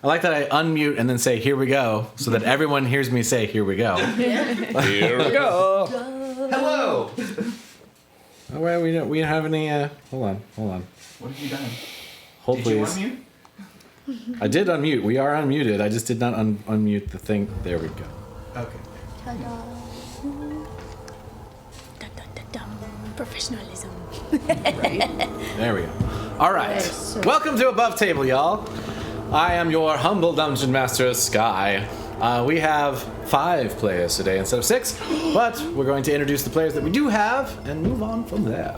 I like that I unmute and then say, here we go, so that everyone hears me say, here we go. Here we go. Hello. Oh, well, we don't have any, hold on. What have you done? Hold, Did please. you unmute? I did unmute. We are unmuted. I just did not unmute the thing. There we go. Okay. Ta-da. Dun-dun-dun-dun. Professionalism. There we go. All right. Yes, sir. Welcome to Above Table, y'all. I am your humble dungeon master, Sky. We have 5 players today instead of 6, but we're going to introduce the players that we do have and move on from there.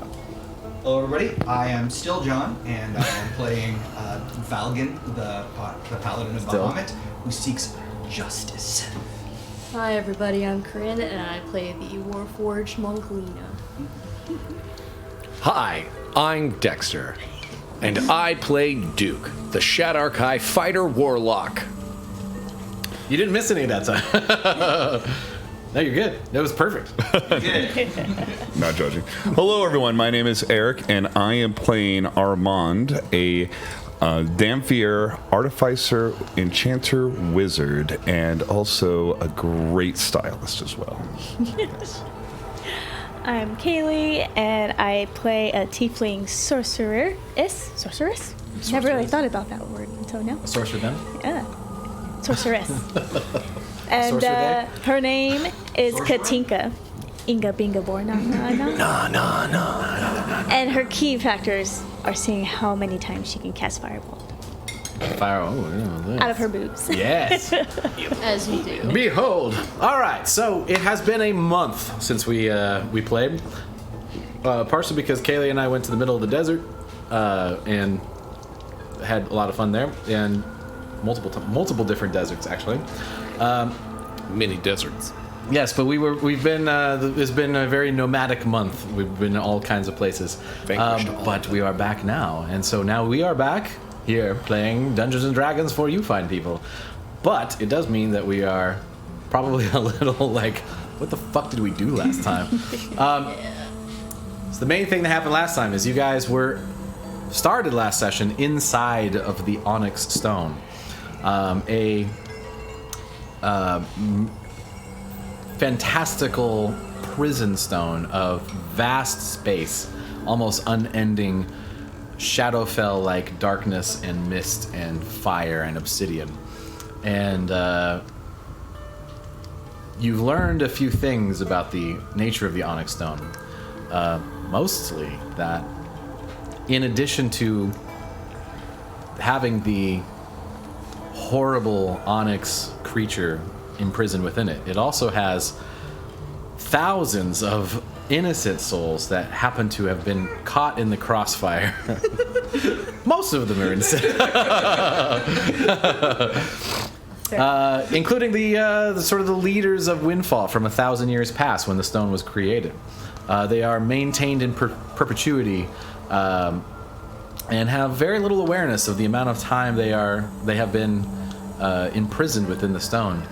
Hello, everybody. I am still John, and I am playing Valgan, the Paladin of Still. Bahamut, who seeks justice. Hi everybody, I'm Corinne and I play the Warforged Monkalina. Hi, I'm Dexter, and I play Duke, the Shadarkai fighter warlock. You didn't miss any of that time. No, you're good. That was perfect. Not judging. Hello, everyone. My name is Eric, and I am playing Armand, a Dampier artificer, enchanter, wizard, and also a great stylist as well. I'm Kaylee, and I play a tiefling sorceress. Sorceress? Never really thought about that word until now. Sorcerer then? Yeah. Sorceress. And Sorcerer day? her name is Sorcerer? Katinka. Inga Binga Borna. No. And her key factors are seeing how many times she can cast Fireball Fire. Oh, yeah. out of her boobs. Yes. As you do. Behold. All right. So it has been a month since we played. Partially because Kaylee and I went to the middle of the desert and had a lot of fun there, and multiple different deserts actually. Mini deserts. Yes, but it's been a very nomadic month. We've been in all kinds of places. Vanquished all. But we are back now, and so now we are back here playing Dungeons and Dragons for you fine people. But it does mean that we are probably a little like, what the fuck did we do last time? So the main thing that happened last time is you guys started last session inside of the Onyx Stone, fantastical prison stone of vast space, almost unending Shadowfell-like darkness and mist and fire and obsidian. And you've learned a few things about the nature of the Onyx Stone. Mostly that in addition to having the horrible onyx creature imprisoned within it, it also has thousands of innocent souls that happen to have been caught in the crossfire. Most of them are innocent. Including the sort of the leaders of Windfall from 1,000 years past when the stone was created. They are maintained in perpetuity and have very little awareness of the amount of time they have been imprisoned within the stone.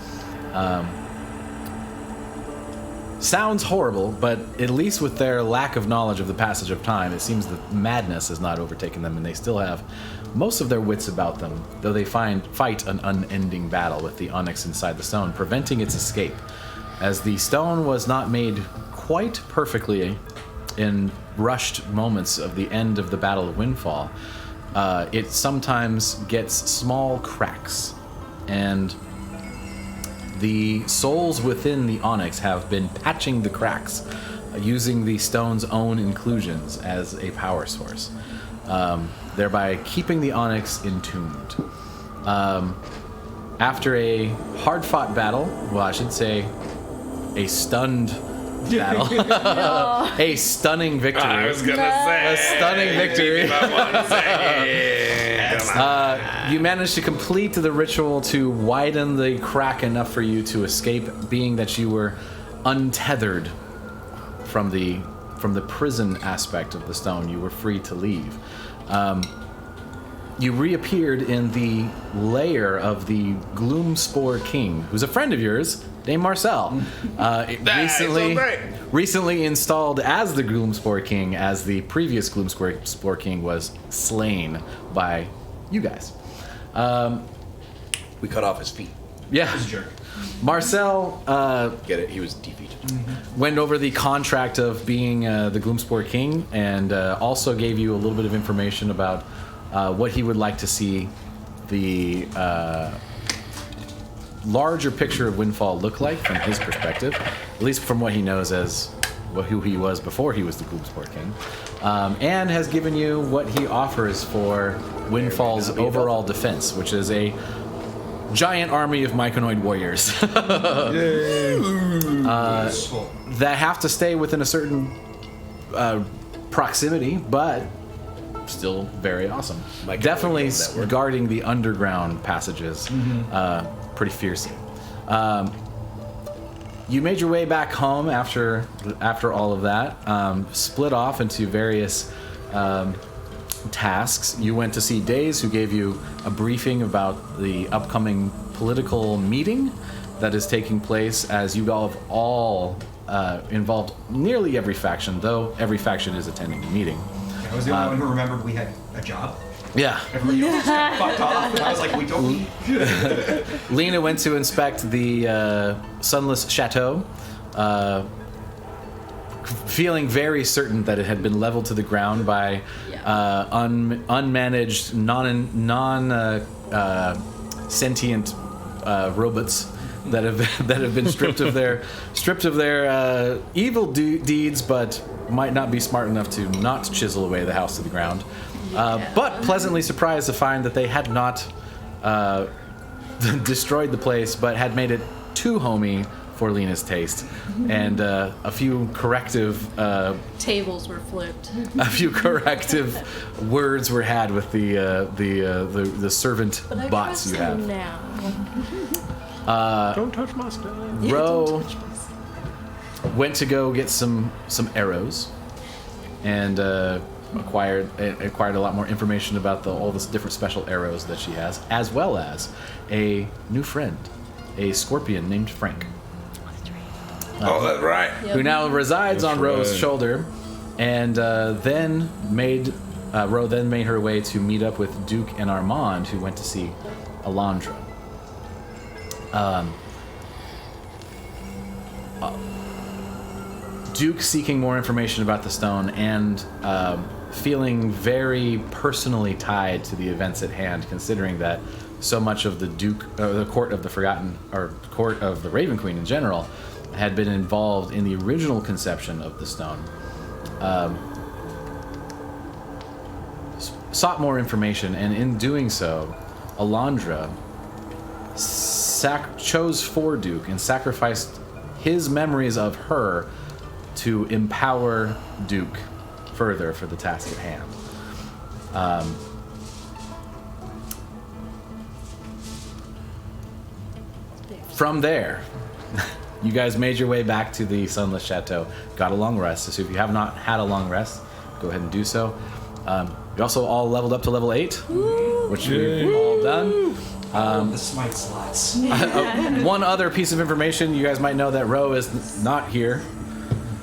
Sounds horrible, but at least with their lack of knowledge of the passage of time, it seems that madness has not overtaken them, and they still have most of their wits about them, though they fight an unending battle with the onyx inside the stone, preventing its escape. As the stone was not made quite perfectly in rushed moments of the end of the Battle of Windfall, it sometimes gets small cracks, and the souls within the onyx have been patching the cracks using the stone's own inclusions as a power source, thereby keeping the onyx entombed. After a hard-fought battle, well, I should say a stunned battle, a stunning victory. I was gonna say A stunning victory. You managed to complete the ritual to widen the crack enough for you to escape, being that you were untethered from the prison aspect of the stone. You were free to leave. You reappeared in the lair of the Gloomspore King, who's a friend of yours, named Marcel. Recently installed as the Gloomspore King, as the previous Gloomspore King was slain by you guys. We cut off his feet. Yeah. He's a jerk. Marcel Get it? He was defeated. went over the contract of being the Gloomspore King, and also gave you a little bit of information about what he would like to see the larger picture of Windfall look like from his perspective, at least from what he knows as who he was before he was the Gloomspore King, and has given you what he offers for Windfall's overall defense, which is a giant army of Myconoid warriors Useful. that have to stay within a certain proximity, but still very awesome. Myconoid, Definitely that word. guarding the underground passages pretty fiercely. You made your way back home after all of that, split off into various tasks. You went to see Days, who gave you a briefing about the upcoming political meeting that is taking place, as you all involved nearly every faction, though every faction is attending the meeting. I was the only one who remembered we had a job. Yeah. Everybody else just got fucked off, and I was like, we don't need. Lena went to inspect the Sunless Chateau, feeling very certain that it had been leveled to the ground by unmanaged, non-sentient robots that have been stripped of their evil deeds, but might not be smart enough to not chisel away the house to the ground. But pleasantly surprised to find that they had not destroyed the place, but had made it too homey for Lena's taste, and a few corrective Tables were flipped. words were had with the servant But I bots trust you have. him now. Don't touch my stuff. Ro went to go get some arrows, and acquired a lot more information about all the different special arrows that she has, as well as a new friend, a scorpion named Frank, Oh, that's right. who now resides on Ro's shoulder, and Ro then made her way to meet up with Duke and Armand, who went to see Alondra. Duke seeking more information about the stone and feeling very personally tied to the events at hand, considering that so much of the court of the Forgotten, or court of the Raven Queen in general, had been involved in the original conception of the stone. Sought more information, and in doing so, Alondra chose for Duke and sacrificed his memories of her to empower Duke further for the task at hand. From there, you guys made your way back to the Sunless Chateau, got a long rest. So if you have not had a long rest, go ahead and do so. You also all leveled up to level 8, which we've all done. The smite slots. One other piece of information, you guys might know that Ro is not here.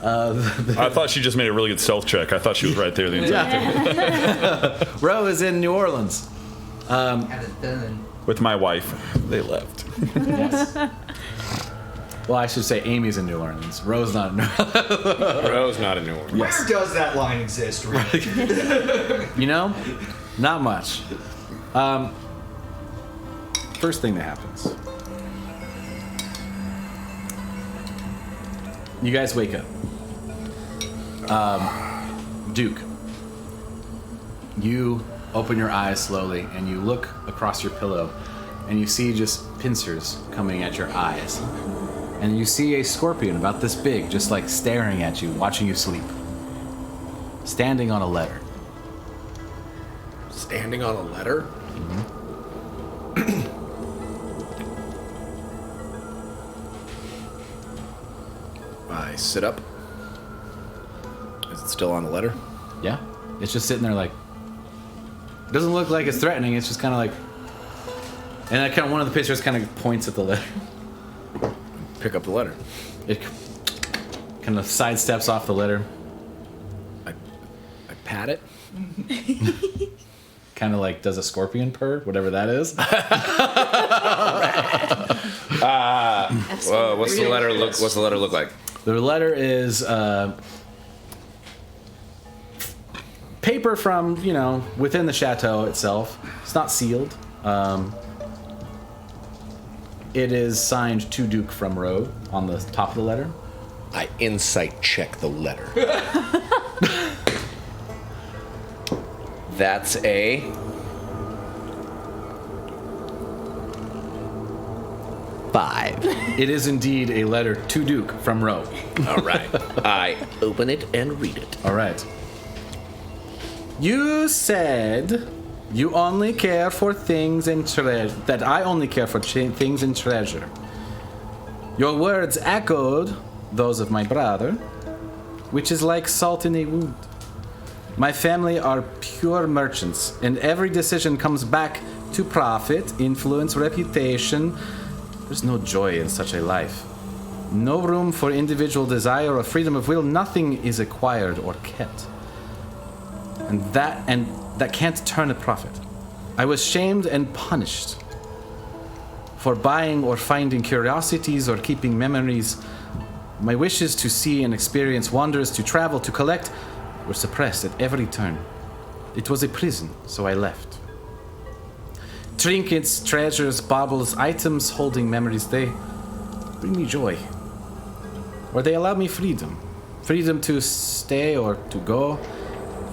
I thought she just made a really good stealth check. I thought she was right there the entire time. Ro is in New Orleans. Had it done. With my wife. They left. Yes. Well, I should say Amy's in New Orleans. Ro's not in New Orleans. Ro's not a New Orleans. Where does that line exist, really? You know? Not much. First thing that happens. You guys wake up. Duke. You open your eyes slowly and you look across your pillow and you see just pincers coming at your eyes. And you see a scorpion about this big, just like staring at you, watching you sleep. Standing on a letter. Standing on a letter? I sit up. Is it still on the letter? Yeah? It's just sitting there like... Doesn't look like it's threatening, it's just kind of like... And that kind of one of the pictures kind of points at the letter. Pick up the letter. It kind of sidesteps off the letter. I pat it. kind of like does a scorpion purr, whatever that is. What's the letter look like? The letter is paper from, within the chateau itself. It's not sealed. It is signed to Duke from Roe on the top of the letter. I insight check the letter. That's a 5. It is indeed a letter to Duke from Roe. All right. I open it and read it. All right. You said you only care for things and treasure. That I only care for things and treasure. Your words echoed those of my brother, which is like salt in a wound. My family are pure merchants, and every decision comes back to profit, influence, reputation. There's no joy in such a life. No room for individual desire or freedom of will. Nothing is acquired or kept. And that can't turn a profit. I was shamed and punished for buying or finding curiosities or keeping memories. My wishes to see and experience wonders, to travel, to collect, were suppressed at every turn. It was a prison, so I left. Trinkets, treasures, baubles, items holding memories, they bring me joy. Or they allow me freedom. Freedom to stay or to go.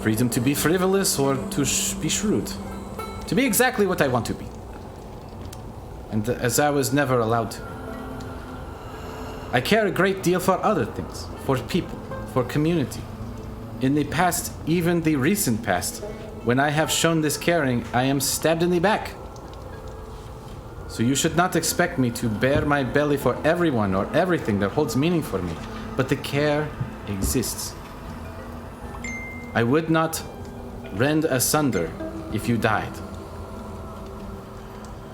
Freedom to be frivolous or to be shrewd. To be exactly what I want to be. And as I was never allowed to. I care a great deal for other things. For people. For community. In the past, even the recent past, when I have shown this caring, I am stabbed in the back. So you should not expect me to bare my belly for everyone or everything that holds meaning for me. But the care exists. I would not rend asunder if you died.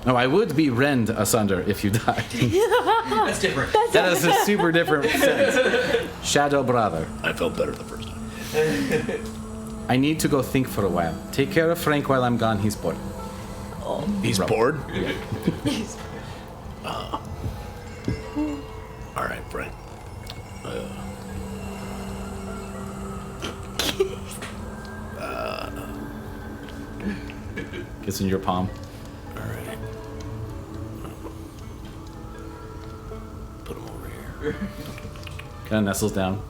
No, I would be rend asunder if you died. That's different. That is a super different sentence. Shadow brother. I felt better the first time. I need to go think for a while. Take care of Frank while I'm gone. He's bored. He's bored? All right, Frank. Gets in your palm. All right. Put him over here. Kind of nestles down.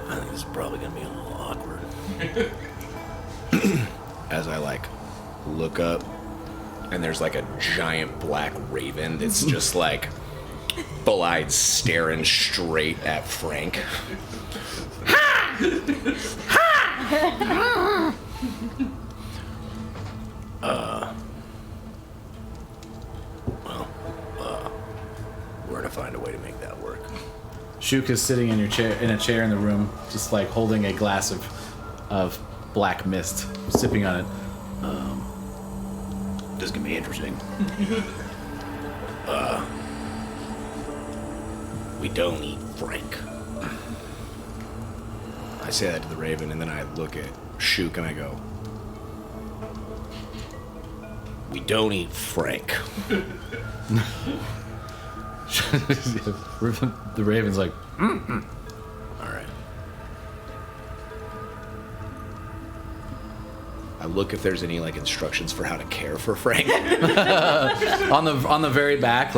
I think this is probably going to be a little awkward. As I, look up, and there's, a giant black raven that's just, full-eyed staring straight at Frank. We're going to find a way to make that work. Shuk is sitting in a chair in the room, just holding a glass of black mist, sipping on it. This is gonna be interesting. We don't eat Frank. I say that to the Raven, and then I look at Shuk and I go, we don't eat Frank. The Raven's like, All right. I look if there's any instructions for how to care for Frank. on the very back,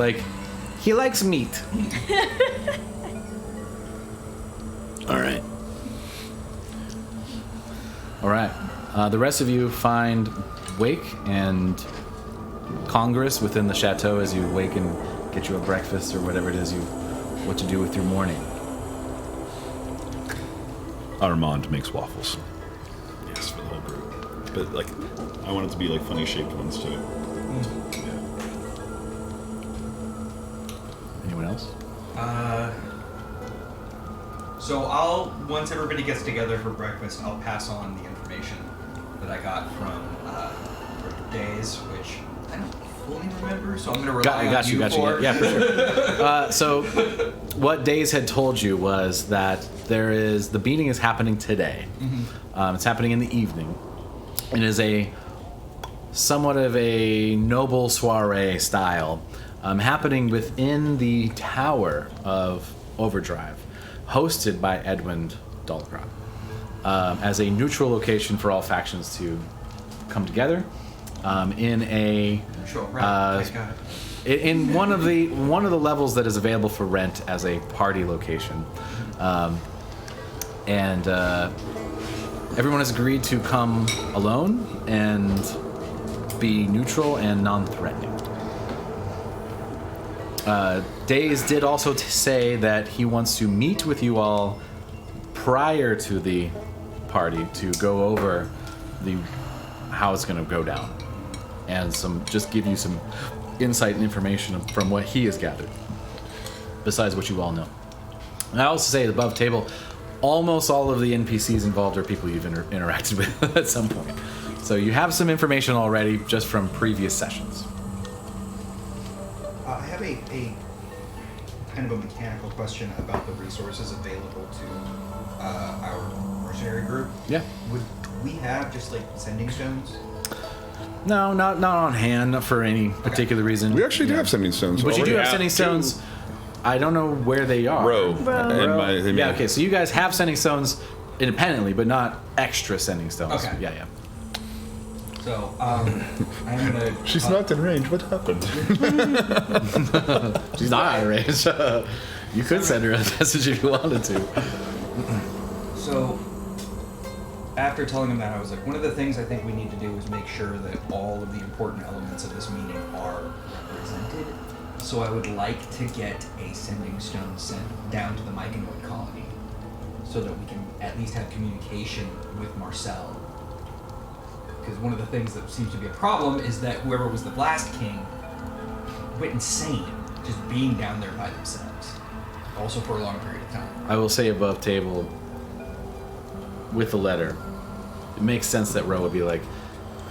he likes meat. All right. All right. The rest of you find Wake and Congress within the chateau as you wake and get you a breakfast or whatever it is what to do with your morning. Armand makes waffles. Yes, for the whole group. But I want it to be funny shaped ones too. Yeah. Anyone else? So once everybody gets together for breakfast, I'll pass on the information that I got from days, which I don't fully remember, so I'm going to rely Got on you. for. Yeah, for sure. So, what Days had told you was that the meeting is happening today. It's happening in the evening. It is a somewhat of a noble soiree style, happening within the tower of Overdrive, hosted by Edwin Dahlgrad, as a neutral location for all factions to come together. In a Sure, right. Got it. in one of the levels that is available for rent as a party location, and everyone has agreed to come alone and be neutral and non-threatening. Days did also say that he wants to meet with you all prior to the party to go over how it's going to go down, and just give you some insight and information from what he has gathered, besides what you all know. And I also say above table, almost all of the NPCs involved are people you've interacted with at some point. So you have some information already just from previous sessions. I have a kind of a mechanical question about the resources available to our mercenary group. Yeah. Would we have just like sending stones? No, not on hand for any particular reason. We actually do have sending stones. But you do have have sending stones. I don't know where they are. Row. Yeah, okay, so you guys have sending stones independently, but not extra sending stones. Okay. Yeah. So, I'm gonna. She's not in range. What happened? She's not out of range. You could send her a message if you wanted to. So, after telling him that, I was like, one of the things I think we need to do is make sure that all of the important elements of this meeting are represented. So I would like to get a sending stone sent down to the Myconid colony, so that we can at least have communication with Marcel. Because one of the things that seems to be a problem is that whoever was the Blast King went insane just being down there by themselves. Also for a long period of time. I will say above table, with the letter, it makes sense that Ro would be like,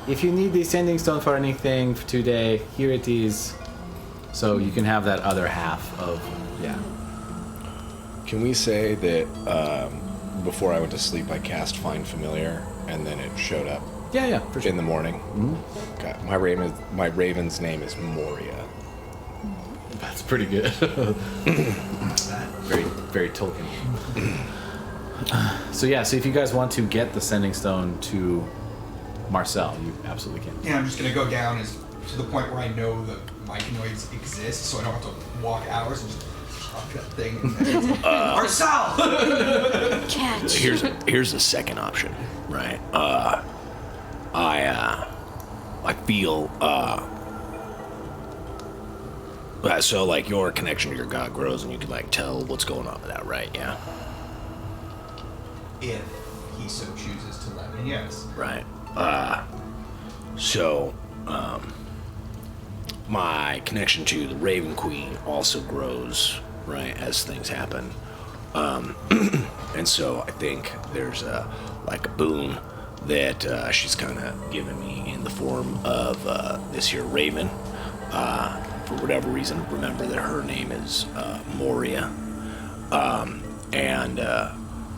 if you need the sending stone for anything for today, here it is. So you can have that other half of, yeah. Can we say that before I went to sleep, I cast Find Familiar, and then it showed up Yeah, for sure. in the morning? Mm-hmm. Okay. My raven's name is Moria. That's pretty good. Very, very Tolkien. So if you guys want to get the sending stone to Marcel, you absolutely can. Yeah, I'm just gonna go down to the point where I know the Myconoids exist, so I don't have to walk hours and just chuck that thing in there. Marcel! Catch. Here's the second option, right? I feel so like your connection to your god grows, and you can like tell what's going on with that, right? Yeah. If he so chooses to let me, yes. Right. So my connection to the Raven Queen also grows, right, as things happen. And so I think there's a boon that she's kind of given me in the form of this here Raven. For whatever reason, remember that her name is Moria. And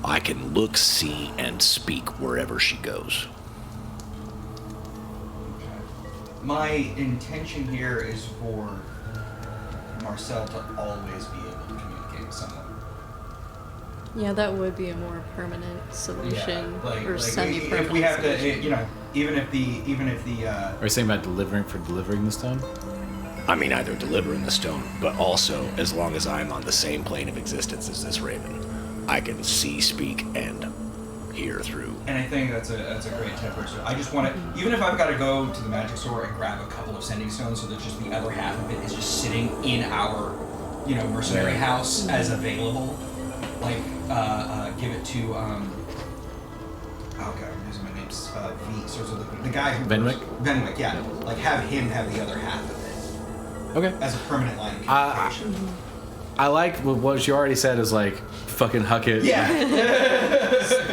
I can look, see, and speak wherever she goes. My intention here is for Marcel to always be able to communicate with someone. Yeah, that would be a more permanent solution, or semi-permanent. If we have solution. to, even if the. Are you saying about delivering the stone? I mean, either delivering the stone, but also, as long as I'm on the same plane of existence as this Raven, I can see, speak, and hear through. And I think that's a great temper. So I just want to, even if I've got to go to the magic store and grab a couple of sending stones, so that just the other half of it is just sitting in our, mercenary house as available. Like, give it to I'm using my name's V. So the guy who Venwick? Venwick, yeah. Like have him have the other half of it Okay. as a permanent line of communication. I like what you already said is like fucking huck it. Yeah.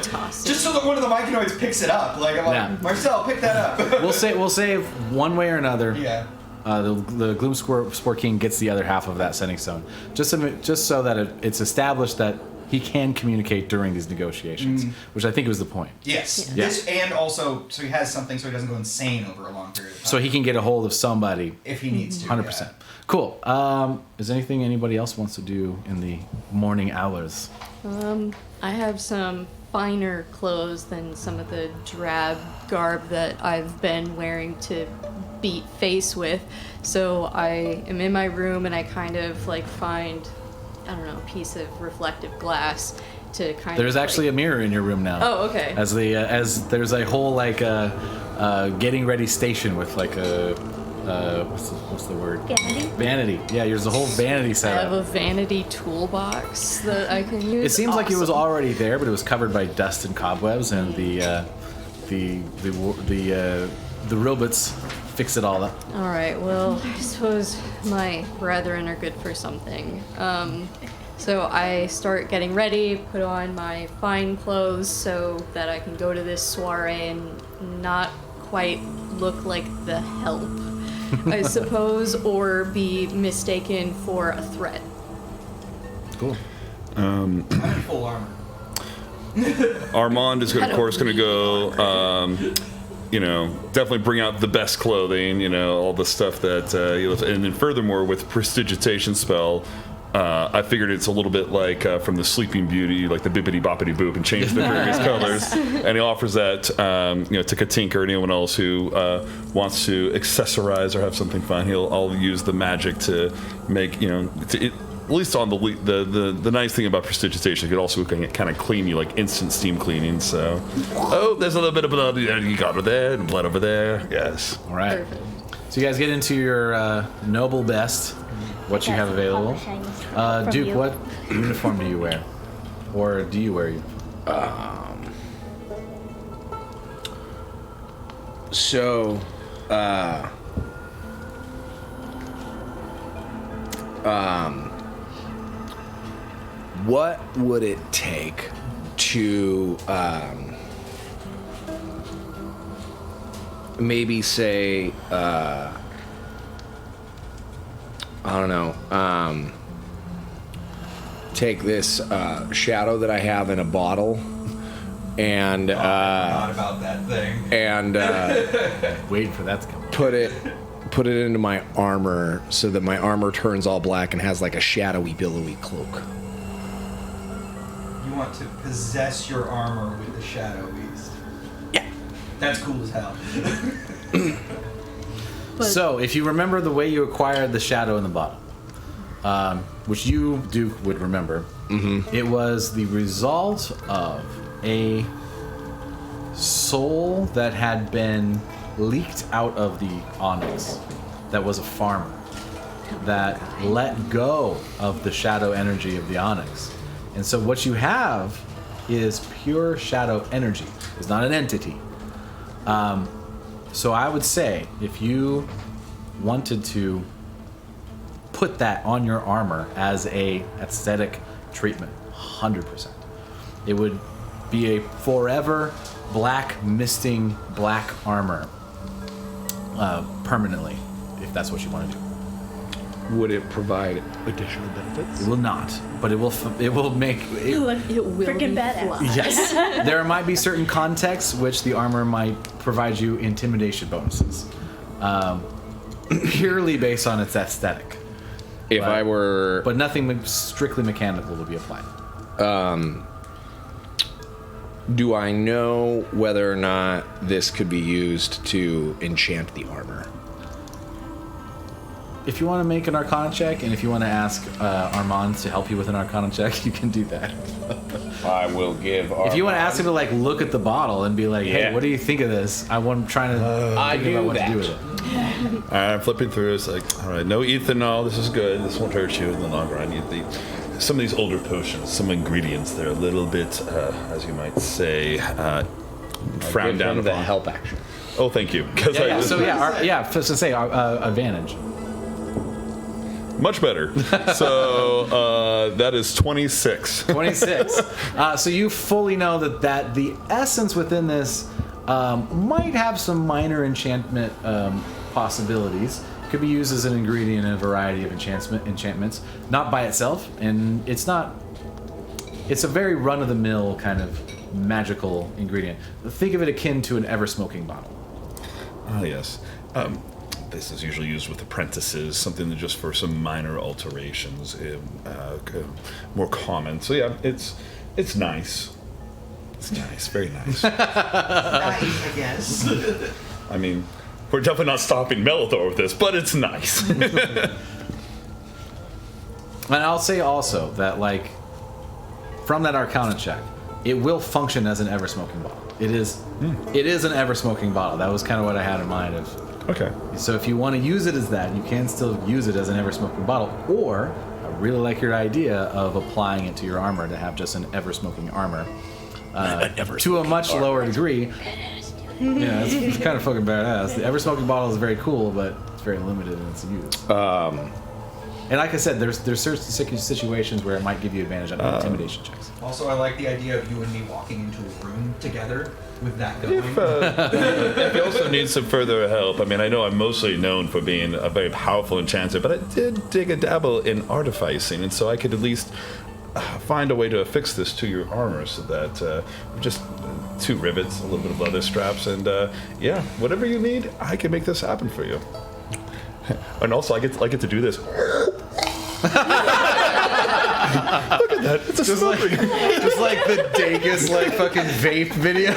Toss it. Just so that one of the Myconoids picks it up. Like, I'm like, Yeah. Marcel, pick that up. We'll say one way or another. Yeah. The Gloom Spore King gets the other half of that sending stone, just so that it's established that he can communicate during these negotiations, which I think was the point. Yes. Yeah. This, and also, so he has something so he doesn't go insane over a long period of time. So he can get a hold of somebody. if he needs to. 100%. Yeah. Cool. Is there anything anybody else wants to do in the morning hours? I have some finer clothes than some of the drab garb that I've been wearing to beat face with. So I am in my room and I kind of like find, I don't know, a piece of reflective glass to kind There's of. actually a mirror in your room now. Oh, okay. As there's a whole like getting ready station with like a what's the word? Vanity? Vanity. Yeah, there's a whole vanity I set have up. a vanity toolbox that I can use. It seems like it was Awesome. already there, but it was covered by dust and cobwebs, and the robots fix it all up. All right. Well, I suppose my brethren are good for something. So I start getting ready, put on my fine clothes so that I can go to this soiree and not quite look like the help, I suppose, or be mistaken for a threat. Cool. I'm in full armor. Armand is, of course, going to go, definitely bring out the best clothing, all the stuff that, and then furthermore, with prestidigitation spell, I figured it's a little bit like from the Sleeping Beauty, like the bippity boppity boop, and change the various colors. And he offers that, to Katinka or anyone else who wants to accessorize or have something fun. I'll use the magic to make, at least on the nice thing about prestidigitation, it could also kind of clean you, like instant steam cleaning. So, there's a little bit of blood you got over there, and blood over there. Yes. All right. Perfect. So you guys get into your noble best, what you have available. Duke, you. what uniform do you wear? Or do you wear you? What would it take to maybe say I don't know, take this shadow that I have in a bottle and Not about that thing. and Wait for that to come. put it into my armor so that my armor turns all black and has like a shadowy, billowy cloak. You want to possess your armor with the Shadow Beast. Yeah. That's cool as hell. But So, if you remember the way you acquired the shadow in the bottle, which you, Duke, would remember, it was the result of a soul that had been leaked out of the onyx that was a farmer that let go of the shadow energy of the onyx. And so what you have is pure shadow energy. It's not an entity. So I would say if you wanted to put that on your armor as a aesthetic treatment, 100%, it would be a forever black misting black armor permanently, if that's what you want to do. Would it provide additional benefits? It will not, but it will make it, it will Freaking be badass. fly. yes. There might be certain contexts which the armor might provide you intimidation bonuses, purely based on its aesthetic. If I were... But nothing strictly mechanical will be applied. Do I know whether or not this could be used to enchant the armor? If you want to make an Arcana check, and if you want to ask Armand to help you with an Arcana check, you can do that. I will give If you want to ask him to like look at the bottle and be like, "Hey, Yeah. what do you think of this?" I'm trying to think do about what that. to do with it. I'm flipping through. It's like, all right, no ethanol. This is good. This won't hurt you in the long run. Some of these older potions, some ingredients, they're a little bit, as you might say, frowned down the upon. help action. Oh, thank you. 'Cause So advantage. Much better. So that is 26. 26. So you fully know that the essence within this might have some minor enchantment possibilities. Could be used as an ingredient in a variety of enchantments, not by itself, and it's not. It's a very run-of-the-mill kind of magical ingredient. Think of it akin to an ever-smoking bottle. Ah, yes. This is usually used with apprentices, something that just for some minor alterations, more common. So yeah, it's nice. It's nice, very nice. Nice, I guess. I mean, we're definitely not stopping Melithor with this, but it's nice. And I'll say also that, like, from that Arcana check, it will function as an ever-smoking bottle. It is an ever-smoking bottle. That was kind of what I had in mind. Okay. So if you want to use it as that, you can still use it as an ever-smoking bottle. Or, I really like your idea of applying it to your armor to have just an ever-smoking armor. To a much lower degree. Yeah, it's kind of fucking badass. The ever-smoking bottle is very cool, but it's very limited in its use. And like I said, there's certain situations where it might give you advantage on intimidation checks. Also, I like the idea of you and me walking into a room together with that going. If you also need some further help, I mean, I know I'm mostly known for being a very powerful enchanter, but I did dig a dabble in artificing, and so I could at least find a way to affix this to your armor so that just 2 rivets, a little bit of leather straps, and yeah, whatever you need, I can make this happen for you. And also, I get to do this. Look at that! It's a Just like the Dagus like fucking vape video.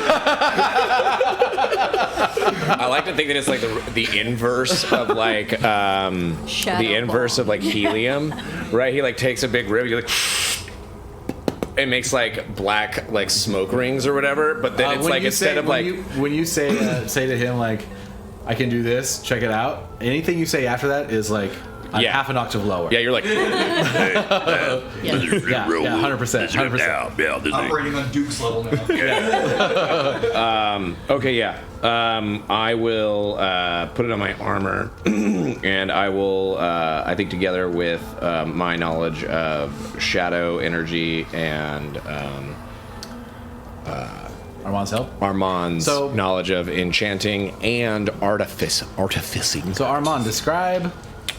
I like to think that it's like the inverse of like the inverse of like helium, right? He like takes a big rib, he like it makes like black like smoke rings or whatever, but then it's like instead of like when you say to him like, I can do this, check it out. Anything you say after that is like half an octave lower. yeah, you're like yeah, 100%. Operating on Duke's level now. okay, yeah. I will put it on my armor, and I will, I think, together with my knowledge of shadow energy and Armand's help? Armand's knowledge of enchanting and artificing. So Armand, describe...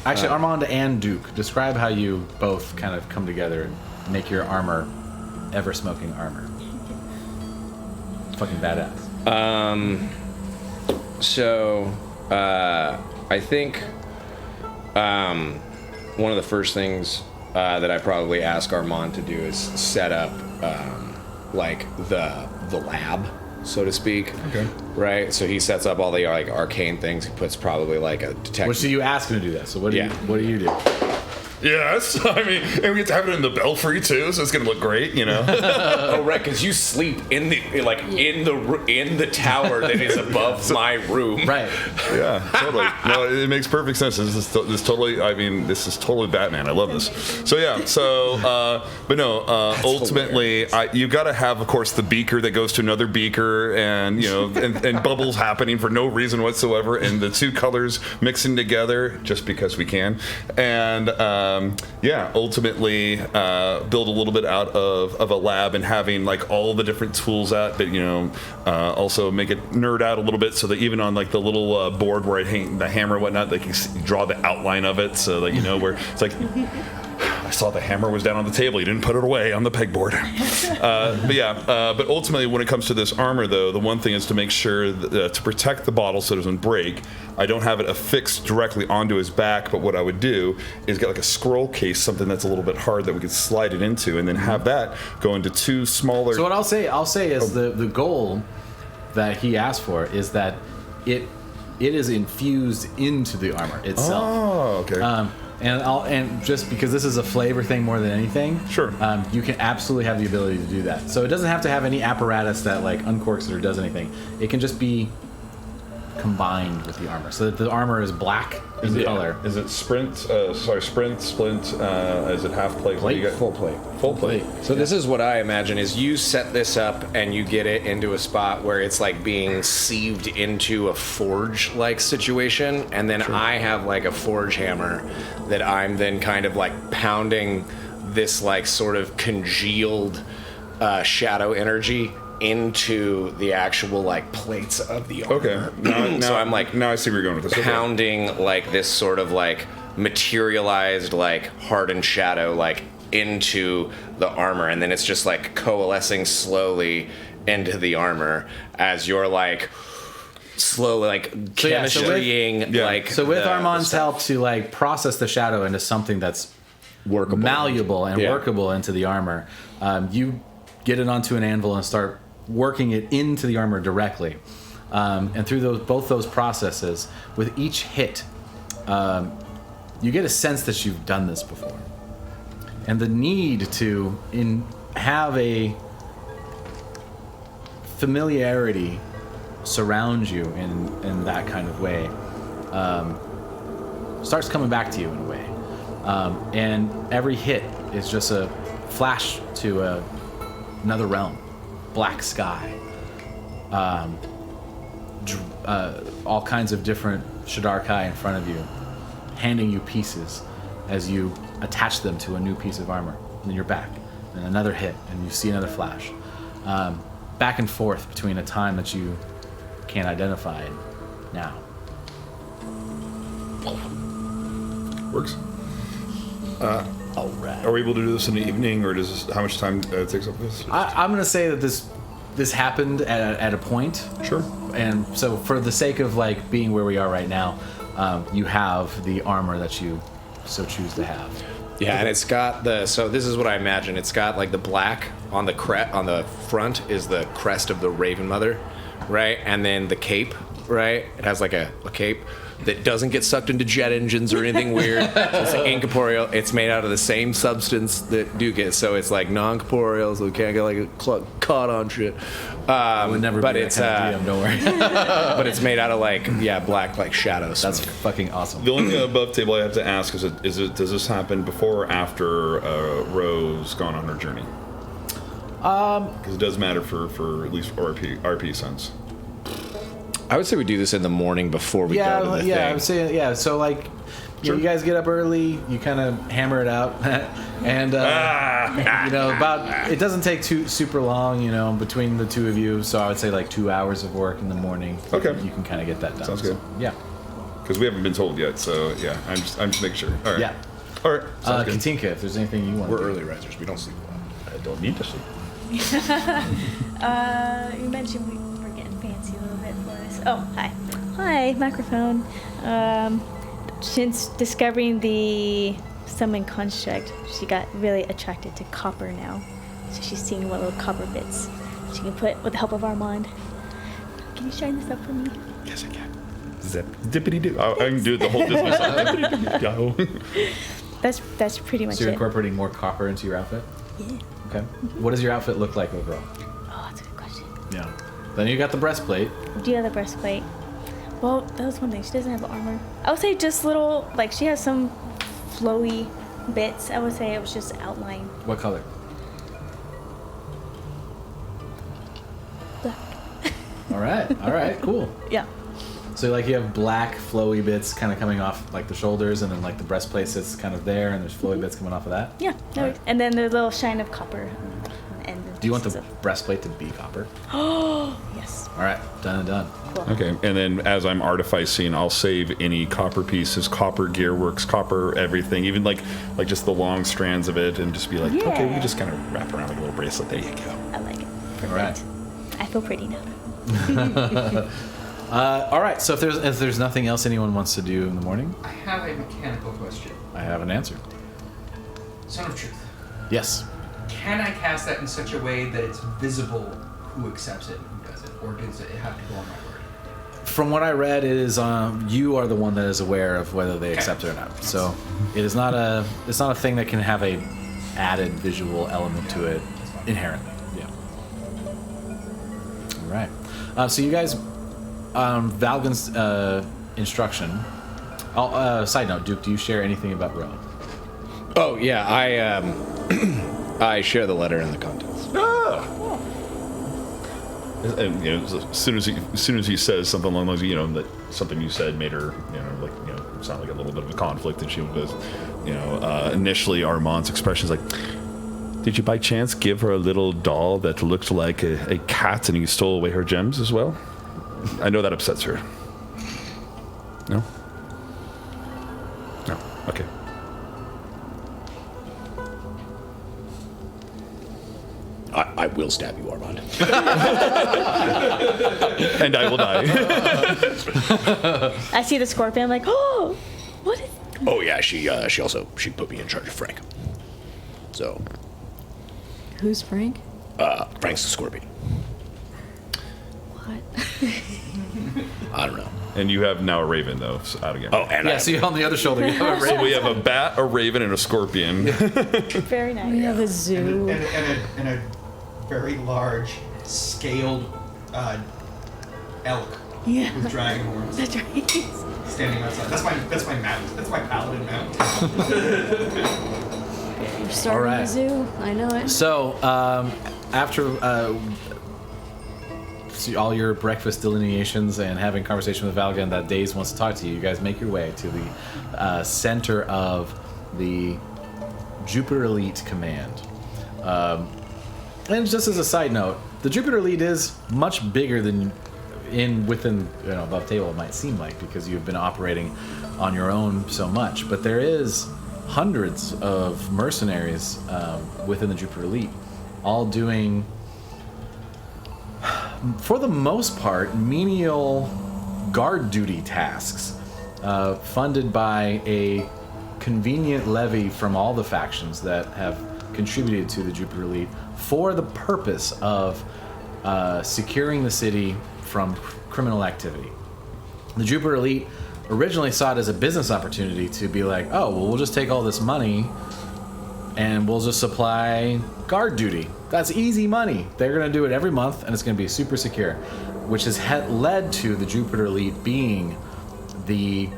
Actually, Armand and Duke, describe how you both kind of come together and make your armor ever-smoking armor. Fucking badass. I think one of the first things that I probably ask Armand to do is set up like the lab, so to speak. Okay. Right. So he sets up all the like arcane things. He puts probably like a detector. Which do you ask him to do that? So what do you do? Yes, I mean, and we get to have it in the belfry too, so it's gonna look great, you know. Oh right, because you sleep in the in the tower that is above my room. Right. Yeah, totally. No, it makes perfect sense. This is totally. I mean, this is totally Batman. I love this. So yeah. But no. Ultimately, you've got to have, of course, the beaker that goes to another beaker, and you know, and bubbles happening for no reason whatsoever, and the 2 colors mixing together just because we can, and. Ultimately build a little bit out of a lab and having like all the different tools out, but you know, also make it nerd out a little bit so that even on like the little board where I hang the hammer and whatnot, they can draw the outline of it so that you know where it's like. I saw the hammer was down on the table. You didn't put it away on the pegboard. But ultimately, when it comes to this armor, though, the one thing is to make sure that, to protect the bottle so it doesn't break. I don't have it affixed directly onto his back, but what I would do is get like a scroll case, something that's a little bit hard that we could slide it into, and then have that go into 2 smaller. So what I'll say is the goal that he asked for is that it is infused into the armor itself. Oh, okay. And just because this is a flavor thing more than anything, sure, you can absolutely have the ability to do that. So it doesn't have to have any apparatus that like uncorks it or does anything. It can just be combined with the armor, so that the armor is black in color. Is it sprint? Sprint, splint. Is it half plate? What do you got? Full plate. Full plate. So this is what I imagine is you set this up and you get it into a spot where it's like being sieved into a forge-like situation, and then I have like a forge hammer that I'm then kind of like pounding this like sort of congealed shadow energy into the actual like plates of the armor. Okay. Now, so I'm like now I see where you're going with this. pounding like this sort of like materialized like hardened shadow like into the armor, and then it's just like coalescing slowly into the armor as you're like slowly like chemistrying like So with the Armand's stuff. help to like process the shadow into something that's Workable. malleable and Yeah. workable into the armor, you get it onto an anvil and start working it into the armor directly. And through both those processes, with each hit, you get a sense that you've done this before. And the need to have a familiarity surround you in that kind of way starts coming back to you in a way. And every hit is just a flash to another realm. Black sky. All kinds of different Shadar-kai in front of you, handing you pieces as you attach them to a new piece of armor. And then you're back. And another hit, and you see another flash. Back and forth between a time that you can't identify and now. Works. All right. Are we able to do this in the evening, or how much time takes up this? I'm going to say that this happened at a point. Sure. And so for the sake of like being where we are right now, you have the armor that you so choose to have. Yeah, and it's got so this is what I imagine. It's got like the black on the front is the crest of the Raven Mother, right? And then the cape, right? It has like a cape that doesn't get sucked into jet engines or anything weird. It's like incorporeal. It's made out of the same substance that Duke is, so it's like non-corporeal, so it can't get like caught on shit. Would never but be it's that kind of DM, don't worry. but it's made out of like black like shadows. That's fucking awesome. The only thing above table I have to ask is does this happen before or after Rose gone on her journey? Because it does matter for at least RP sense. I would say we do this in the morning before we go to the thing. I would say So like, you guys get up early, you kind of hammer it out, and it doesn't take super long, between the two of you. So I would say like 2 hours of work in the morning. Okay. You can kind of get that done. Sounds good. Yeah. Because we haven't been told yet, so yeah, I'm just making sure. All right. Yeah. All right. Sounds good. Katinka, if there's anything you want. We're early risers. We don't sleep a lot. I don't need to sleep. You mentioned we're getting fancy a little bit for this. Oh, hi. Hi, microphone. Since discovering the summon construct, she got really attracted to copper now. So she's seeing what little copper bits she can put with the help of Armand. Can you shine this up for me? Yes, I can. Zip, dippity doo. I can do the whole Disney song. Dippity-doo-doo. That's pretty much So you're it. incorporating more copper into your outfit? Yeah. Okay. What does your outfit look like overall? Oh, that's a good question. Yeah. Then you got the breastplate. Do you have the breastplate? Well, that was one thing. She doesn't have armor. I would say just little, like she has some flowy bits. I would say it was just outline. What color? Black. All right, cool. Yeah. So like you have black flowy bits kind of coming off like the shoulders, and then like the breastplate sits kind of there, and there's flowy bits coming off of that. Yeah. Alright. And then there's a little shine of copper on the end. Do you want the breastplate to be copper? Oh, yes. All right, done and done. Cool. Okay, and then as I'm artificing, I'll save any copper pieces, copper gearworks, copper everything, even like just the long strands of it, and just be like, Yeah. okay, we just kind of wrap around like a little bracelet. There you go. I like it. Perfect. All right. I feel pretty now. All right. So if there's nothing else anyone wants to do in the morning, I have a mechanical question. I have an answer. Son of Truth. Yes. Can I cast that in such a way that it's visible who accepts it and who doesn't? Or does it have to go on my word? From what I read, it is you are the one that is aware of whether they accept it or not. So it is not it's not a thing that can have a added visual element to it inherently. Yeah. All right. So you guys Valgan's instruction. Side note, Duke, do you share anything about Ro? Oh yeah, I share the letter and the contents. And, as soon as he says something along those, that something you said made her, sound like a little bit of a conflict, and she was, initially Armand's expression is like, did you by chance give her a little doll that looked like a cat, and you stole away her gems as well? I know that upsets her. No? No. Okay. I will stab you, Armand. And I will die. I see the scorpion. I'm like, oh, what is? Oh yeah, she put me in charge of Frank. So Who's Frank? Frank's the scorpion. What? I don't know. And you have now a raven, though, out again. Oh, and Yeah, see on the other shoulder you have a So raven. we have a bat, a raven, and a scorpion. Very nice. We have a zoo. And a very large, scaled elk Yeah. with dragon horns That's right. standing outside. That's my mount. That's my paladin mount. You're starting Alright. a zoo. I know it. So, after see all your breakfast delineations and having conversation with Valgan that Daze wants to talk to you, you guys make your way to the center of the Jupiter Elite Command. And just as a side note, the Jupiter Elite is much bigger than within above table it might seem like, because you've been operating on your own so much. But there is hundreds of mercenaries within the Jupiter Elite, all doing, for the most part, menial guard duty tasks, funded by a convenient levy from all the factions that have contributed to the Jupiter Elite for the purpose of securing the city from criminal activity. The Jupiter Elite originally saw it as a business opportunity to be like, oh, well, we'll just take all this money and we'll just supply guard duty. That's easy money. They're going to do it every month, and it's going to be super secure, which has led to the Jupiter Elite being the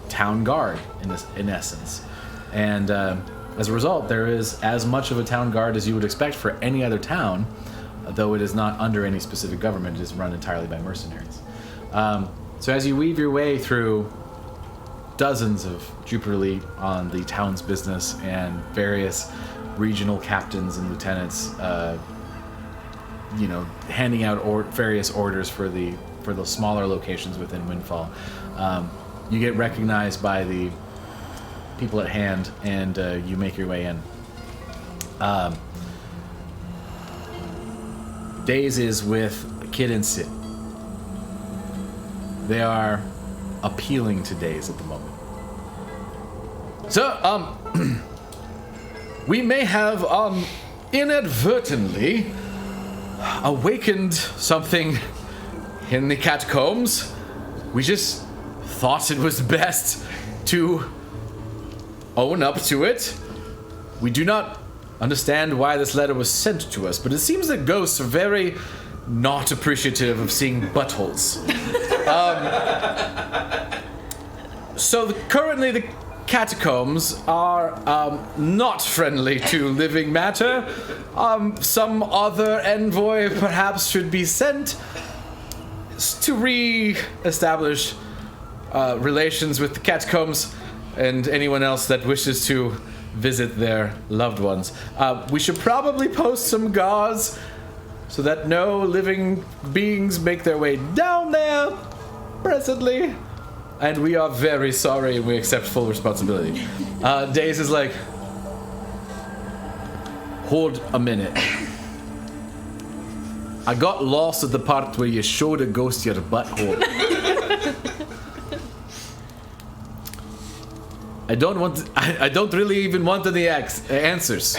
town guard in essence. And as a result, there is as much of a town guard as you would expect for any other town, though it is not under any specific government. It is run entirely by mercenaries. So as you weave your way through dozens of Jupiter Elite on the town's business and various regional captains and lieutenants, handing out various orders for the smaller locations within Windfall, you get recognized by the people at hand, and you make your way in. Daze is with Kid and Sid. They are appealing to Daze at the moment. So, we may have inadvertently awakened something in the catacombs. We just thought it was best to own up to it. We do not understand why this letter was sent to us, but it seems that ghosts are very not appreciative of seeing buttholes. So currently the catacombs are not friendly to living matter. Some other envoy perhaps should be sent to re-establish relations with the catacombs and anyone else that wishes to visit their loved ones. We should probably post some guards so that no living beings make their way down there presently. And we are very sorry, and we accept full responsibility. Daze is like, hold a minute. I got lost at the part where you showed a ghost your butthole. I don't really even want any answers.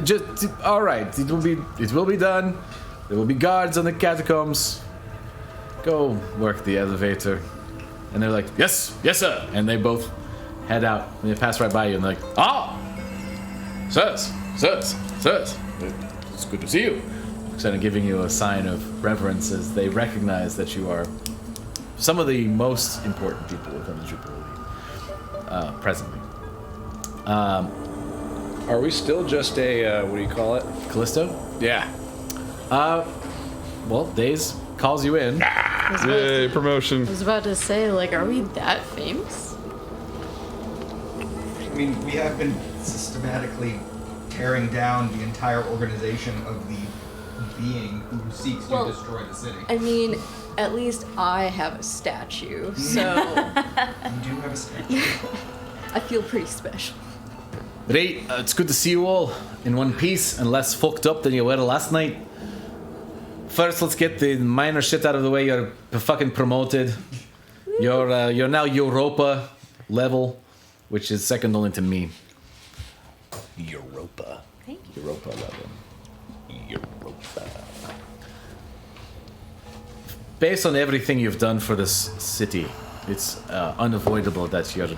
Just all right. It will be done. There will be guards on the catacombs. Go work the elevator. And they're like, yes, sir. And they both head out. And they pass right by you, and they're like, sirs. It's good to see you. kind of giving you a sign of reverence as they recognize that you are some of the most important people within the Jubilee presently. Are we still just a, what do you call it? Callisto? Yeah. Well, Days calls you in. Yay, promotion. I was about to say, like, are we that famous? I mean, we have been systematically tearing down the entire organization of the being who seeks Well, to destroy the city. I mean, at least I have a statue, so You do have a statue. I feel pretty special. Right, it's good to see you all in one piece and less fucked up than you were last night. First, let's get the minor shit out of the way. You're fucking promoted. You're now Europa level, which is second only to me. Europa. Thank you. Europa level. Europa. Based on everything you've done for this city, it's unavoidable that you'll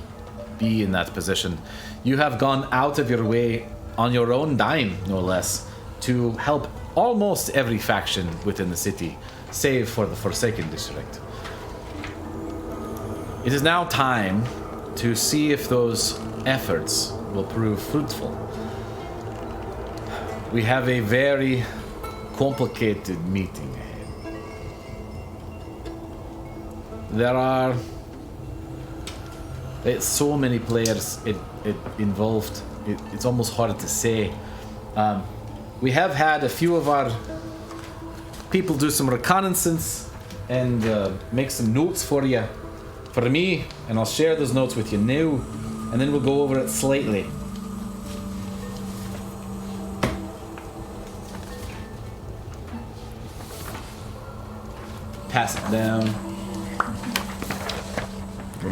be in that position. You have gone out of your way on your own dime, no less, to help almost every faction within the city, save for the Forsaken District. It is now time to see if those efforts will prove fruitful. We have a very complicated meeting ahead. There are so many players involved. It's almost hard to say. We have had a few of our people do some reconnaissance and make some notes for you, for me, and I'll share those notes with you now, and then we'll go over it slightly. Pass it down. Do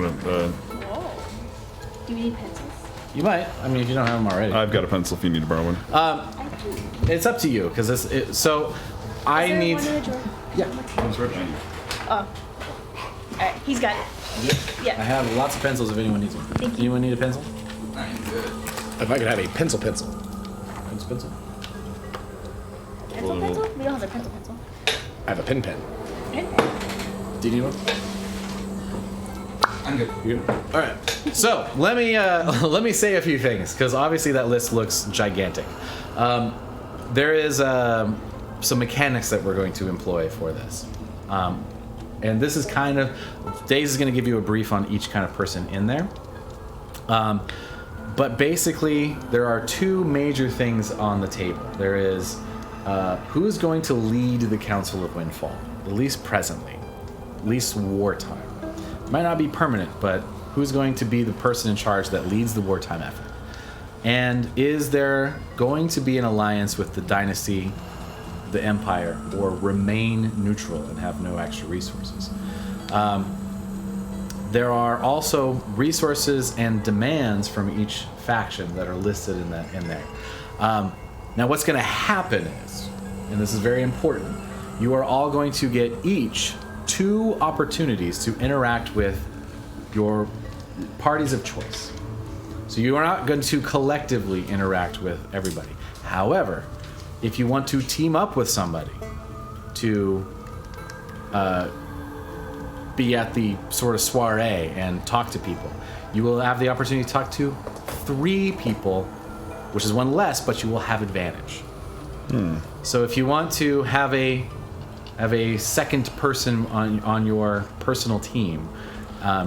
you need pencils? You might. I mean, if you don't have them already. I've got a pencil if you need to borrow one. It's up to you, because so I Is there need. one in the drawer? Yeah. It's right behind you. Oh. Alright, he's got it. I Yeah. have lots of pencils if anyone needs one. Thank you. Anyone need a pencil? I'm good. If I could have a pencil. Pencil. Pencil? We don't have a pencil. I have a pen. Pen? Do you need one? I'm good. All right. So let me say a few things, because obviously that list looks gigantic. There is some mechanics that we're going to employ for this, and this is kind of Days is going to give you a brief on each kind of person in there. But basically, there are two major things on the table. There is who is going to lead the Council of Windfall, at least presently, at least wartime. Might not be permanent, but who's going to be the person in charge that leads the wartime effort? And is there going to be an alliance with the dynasty, the empire, or remain neutral and have no extra resources? There are also resources and demands from each faction that are listed in there. Now, what's going to happen is, and this is very important, you are all going to get each 2 opportunities to interact with your parties of choice. So you are not going to collectively interact with everybody. However, if you want to team up with somebody to be at the sort of soiree and talk to people, you will have the opportunity to talk to 3 people, which is 1 less, but you will have advantage. So if you want to have a second person on your personal team,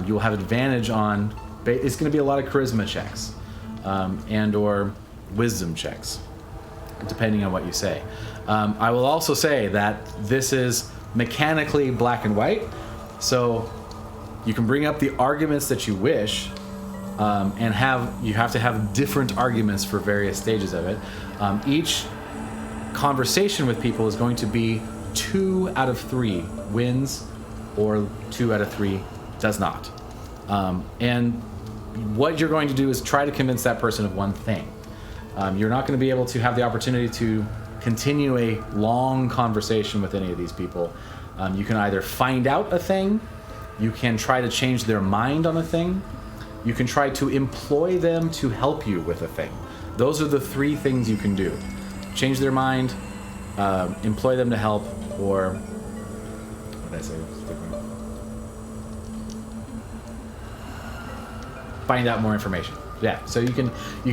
you will have advantage on. It's going to be a lot of charisma checks, and or wisdom checks, depending on what you say. I will also say that this is mechanically black and white, so you can bring up the arguments that you wish, and you have to have different arguments for various stages of it. Each conversation with people is going to be 2 out of 3 wins, or 2 out of 3 does not. And what you're going to do is try to convince that person of one thing. You're not going to be able to have the opportunity to continue a long conversation with any of these people. You can either find out a thing, you can try to change their mind on a thing, you can try to employ them to help you with a thing. Those are the 3 things you can do. Change their mind, employ them to help, or what did I say? Find out more information. Yeah, so you can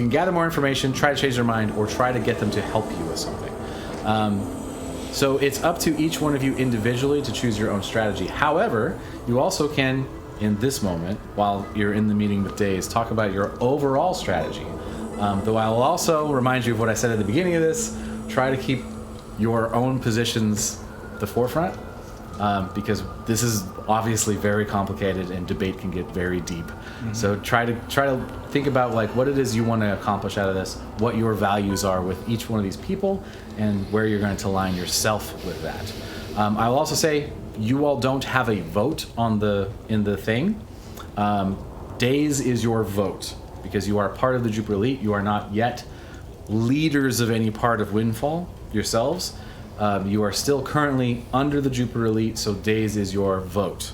gather more information, try to change their mind, or try to get them to help you with something. So it's up to each one of you individually to choose your own strategy. However, you also can, in this moment, while you're in the meeting with Days, talk about your overall strategy. Though I will also remind you of what I said at the beginning of this. Try to keep your own positions at the forefront, because this is obviously very complicated and debate can get very deep. Mm-hmm. So try to think about like what it is you want to accomplish out of this, what your values are with each one of these people, and where you're going to align yourself with that. I will also say you all don't have a vote in the thing. Days is your vote because you are part of the Jupiter Elite. You are not yet leaders of any part of Windfall yourselves. You are still currently under the Jupiter Elite, so Days is your vote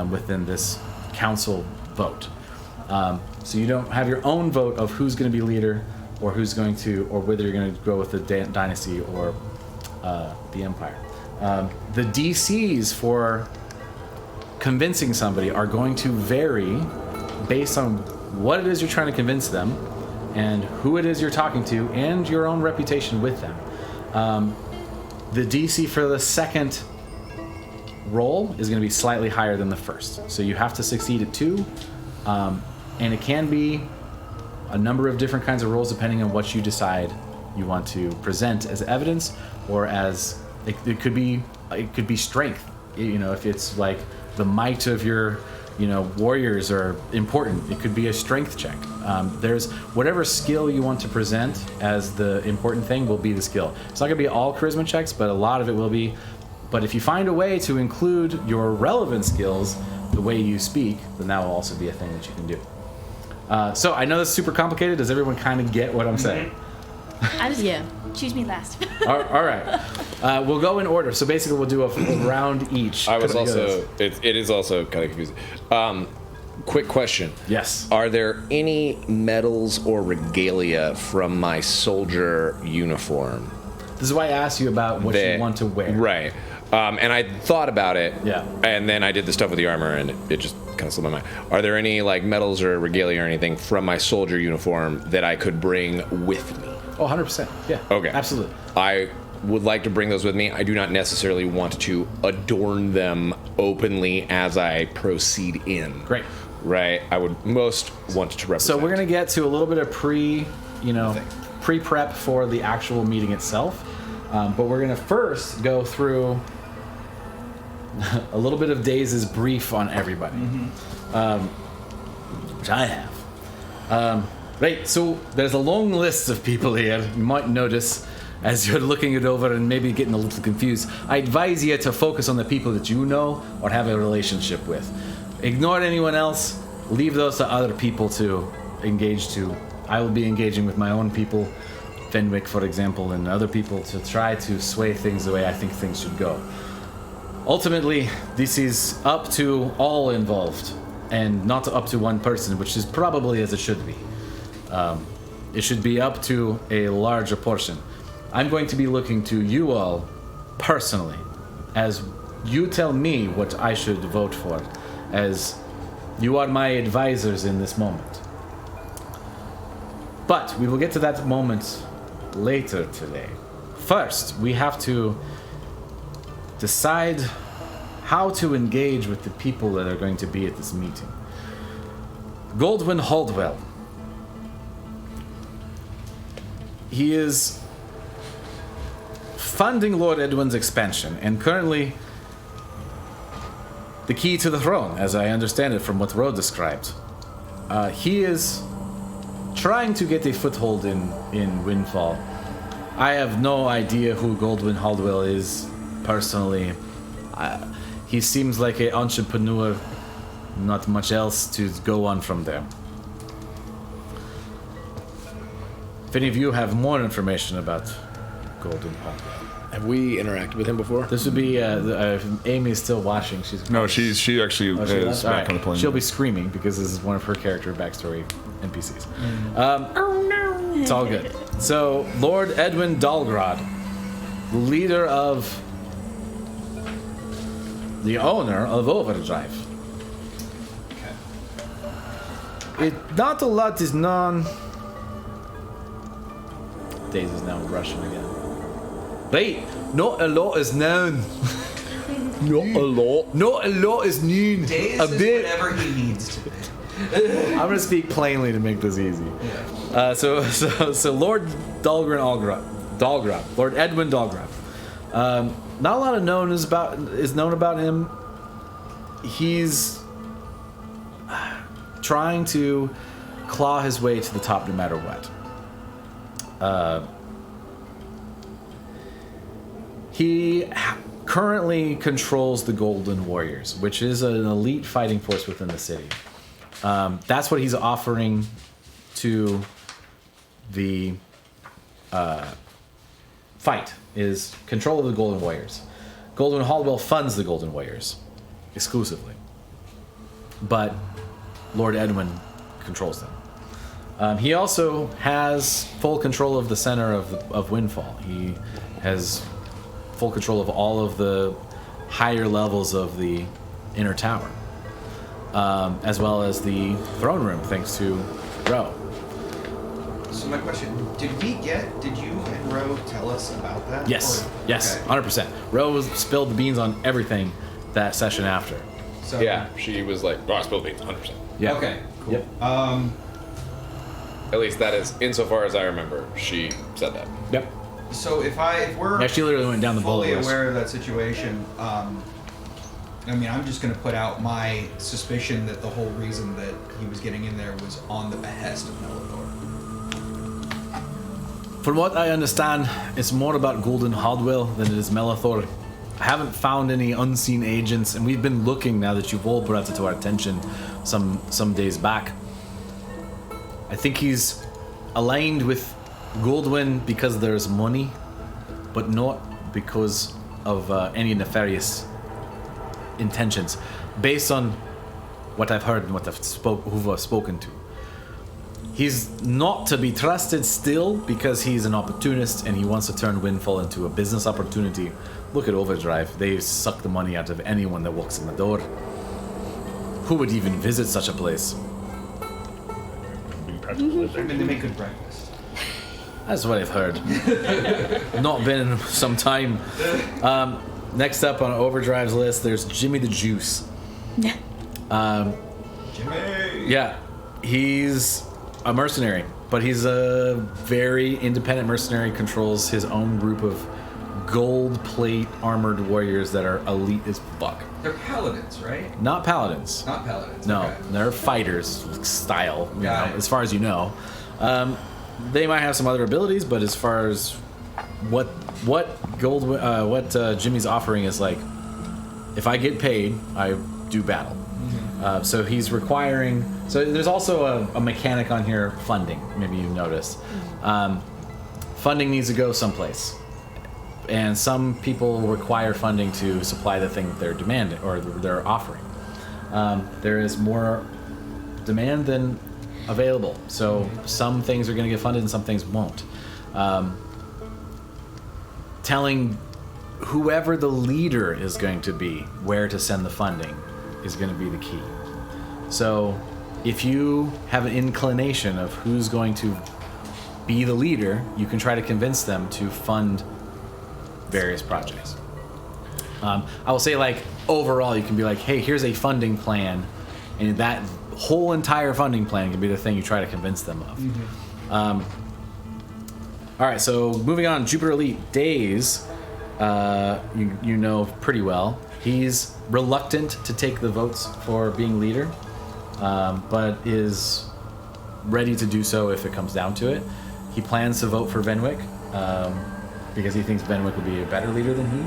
within this council vote. So you don't have your own vote of who's going to be leader, or who's going to, or whether you're going to go with the dynasty or the empire. The DCs for convincing somebody are going to vary based on what it is you're trying to convince them, and who it is you're talking to, and your own reputation with them. The DC for the second roll is going to be slightly higher than the first. So you have to succeed at 2. And it can be a number of different kinds of rolls depending on what you decide you want to present as evidence, or as it could be strength. You know, if it's like the might of your warriors are important, it could be a strength check. There's whatever skill you want to present as the important thing will be the skill. It's not going to be all charisma checks, but a lot of it will be. But if you find a way to include your relevant skills, the way you speak, then that will also be a thing that you can do. So I know this is super complicated. Does everyone kind of get what I'm saying? Yeah. Choose me last. All right. We'll go in order. So basically, we'll do a round each. I was also. It is also kind of confusing. Quick question. Yes. Are there any medals or regalia from my soldier uniform? This is why I asked you about what you want to wear. Right. And I thought about it. Yeah. And then I did the stuff with the armor, and it just kind of slipped my mind. Are there any like medals or regalia or anything from my soldier uniform that I could bring with me? Oh, 100%. Yeah. Okay. Absolutely. I would like to bring those with me. I do not necessarily want to adorn them openly as I proceed in. Great. Right. I would most want to represent. So we're going to get to a little bit of pre-prep for the actual meeting itself. But we're going to first go through a little bit of Days' brief on everybody, which I have. Right, so there's a long list of people here. You might notice as you're looking it over and maybe getting a little confused. I advise you to focus on the people that you know or have a relationship with. Ignore anyone else. Leave those to other people to engage to. I will be engaging with my own people, Fenwick, for example, and other people to try to sway things the way I think things should go. Ultimately, this is up to all involved, and not up to one person, which is probably as it should be. It should be up to a larger portion. I'm going to be looking to you all personally, as you tell me what I should vote for, as you are my advisors in this moment. But we will get to that moment later today. First, we have to decide how to engage with the people that are going to be at this meeting. Goldwyn Haldwell. He is funding Lord Edwin's expansion, and currently the key to the throne, as I understand it from what Ro described. He is trying to get a foothold in Windfall. I have no idea who Goldwyn Haldwell is personally. He seems like an entrepreneur, not much else to go on from there. If any of you have more information about Goldwyn Haldwell. Have we interacted with him before? This would be Amy is still watching. She actually is back on the plane. She'll be screaming because this is one of her character backstory NPCs. Oh no! It's all good. So Lord Edwin Dalgrad. leader of the owner of Overdrive. Okay. Not a lot is known. Days is now Russian again. Right, not a lot is known. Not a lot. Not a lot is known. Days A is bit. whatever he needs to be. I'm gonna speak plainly to make this easy. Yeah. So Lord Dalgrab, Lord Edwin Dalgrab. Not a lot of is known about him. He's trying to claw his way to the top no matter what. He currently controls the Golden Warriors, which is an elite fighting force within the city. That's what he's offering to the fight, is control of the Golden Warriors. Golden Haldwell funds the Golden Warriors exclusively, but Lord Edwin controls them. He also has full control of the center of Windfall. He has full control of all of the higher levels of the inner tower, as well as the throne room, thanks to Ro. So my question, did you and Ro tell us about that? Yes, Or- yes, okay. 100%. Ro spilled the beans on everything that session after. So, Yeah, she was like, "Oh, I spilled beans, 100%." Yeah. Okay, cool. Yep. At least that is, insofar as I remember, she said that. Yep. So if we're Yeah, she literally went down the fully bullet list. aware of that situation, I mean, I'm just going to put out my suspicion that the whole reason that he was getting in there was on the behest of Melithor. From what I understand, it's more about Golden Haldwell than it is Melithor. I haven't found any unseen agents, and we've been looking now that you've all brought it to our attention some days back. I think he's aligned with Goldwyn because there's money, but not because of any nefarious intentions, based on what I've heard and what who I've spoken to. He's not to be trusted still because he's an opportunist and he wants to turn Windfall into a business opportunity. Look at Overdrive. They suck the money out of anyone that walks in the door. Who would even visit such a place? I mean, they make good breakfast. That's what I've heard. Not been in some time. Next up on Overdrive's list, there's Jimmy the Juice. Jimmy! Yeah, he's a mercenary, but he's a very independent mercenary, controls his own group of gold plate armored warriors that are elite as fuck. They're paladins, right? Not paladins. Not paladins. No, Okay. they're fighters style, you Got know, it. as far as you know. They might have some other abilities, but as far as what Jimmy's offering is like, if I get paid, I do battle. So he's requiring. So there's also a mechanic on here, funding. Maybe you've noticed. Funding needs to go someplace, and some people require funding to supply the thing that they're demanding or they're offering. There is more demand than available, so some things are going to get funded and some things won't. Telling whoever the leader is going to be where to send the funding is going to be the key. So if you have an inclination of who's going to be the leader, you can try to convince them to fund various projects. I will say, like, overall, you can be like, hey, here's a funding plan, and that whole entire funding plan can be the thing you try to convince them of. All right, so moving on, Jupiter Elite Days, you know pretty well. He's reluctant to take the votes for being leader, but is ready to do so if it comes down to it. He plans to vote for Venwick because he thinks Venwick would be a better leader than he.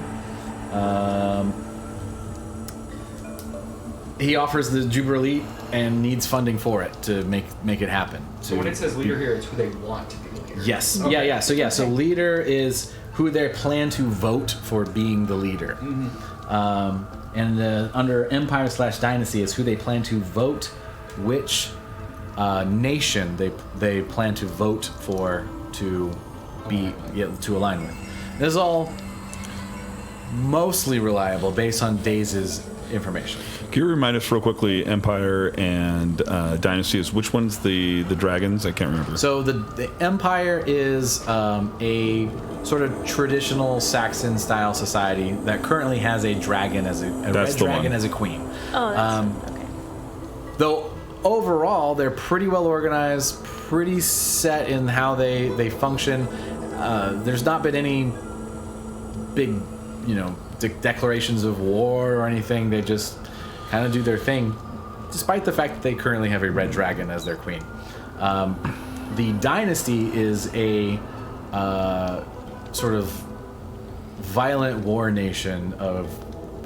He offers the Jupiter Elite and needs funding for it to make it happen. So when it says leader here, it's who they want to be the leader. Yes. Okay. Yeah. So leader is who they plan to vote for being the leader. And under Empire/Dynasty is who they plan to vote, which nation they plan to vote for to be to align with. This is all mostly reliable based on Daze's information. Can you remind us real quickly, Empire and Dynasty, is which one's the dragons? I can't remember. So the Empire is a sort of traditional Saxon-style society that currently has a dragon as a red dragon as a queen. Oh, that's okay. Though overall, they're pretty well organized, pretty set in how they function. There's not been any big, declarations of war or anything. They just kind of do their thing, despite the fact that they currently have a red dragon as their queen. The Dynasty is a sort of violent war nation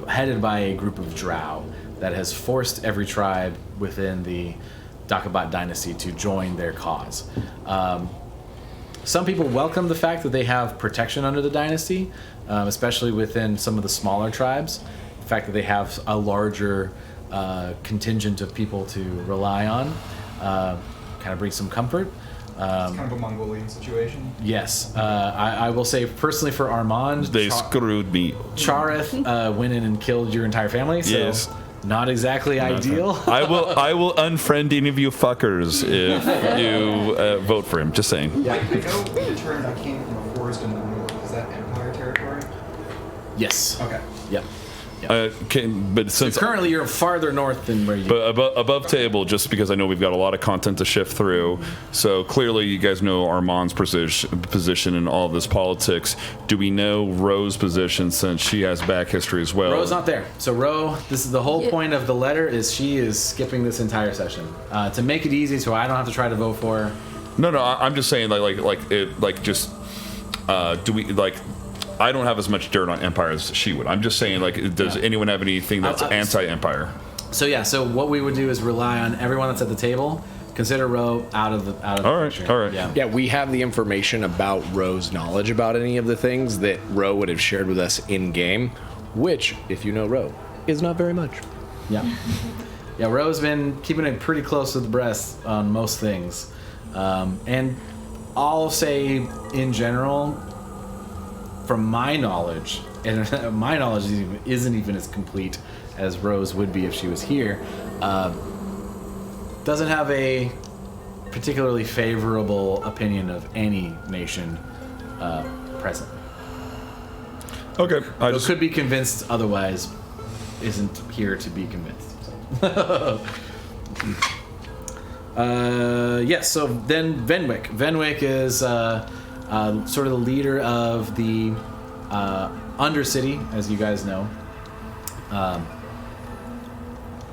headed by a group of drow that has forced every tribe within the Dakabat dynasty to join their cause. Some people welcome the fact that they have protection under the dynasty, especially within some of the smaller tribes. The fact that they have a larger contingent of people to rely on kind of brings some comfort. It's kind of a Mongolian situation. Yes. I will say personally for Armand, They screwed me. Chareth went in and killed your entire family, so Yes. not exactly ideal. I will unfriend any of you fuckers if you vote for him. Just saying. I know the term I came from a forest in the north. Is that Empire territory? Yes. Okay. Yep. But since Currently, you're farther north than where you. but above table, just because I know we've got a lot of content to shift through. So clearly, you guys know Armand's position in all of this politics. Do we know Ro's position since she has back history as well? Ro's not there. So Ro, this is the whole point of the letter. Is she is skipping this entire session to make it easy, so I don't have to try to vote for her. No, I'm just saying do we like? I don't have as much dirt on Empire as she would. I'm just saying, does anyone have anything that's anti-Empire? So yeah. So what we would do is rely on everyone that's at the table. Consider Ro out of the picture. All right. Yeah. Yeah, we have the information about Ro's knowledge about any of the things that Ro would have shared with us in game, which, if you know Ro, is not very much. Yeah. Yeah, Ro's been keeping it pretty close to the breast on most things. And I'll say, in general, from my knowledge, and my knowledge isn't even as complete as Ro's would be if she was here, doesn't have a particularly favorable opinion of any nation present. Okay, Though could be convinced otherwise, isn't here to be convinced. So. Yes, so then Venwick. Venwick is sort of the leader of the Undercity, as you guys know,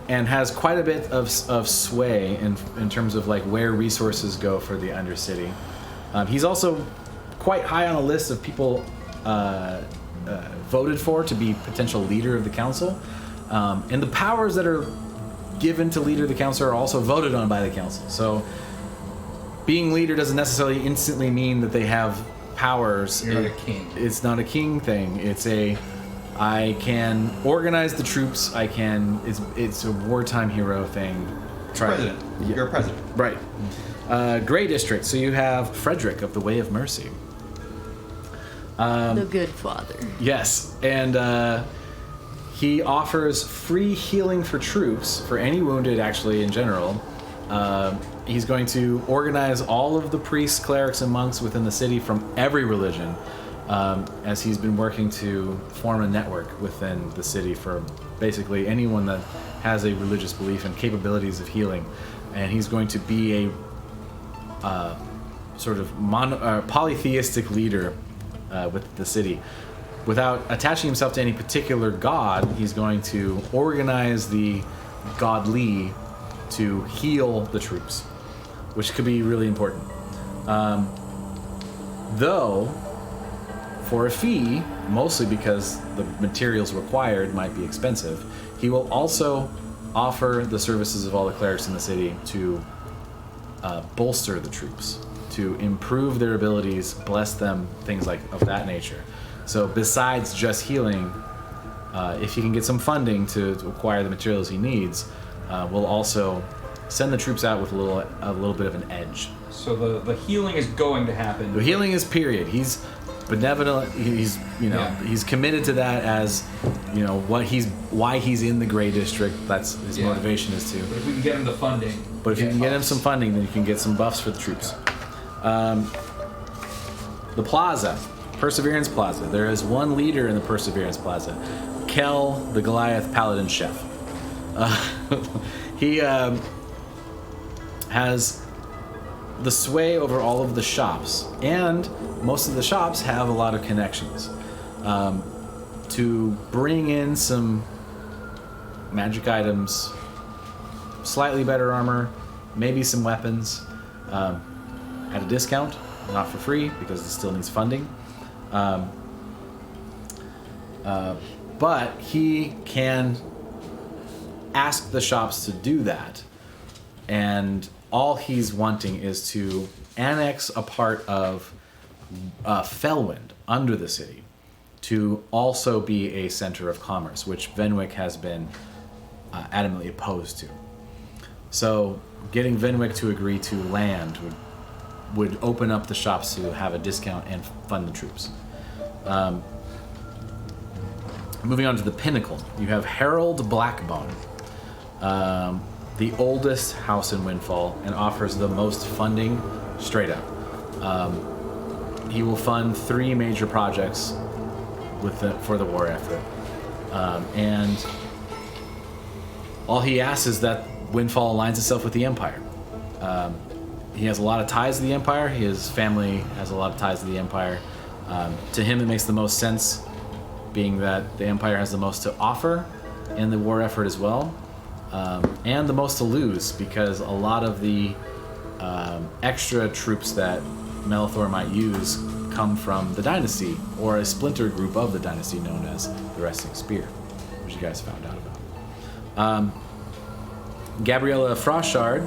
and has quite a bit of sway in terms of where resources go for the Undercity. He's also quite high on a list of people voted for to be potential leader of the council, and the powers that are given to leader of the council are also voted on by the council. So being leader doesn't necessarily instantly mean that they have powers. You're not a king. It's not a king thing. It's I can organize the troops. It's a wartime hero thing. President. Yeah. You're a president. Right. Gray District. So you have Frederick of the Way of Mercy. The good father. Yes, and he offers free healing for troops, for any wounded, actually, in general. He's going to organize all of the priests, clerics, and monks within the city from every religion, as he's been working to form a network within the city for basically anyone that has a religious belief and capabilities of healing. And he's going to be a sort of polytheistic leader with the city. Without attaching himself to any particular god, he's going to organize the godly to heal the troops, which could be really important. Though, for a fee, mostly because the materials required might be expensive, he will also offer the services of all the clerics in the city to bolster the troops, to improve their abilities, bless them, things of that nature. So besides just healing, if he can get some funding to acquire the materials he needs, we'll also send the troops out with a little bit of an edge. So the healing is going to happen. The healing is period. benevolent. He's he's committed to that as why he's in the Gray District. That's his motivation is to. But if we can get him the funding. But if you can get him some funding, then you can get some buffs for the troops. The Plaza, Perseverance Plaza. There is one leader in the Perseverance Plaza, Kel, the Goliath Paladin Chef. He has the sway over all of the shops, and most of the shops have a lot of connections to bring in some magic items, slightly better armor, maybe some weapons at a discount, not for free because it still needs funding. But he can ask the shops to do that, and all he's wanting is to annex a part of Felwind under the city to also be a center of commerce, which Venwick has been adamantly opposed to. So getting Venwick to agree to land would open up the shops to have a discount and fund the troops. Moving on to the Pinnacle, you have Harold Blackbone, the oldest house in Windfall, and offers the most funding straight up. He will fund 3 major projects for the war effort, and all he asks is that Windfall aligns itself with the Empire. He has a lot of ties to the Empire. His family has a lot of ties to the Empire. To him, it makes the most sense, being that the Empire has the most to offer in the war effort as well, and the most to lose, because a lot of the extra troops that Melithor might use come from the Dynasty, or a splinter group of the Dynasty known as the Resting Spear, which you guys found out about. Gabriella Frostshard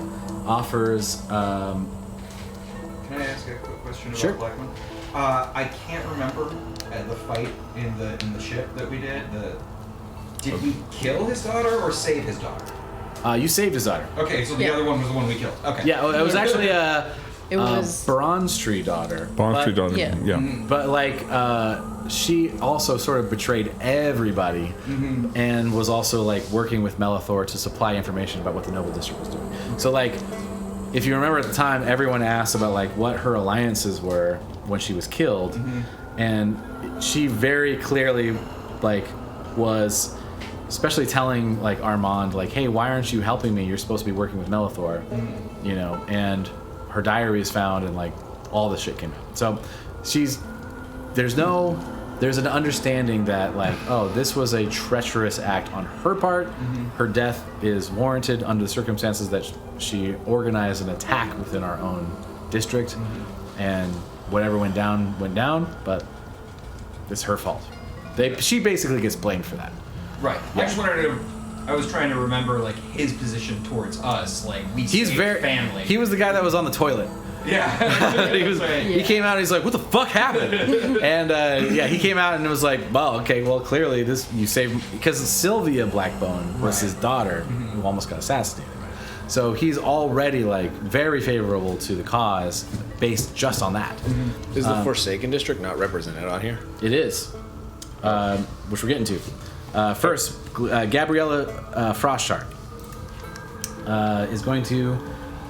offers... Can I ask a quick question about Sure. Blackman? I can't remember at the fight in the ship that we did. Did we kill his daughter or save his daughter? You saved his daughter. Okay, so the other one was the one we killed. Okay. Yeah, it was actually It was Bronze Tree daughter. Bond Street Daughter. yeah. Yeah. But she also sort of betrayed everybody, and was also working with Melithor to supply information about what the Noble District was doing. So if you remember at the time, everyone asked about what her alliances were when she was killed, and she very clearly was especially telling Armand hey, why aren't you helping me? You're supposed to be working with Melithor, and her diary is found, and all this shit came out. So there's an understanding that this was a treacherous act on her part. Her death is warranted under the circumstances that she organized an attack within our own district, and whatever went down, but it's her fault. She basically gets blamed for that. Right. I just wanted to. I was trying to remember his position towards us. He's very family. He was the guy that was on the toilet. Yeah. He came out and he's like, what the fuck happened? And he came out and it was well, okay, well, clearly you saved, because Sylvia Blackbone was his daughter who almost got assassinated. So he's already very favorable to the cause based just on that. Is the Forsaken District not represented on here? It is, which we're getting to. First, Gabriella Frostshard is going to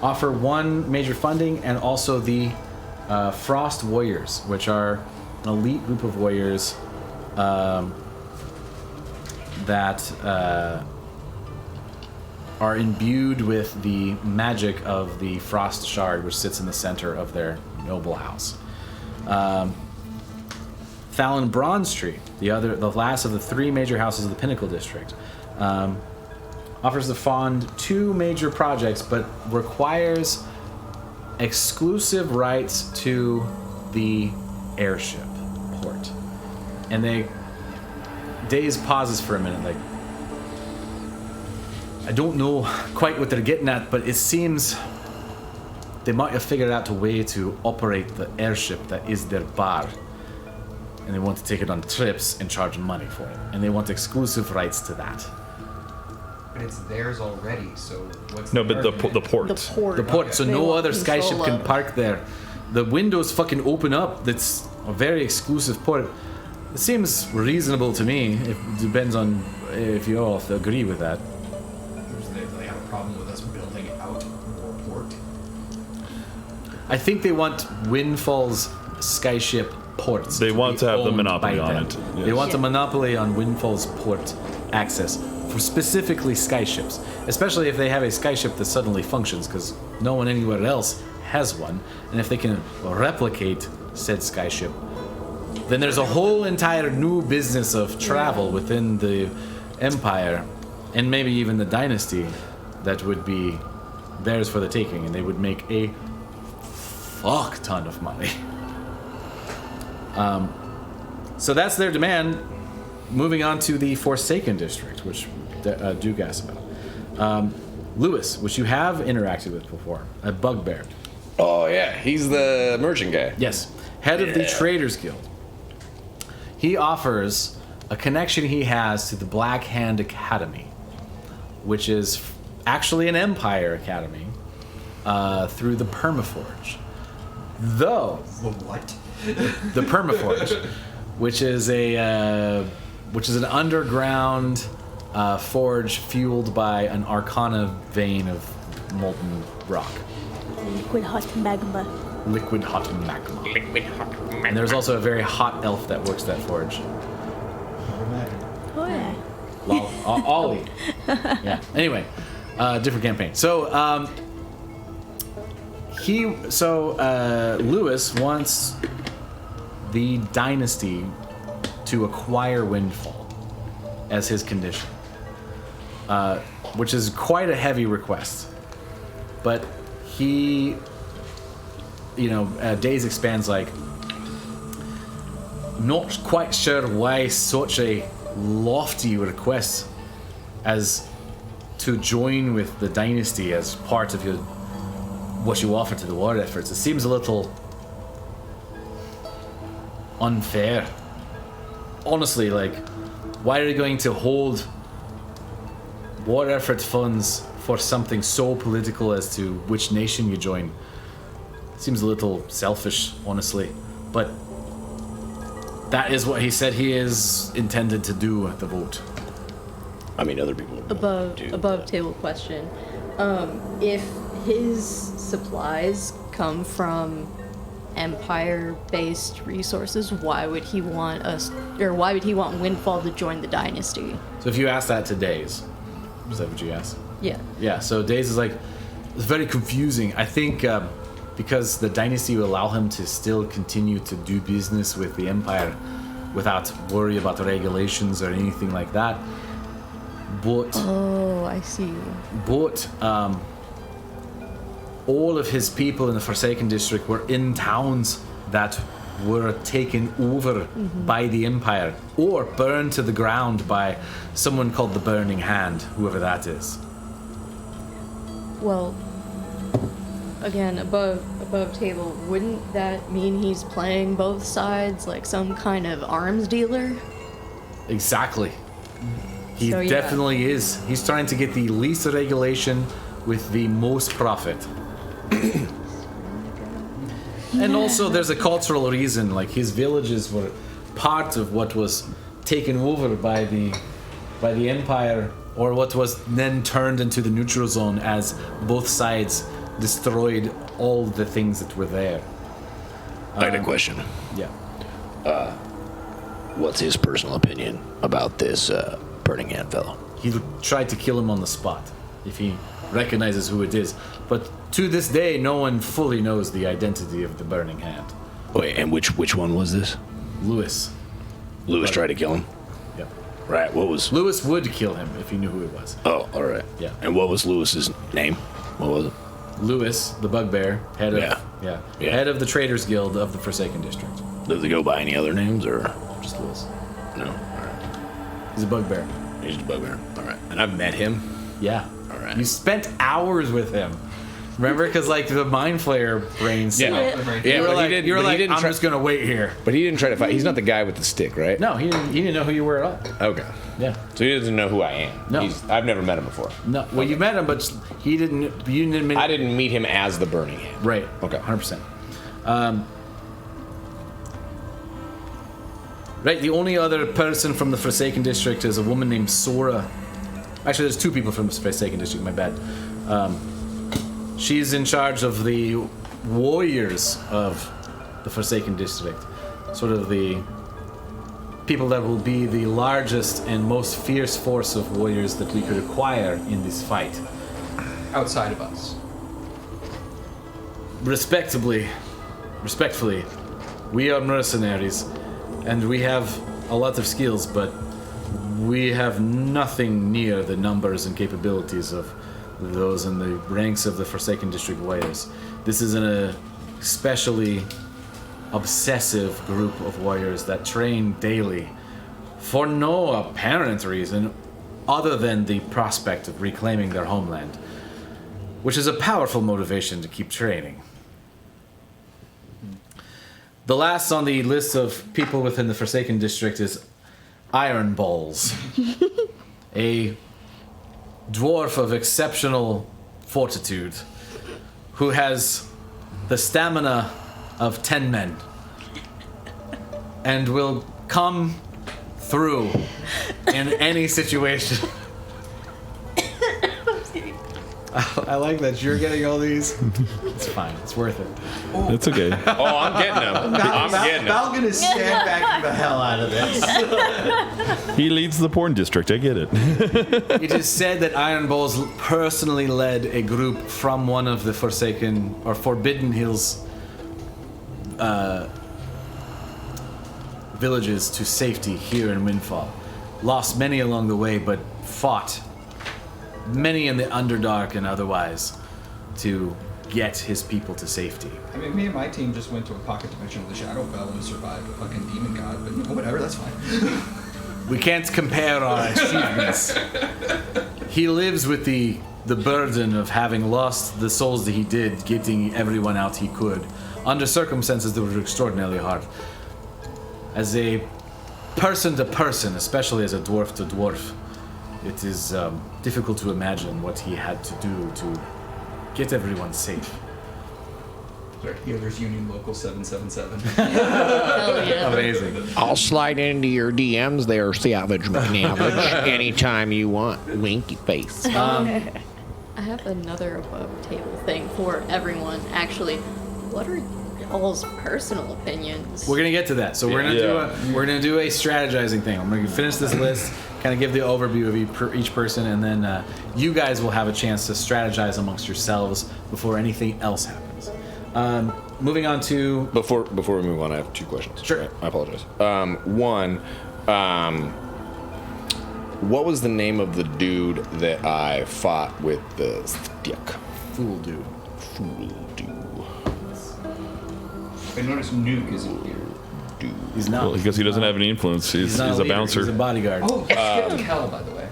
offer 1 major funding, and also the Frost Warriors, which are an elite group of warriors that are imbued with the magic of the Frost Shard, which sits in the center of their noble house. Fallon Bronze-Tree, the last of the 3 major houses of the Pinnacle District, offers to fund 2 major projects, but requires exclusive rights to the airship port. And Daze pauses for a minute, I don't know quite what they're getting at, but it seems they might have figured out a way to operate the airship that is their bar. And they want to take it on trips and charge money for it. And they want exclusive rights to that. But it's theirs already, so what's No, but the port. The port. The port, so They no want other skyship control can of it. park there. The windows fucking open up. That's a very exclusive port. It seems reasonable to me. It depends on if you all agree with that. They have a problem with us building out more port. I think they want Windfall's skyship ports. They want be to have the owned monopoly by on them. it, They yes. want a monopoly on Windfall's port access for specifically skyships, especially if they have a skyship that suddenly functions, because no one anywhere else has one. And if they can replicate said skyship, then there's a whole entire new business of travel within the empire, and maybe even the dynasty, that would be theirs for the taking, and they would make a fuck ton of money. So that's their demand. Moving on to the Forsaken District, which Duke asked about. Lewis, which you have interacted with before, a bugbear. Oh yeah, he's the merchant guy. Yes, head of the Traders Guild. He offers a connection he has to the Black Hand Academy, which is actually an Empire Academy through the Permaforge. Though The what? the Permaforge, which is an underground forge fueled by an arcana vein of molten rock, Liquid hot magma. liquid hot magma. And there's also a very hot elf that works that forge. Oh yeah. Ollie. Yeah. Anyway, different campaign. So, Lewis wants the dynasty to acquire Windfall as his condition, which is quite a heavy request. But he, Days expands like, not quite sure why such a lofty request as to join with the dynasty as part of what you offer to the war efforts. It seems a little unfair. Honestly, why are you going to hold war effort funds for something so political as to which nation you join? It seems a little selfish, honestly. But that is what he said he is intended to do at the vote. I mean, other people Above table question. If his supplies come from Empire-based resources, why would he want Windfall to join the dynasty? So if you ask that to Days, is that what you asked? Yeah. Yeah, so Days is it's very confusing. I think because the dynasty will allow him to still continue to do business with the Empire without worry about the regulations or anything like that. But Oh, I see. All of his people in the Forsaken District were in towns that were taken over by the Empire or burned to the ground by someone called the Burning Hand, whoever that is. Well, again, above table, wouldn't that mean he's playing both sides like some kind of arms dealer? Exactly. He So, yeah. definitely is. He's trying to get the least regulation with the most profit. And also there's a cultural reason, his villages were part of what was taken over by the Empire, or what was then turned into the neutral zone as both sides destroyed all the things that were there. I had a question. Yeah. What's his personal opinion about this Burning Hand fellow? He tried to kill him on the spot if he recognizes who it is. But to this day, no one fully knows the identity of the Burning Hand. Wait, and which one was this? Lewis. Lewis tried to kill him? Yep. Right, what was... Lewis would kill him if he knew who it was. Oh, all right. Yeah. And what was Lewis's name? What was it? Lewis, the bugbear, head of Yeah. head of the Traders Guild of the Forsaken District. Does he go by any other names, or... Just Lewis. No? All right. He's a bugbear. He's just a bugbear. All right. And I've met him? Yeah. All right. You spent hours with him. Remember, because the Mind Flayer brains. Yeah, You were but like, he didn't. you were but he like, didn't I'm try, just gonna wait here. But he didn't try to fight. He's not the guy with the stick, right? No, he didn't know who you were at all. Okay. Yeah. So he doesn't know who I am. No. I've never met him before. No. Well, you met him, but he didn't. You didn't. I didn't meet him as the Burning Hand. Right. Okay. 100%. Right, the only other person from the Forsaken District is a woman named Sora. Actually, there's 2 people from the Forsaken District, my bad. She's in charge of the warriors of the Forsaken District. Sort of the people that will be the largest and most fierce force of warriors that we could acquire in this fight. Outside of us. Respectfully, we are mercenaries, and we have a lot of skills, but we have nothing near the numbers and capabilities of those in the ranks of the Forsaken District warriors. This is an especially obsessive group of warriors that train daily for no apparent reason other than the prospect of reclaiming their homeland, which is a powerful motivation to keep training. The last on the list of people within the Forsaken District is Iron Balls, a dwarf of exceptional fortitude who has the stamina of 10 men and will come through in any situation. I like that you're getting all these. It's fine. It's worth it. It's okay. Oh, I'm getting him. I'm getting him. Val's gonna stand back the hell out of this. He leads the porn district. I get it. It is said that Iron Balls personally led a group from one of the Forsaken or Forbidden Hills villages to safety here in Windfall. Lost many along the way, but fought many in the Underdark and otherwise to get his people to safety. I mean, me and my team just went to a pocket dimension of the Shadow Bell and survived a fucking demon god, but whatever, that's fine. We can't compare our achievements. He lives with the burden of having lost the souls that he did, getting everyone out he could, under circumstances that were extraordinarily hard. As a person to person, especially as a dwarf to dwarf, it is difficult to imagine what he had to do to get everyone safe. Sorry, Healers Union Local 777. Hell yeah. Amazing. I'll slide into your DMs there, Savage McNavage, anytime you want. Winky face. I have another above table thing for everyone. Actually, what are y'all's personal opinions? We're gonna get to that. So we're gonna do a strategizing thing. I'm gonna finish this list, kind of give the overview of each person, and then you guys will have a chance to strategize amongst yourselves before anything else happens. Moving on to Before we move on, I have 2 questions. Sure. I apologize. One, what was the name of the dude that I fought with the stick? Fool Dude. Fool dude. I noticed Nuke isn't here. Dude. He's not. Well, because he doesn't have any influence. He's not a leader, bouncer. He's a bodyguard. Oh, you skipped Kel, by the way.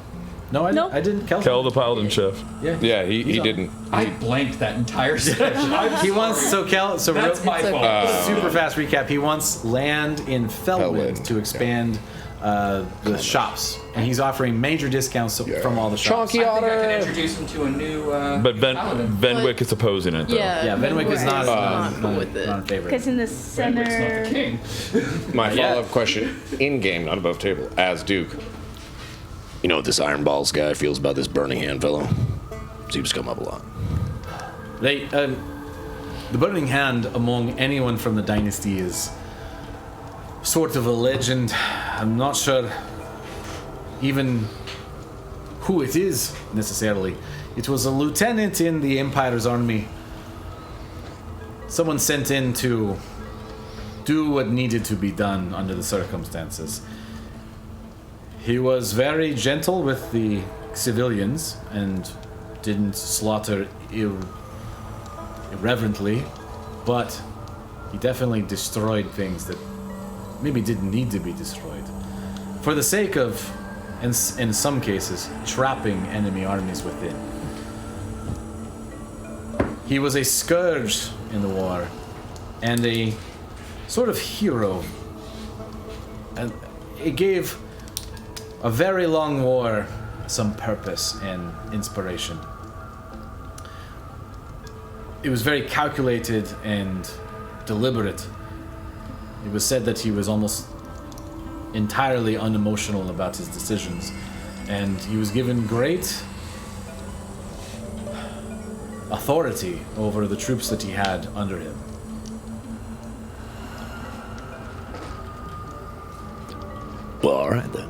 No, Nope. I didn't. Kel the Paladin Chef. Yeah. Yeah, he He's on. didn't. I blanked that entire section. He wants That's my It's fault. okay. super fast recap. He wants land in Felwind Felwind, to expand the shops, and he's offering major discounts from all the shops. Chonky I think I can otter. introduce him to a new But paladin. Venwick is opposing it, though. Yeah, Venwick is not cool with it. not in favor. Because in the Renwick's not the center, king. My Yeah. follow-up question, in-game, not above table, as Duke. You know what this Iron Balls guy feels about this Burning Hand fellow? Seems to come up a lot. They, the Burning Hand among anyone from the dynasty is sort of a legend. I'm not sure even who it is necessarily. It was a lieutenant in the Empire's army. Someone sent in to do what needed to be done under the circumstances. He was very gentle with the civilians and didn't slaughter irreverently, but he definitely destroyed things that maybe didn't need to be destroyed. For the sake of, in some cases, trapping enemy armies within. He was a scourge in the war and a sort of hero. And it gave a very long war some purpose and inspiration. It was very calculated and deliberate. It was said that he was almost entirely unemotional about his decisions, and he was given great authority over the troops that he had under him. Well, all right then.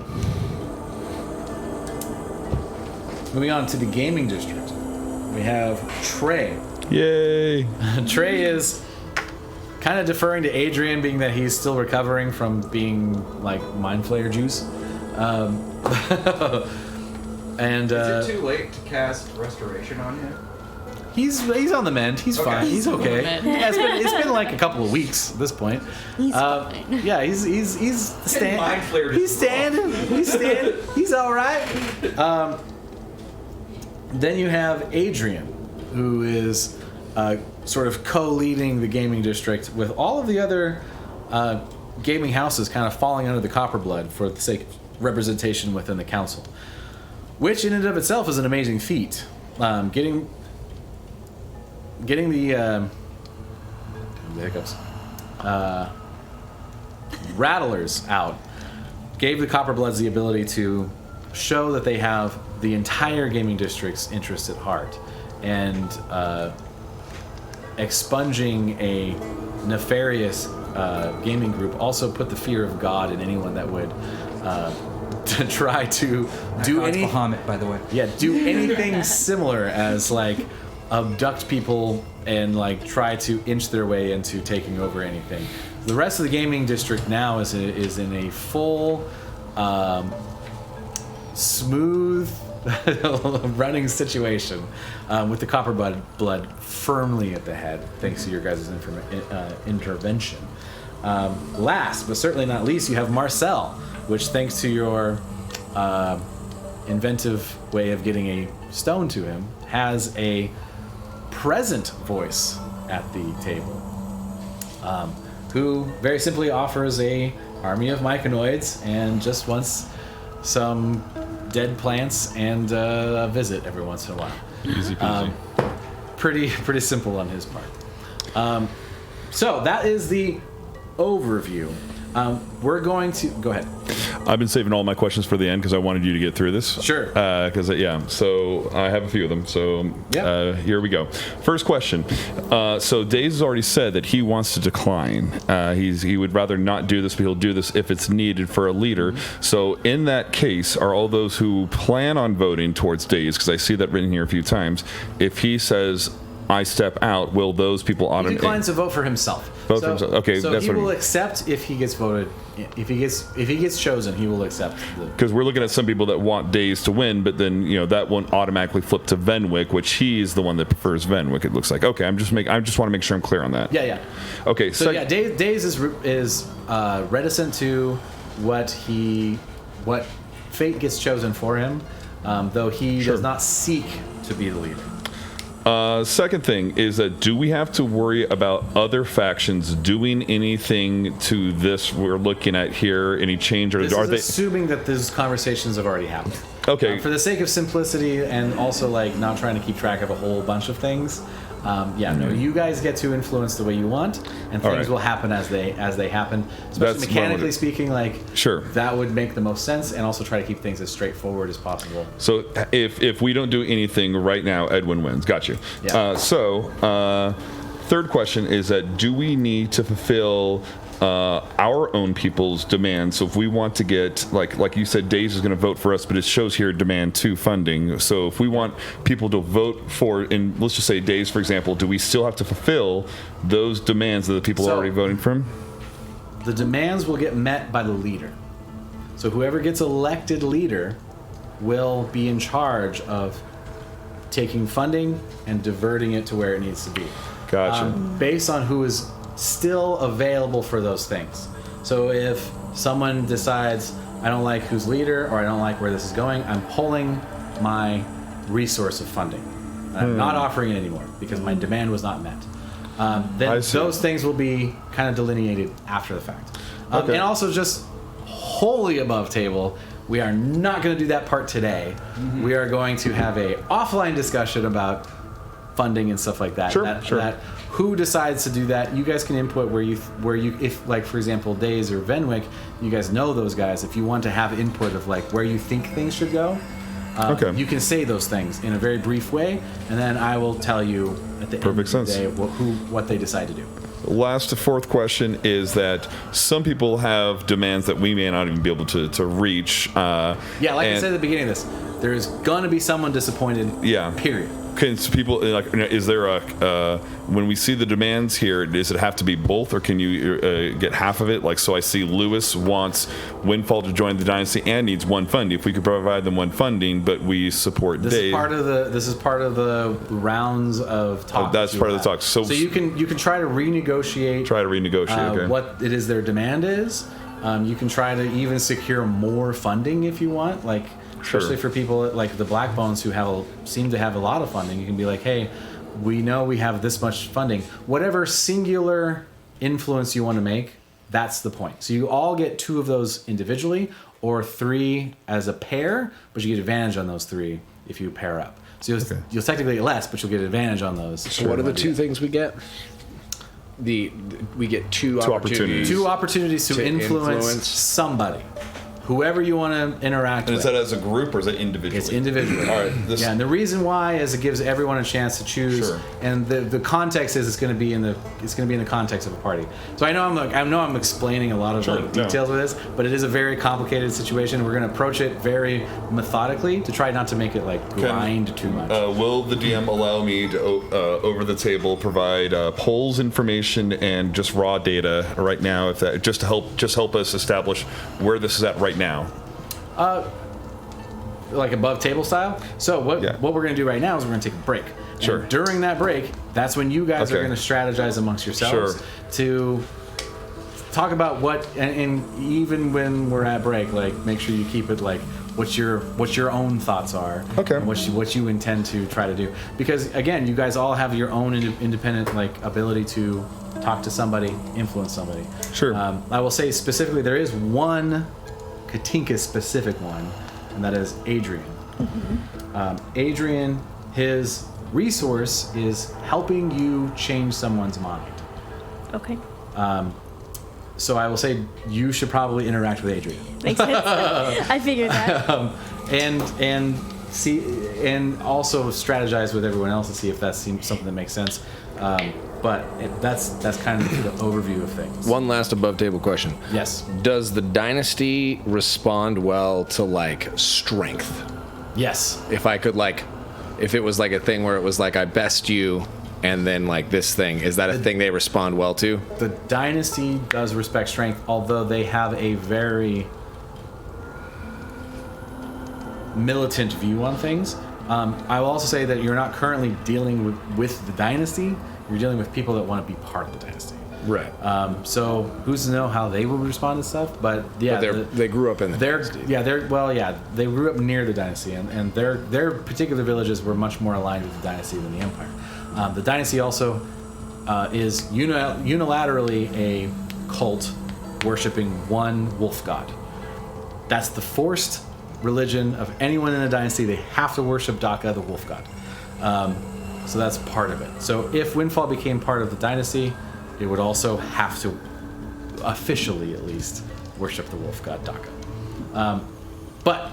Moving on to the gaming district, we have Trey. Yay! Trey is kind of deferring to Adrian, being that he's still recovering from being like mind flayer juice. And Is it too late to cast Restoration on him? he's on the mend. He's Okay. fine. He's okay. mend. Yeah, it's been like a couple of weeks at this point. He's fine. Yeah, he's mind flared He's as well. standing. He's all right. Then you have Adrian, who is sort of co-leading the gaming district with all of the other gaming houses kind of falling under the Copperblood for the sake of representation within the council, which in and of itself is an amazing feat. Getting the hiccups Rattlers out gave the Copperbloods the ability to show that they have the entire gaming district's interest at heart, and expunging a nefarious gaming group also put the fear of God in anyone that would to try to do God's any Bahamut, by the way. yeah, do anything similar as like abduct people and like try to inch their way into taking over anything. The rest of the gaming district now is in a full, smooth running situation with the Copperblood firmly at the head, thanks to your guys' intervention. Last but certainly not least, you have Marcel, which thanks to your inventive way of getting a stone to him, has a present voice at the table, who very simply offers a army of myconoids and just wants some dead plants and a visit every once in a while. Easy peasy. Pretty simple on his part. So that is the overview. We're going to go ahead. I've been saving all my questions for the end because I wanted you to get through this. Sure. Because so I have a few of them. So Yeah. here we go. First question. So Daze has already said that he wants to decline. He would rather not do this, but he'll do this if it's needed for a leader. So in that case, are all those who plan on voting towards Daze, because I see that written here a few times, if he says I step out, will those people He automatically declines to vote for himself. Vote for himself. Okay, so that's he what I will mean. accept if he gets voted. If he gets chosen, he will accept. Because we're looking at some people that want Daze to win, but then that won't automatically flip to Venwick, which he's the one that prefers Venwick. It looks like. Okay, I just want to make sure I'm clear on that. Yeah. Okay, So yeah, Daze is reticent to what fate gets chosen for him, though he Sure. does not seek to be the leader. Second thing is that do we have to worry about other factions doing anything to this we're looking at here? Any change, or This are is they? assuming that those conversations have already happened. Okay. For the sake of simplicity and also like not trying to keep track of a whole bunch of things, no, you guys get to influence the way you want, and All things right. will happen as they happen. Especially That's what I mechanically wanted- speaking, like Sure. that would make the most sense, and also try to keep things as straightforward as possible. So if we don't do anything right now, Edwin wins. Got you. Yeah. Third question is that do we need to fulfill our own people's demands? So if we want to get, like you said, Daze is going to vote for us, but it shows here demand 2 funding. So if we want people to vote for, and let's just say Daze, for example, do we still have to fulfill those demands that the people are So- already voting for him? The demands will get met by the leader. So whoever gets elected leader will be in charge of taking funding and diverting it to where it needs to be. Gotcha. Based on who is still available for those things. So if someone decides, I don't like who's leader, or I don't like where this is going, I'm pulling my resource of funding. I'm not offering it anymore because my demand was not met. Then I see. those things will be kind of delineated after the fact. Okay. And also just wholly above table, we are not going to do that part today. We are going to have a offline discussion about funding and stuff like that. Sure, that, sure. that who decides to do that? You guys can input where you if like for example Days or Venwick, you guys know those guys. If you want to have input of like where you think things should go, Okay. you can say those things in a very brief way, and then I will tell you at the Perfect end of the sense. day what they decide to do. Last to fourth question is that some people have demands that we may not even be able to reach. Yeah, like I and- said at the beginning of this, there's gonna be someone disappointed. Yeah. Period. Can people like? Is there a when we see the demands here? Does it have to be both, or can you get half of it? Like, so I see Lewis wants Windfall to join the dynasty and needs one funding. If we could provide them one funding, but we support This Dave. is part of the rounds of talk. that's that you part of the have. talks. So you can try to renegotiate. Try to renegotiate. Okay. What it is their demand is. You can try to even secure more funding if you want, like especially for people like the Black Bones who seem to have a lot of funding. You can be like, hey, we know we have this much funding. Whatever singular influence you want to make, that's the point. So you all get 2 of those individually, or 3 as a pair, but you get advantage on those 3 if you pair up. So you'll technically get less, but you'll get advantage on those. So what are the 2 things we get? We get 2 opportunities. 2 opportunities to influence somebody. Whoever you want to interact And with. is that as a group or is it individually? It's individual. All right. Yeah, and the reason why is it gives everyone a chance to choose, Sure. and the context is it's going to be in the context of a party. So I know I'm explaining a lot of Sure, like, details with this, but it is a very complicated situation. We're going to approach it very methodically to try not to make it like grind too much. Will the DM allow me to over the table provide polls information and just raw data right now, if that just to help us establish where this is at right now? Like above table style. So what we're going to do right now is we're going to take a break. Sure. And during that break, that's when you guys are Okay. going to strategize amongst yourselves Sure. to talk about what, and even when we're at break, like make sure you keep it like what your own thoughts are. Okay. And what you intend to try to do. Because again, you guys all have your own independent like ability to talk to somebody, influence somebody. Sure. I will say specifically, there is one Katinka specific one, and that is Adrian. Adrian, his resource is helping you change someone's mind. Okay. So I will say you should probably interact with Adrian, Makes sense. I figured that. and see, and also strategize with everyone else to see if that seems something that makes sense. But that's kind of the overview of things. One last above table question. Yes. Does the dynasty respond well to like strength? Yes. If I could like, if it was like a thing where it was like I best you, and then like this thing, is that a thing they respond well to? The dynasty does respect strength, although they have a very militant view on things. I will also say that you're not currently dealing with the dynasty. You're dealing with people that want to be part of the dynasty. Right. So who's to know how they will respond to stuff? But yeah, But they grew up in the dynasty. They grew up near the dynasty, and their particular villages were much more aligned with the dynasty than the empire. The dynasty also is unilaterally a cult worshiping one wolf god. That's the forced religion of anyone in a dynasty. They have to worship Daka, the wolf god. So that's part of it. So if Windfall became part of the dynasty, it would also have to, officially at least, worship the wolf god Daka. But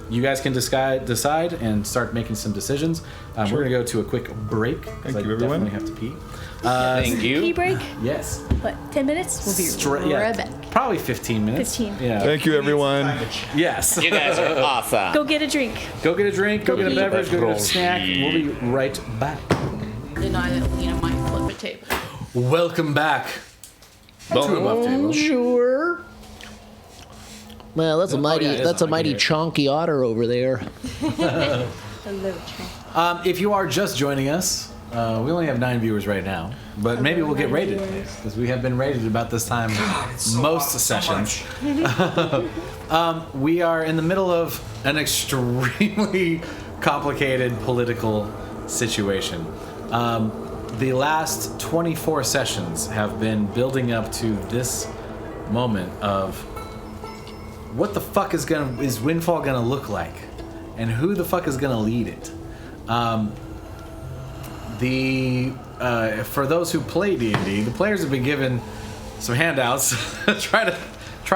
you guys can decide and start making some decisions. We're going to go to a quick break because I you, everyone. definitely have to pee. Thank Pee you. break? Yes. What, 10 minutes? We'll be right back. Probably 15 minutes. 15. Yeah. Thank you, everyone. Yes. You guys are awesome. Go get a drink. Go get a drink, go get a eat. beverage, go get a snack. We'll be right back. Deny that Lena might flip a table. Welcome back to Above Table. Sure. Well, that's a mighty yeah, it is that's a on mighty here. chonky otter over there. Hello, Trent. If you are just joining us, we only have 9 viewers right now, but maybe we'll get rated because we have been rated about this time most sessions. We are in the middle of an extremely complicated political situation. The last 24 sessions have been building up to this moment of what the fuck is Windfall gonna look like, and who the fuck is gonna lead it? For those who play D&D, the players have been given some handouts. try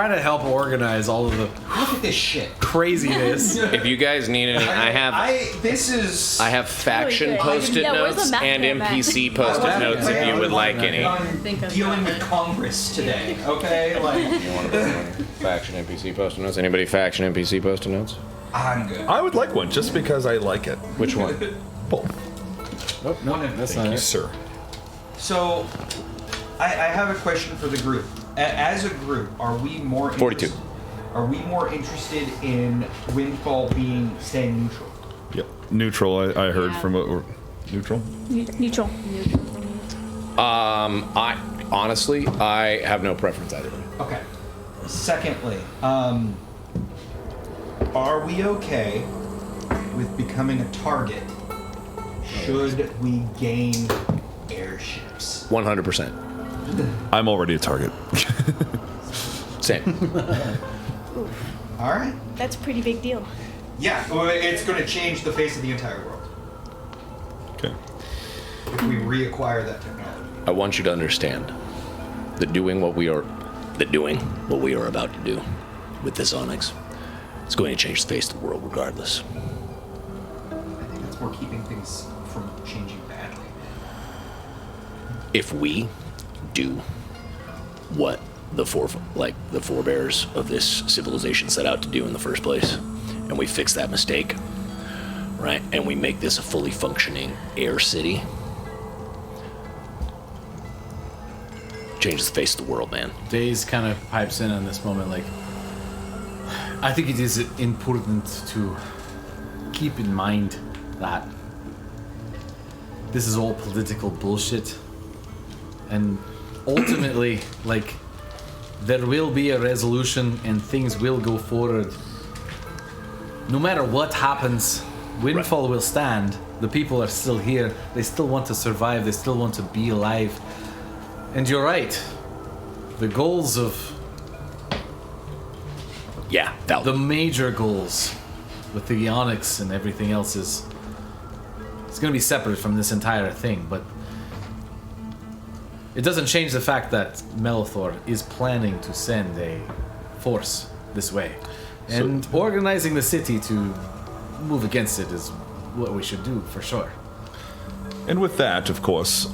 to help organize all of the Look at this shit. craziness. If you guys need any, I have faction good. post-it Yeah, where's the notes map and there, Matt? NPC post-it notes if you would like any. Think of dealing that. with Congress today, okay? Like, You want to put faction NPC post-it notes? Anybody faction NPC post-it notes? I'm good. I would like one just because I like it. Which one? Both. Oh, no, that's Thank not you, it. sir. So, I have a question for the group. As a group, are we more 42. Are we more interested in Windfall staying neutral? Yep. Neutral. I heard Yeah. from what we're neutral. Neutral. I honestly, I have no preference either way. Okay. Secondly, are we okay with becoming a target should we gain airships? 100%. I'm already a target. Same. All right. That's a pretty big deal. Yeah, well, it's going to change the face of the entire world Okay. if we reacquire that technology. I want you to understand that doing what we are about to do with this Onyx is going to change the face of the world regardless. I think that's more keeping things from changing badly. If we do what the forebears of this civilization set out to do in the first place, and we fix that mistake, right, and we make this a fully functioning air city, changes the face of the world, man. Daze kind of pipes in on this moment, like, I think it is important to keep in mind that this is all political bullshit, and ultimately, like, there will be a resolution and things will go forward. No matter what happens, Windfall will stand. The people are still here. They still want to survive. They still want to be alive. And you're right. The goals of the major goals with the Onyx and everything else it's going to be separate from this entire thing, but it doesn't change the fact that Melithor is planning to send a force this way. And organizing the city to move against it is what we should do, for sure. And with that, of course,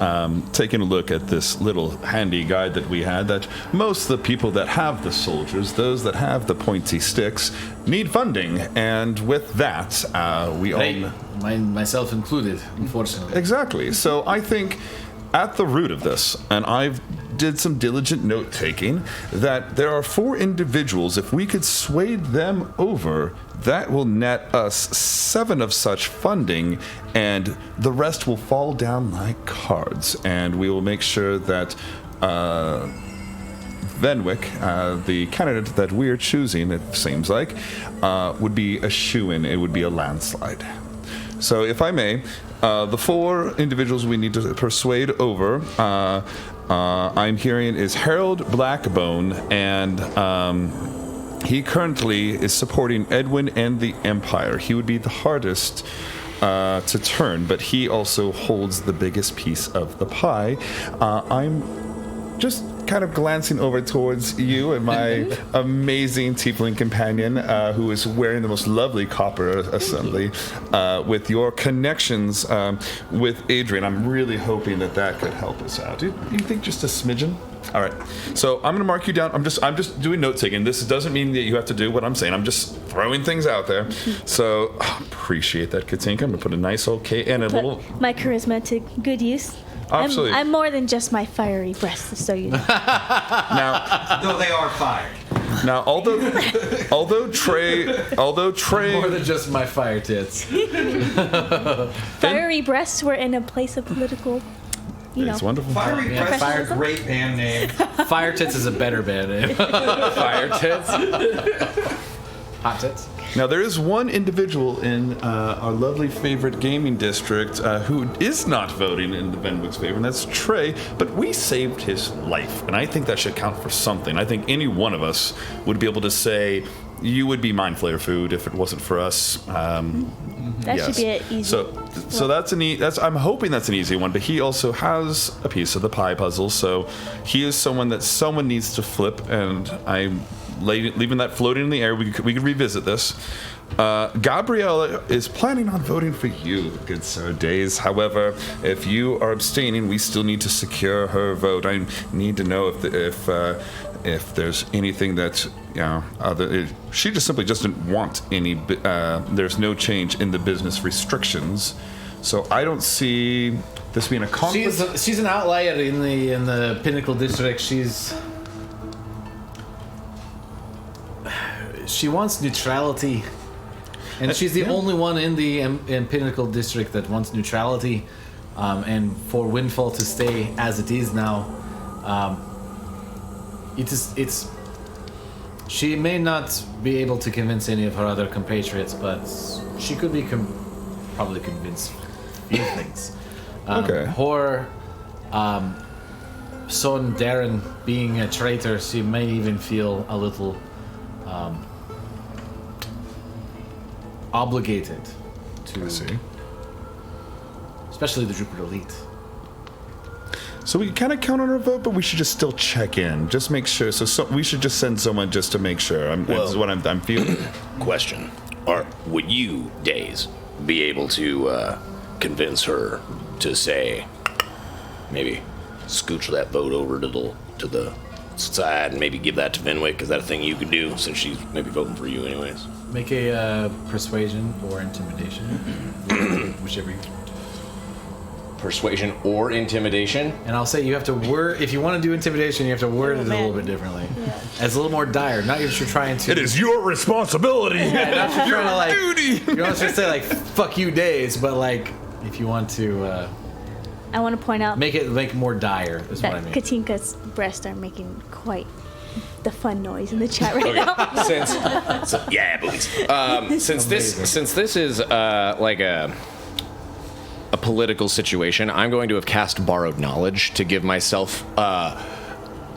taking a look at this little handy guide that we had, that most of the people that have the soldiers, those that have the pointy sticks, need funding. And with that, we all... Myself included, unfortunately. Exactly. So I think at the root of this, and I've did some diligent note-taking, that there are 4 individuals, if we could sway them over, that will net us 7 of such funding, and the rest will fall down like cards, and we will make sure that Venwick, the candidate that we're choosing, it seems like, would be a shoo-in. It would be a landslide. So if I may, the 4 individuals we need to persuade over, I'm hearing, is Harold Blackbone, and he currently is supporting Edwin and the Empire. He would be the hardest to turn, but he also holds the biggest piece of the pie. I'm just kind of glancing over towards you and my amazing tiefling companion, who is wearing the most lovely copper assembly, with your connections with Adrian. I'm really hoping that that could help us out. Do you think just a smidgen? All right. So I'm going to mark you down. I'm just doing note taking. This doesn't mean that you have to do what I'm saying. I'm just throwing things out there. So appreciate that, Katinka. I'm going to put a nice old K and a little... My charisma to good use. Absolutely. I'm more than just my fiery breasts, so you know. Now, Though they are fired. now, although Trey, More than just my fire tits. Fiery breasts were in a place of political, you know. it's wonderful. Fiery Yeah, Breath fire- is a great band name. Fire tits is a better band name. Fire tits. Hot tits. Now, there is one individual in our lovely favorite gaming district who is not voting in the Venwick's favor, and that's Trey, but we saved his life, and I think that should count for something. I think any one of us would be able to say, you would be Mind Flayer food if it wasn't for us. That should be an easy. So that's I'm hoping that's an easy one. But he also has a piece of the pie puzzle, so he is someone that someone needs to flip, and I'm leaving that floating in the air. We could revisit this. Gabriella is planning on voting for you, good Sir Days. However, if you are abstaining, we still need to secure her vote. I need to know if there's anything that, she just simply doesn't want any. There's no change in the business restrictions, so I don't see this being a conflict. She's an outlier in the Pinnacle District. She wants neutrality. And she's the only one in the in Pinnacle District that wants neutrality, and for Windfall to stay as it is now. It's. She may not be able to convince any of her other compatriots, but she could be probably convince a few things. Okay. Her son Darren being a traitor, she may even feel a little. Obligated to, especially the Jupiter Elite. So we can kind of count on her vote, but we should just still check in, just make sure. So we should just send someone just to make sure. That's what I'm feeling. Question: would you, Days, be able to convince her to say, maybe scooch that vote over to the side and maybe give that to Venwick? Is that a thing you could do since she's maybe voting for you anyways? Make a persuasion or intimidation, whichever you. Persuasion or intimidation. And I'll say you have to word. If you want to do intimidation, you have to word it a little bit differently. Yeah. It's a little more dire. Not that you're trying to. It is your responsibility. Yeah, not you're your trying to duty. You don't just say like "fuck you, Days," but like if you want to. I want to point out. Make it more dire. Is that what I mean. Katinka's breasts are making quite the fun noise in the chat right now. Yeah, boobies. Since this is like a political situation, I'm going to have cast Borrowed Knowledge to give myself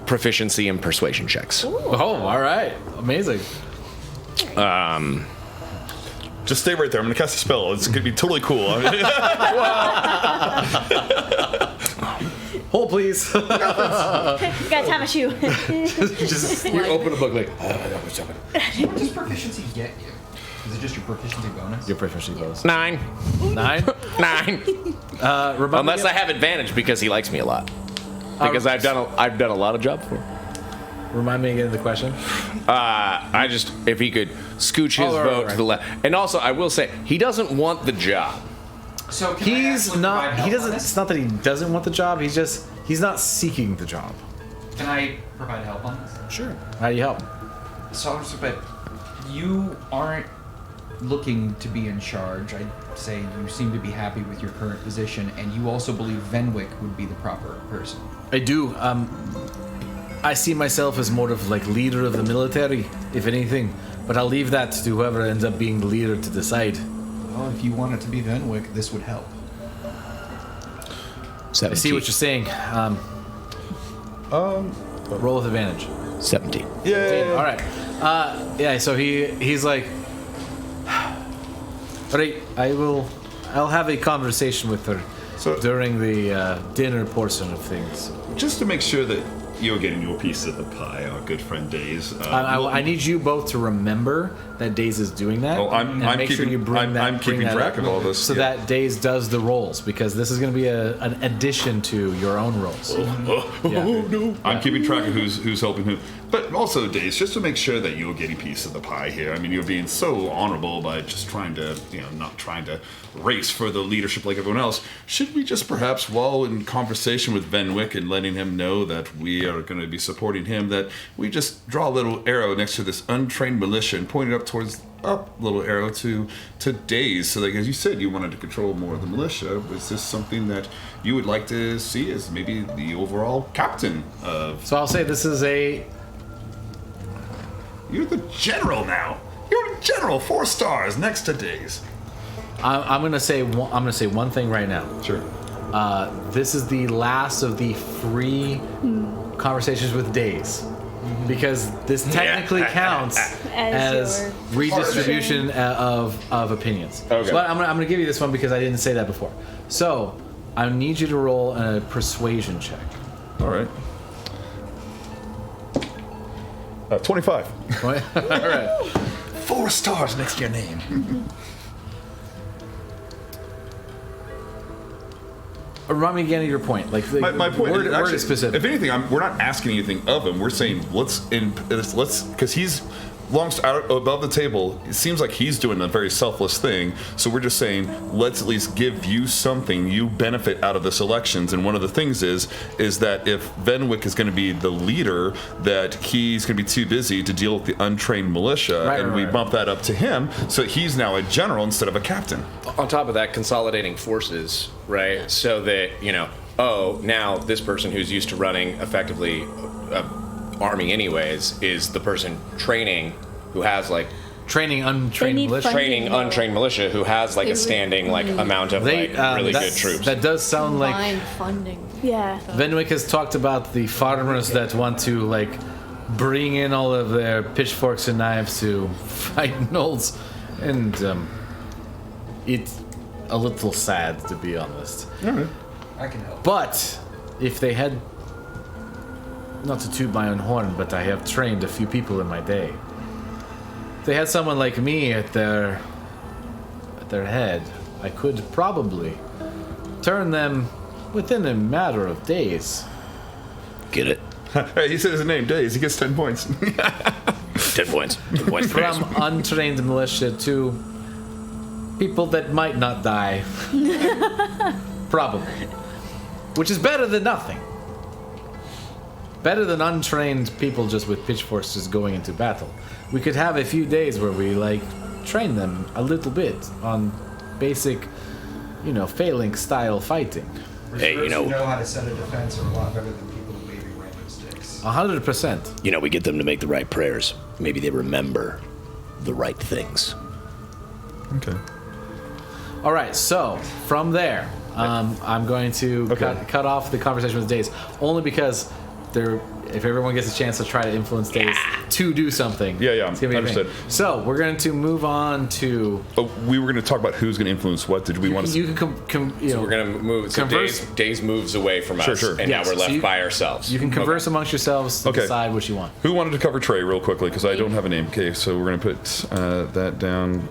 proficiency in persuasion checks. Ooh. Oh, all right, amazing. Just stay right there. I'm gonna cast a spell. It's gonna be totally cool. Hold, please. You gotta time a shoe. just you open a book like. What does proficiency get you? Is it just your proficiency bonus? Your proficiency bonus. 9. 9. 9. Unless I have advantage because he likes me a lot. Because I've done a lot of jobs for him. Remind me again of the question. If he could scooch his vote to the left, and also I will say he doesn't want the job. So he's not. He doesn't. It's not that he doesn't want the job. He's not seeking the job. Can I provide help on this? Sure. How do you help? So, but you aren't looking to be in charge. I'd say you seem to be happy with your current position, and you also believe Venwick would be the proper person. I do. I see myself as more of like leader of the military, if anything. But I'll leave that to whoever ends up being the leader to decide. Well, if you want it to be Venwick, this would help. 17. I see what you're saying. Roll with advantage. 17. Yeah. All right. Yeah. So he's like, all right. I'll have a conversation with her during the dinner portion of things. Just to make sure that you're getting your piece of the pie, our good friend Days. I need you both to remember that Days is doing that. Oh, I'm keeping track of all this. So that Days does the rolls, because this is going to be an addition to your own rolls. No. I'm keeping track of who's helping who. But also, Days, just to make sure that you're getting a piece of the pie here. I mean, you're being so honorable by just trying to, not trying to race for the leadership like everyone else. Should we just perhaps, while in conversation with Venwick and letting him know that we are going to be supporting him, that we just draw a little arrow next to this untrained militia and point it up little arrow to Days, so that, as you said, you wanted to control more of the militia. Is this something that you would like to see as maybe the overall captain of? So I'll say this is You're the general now. You're general, 4 stars next to Days. I'm gonna say one thing right now. Sure. This is the last of the free conversations with Days. because this technically counts as your redistribution of opinions. Okay. But I'm gonna give you this one because I didn't say that before. So I need you to roll a persuasion check. All right. 25. All right. 4 stars next to your name. Remind me again of your point. Like My point word, is word actually, is specific. if anything, we're not asking anything of him. We're saying let's because he's out above the table. It seems like he's doing a very selfless thing. So we're just saying let's at least give you something. You benefit out of this elections, and one of the things is that if Venwick is going to be the leader, that he's going to be too busy to deal with the untrained militia, and we bump that up to him, so he's now a general instead of a captain. On top of that, consolidating forces, right? So that, now this person who's used to running effectively army anyways is the person training who has training untrained need militia. training untrained militia who has a standing amount of really good troops. That does sound like Combined funding. Yeah. Venwick has talked about the farmers that want to bring in all of their pitchforks and knives to fight gnolls, and it's a little sad, to be honest. I can help. But if they had, not to toot my own horn, but I have trained a few people in my day. If they had someone like me at their head, I could probably turn them within a matter of days. Get it? Hey, he said his name, Days. He gets 10 points. 10 points. 10 points for From untrained militia to people that might not die. Probably. Which is better than nothing. Better than untrained people just with pitchforks just going into battle. We could have a few days where we train them a little bit on basic, phalanx style fighting. Hey, Reserves who know how to set a defense are a lot better than people who waving random sticks. 100%. We get them to make the right prayers. Maybe they remember the right things. Okay. All right, so from there, I'm going to cut off the conversation with Days, only because if everyone gets a chance to try to influence Days to do something. Yeah, it's gonna be a understood. thing. So we're going to move on to. We were going to talk about who's going to influence what. Did we want to? You can So we're gonna move. So converse- Days moves away from us, Sure. and Yes, now we're left so by ourselves. You can converse amongst yourselves to Okay. decide what you want. Who wanted to cover Trey real quickly? Because I don't have a name. Okay, so we're going to put that down.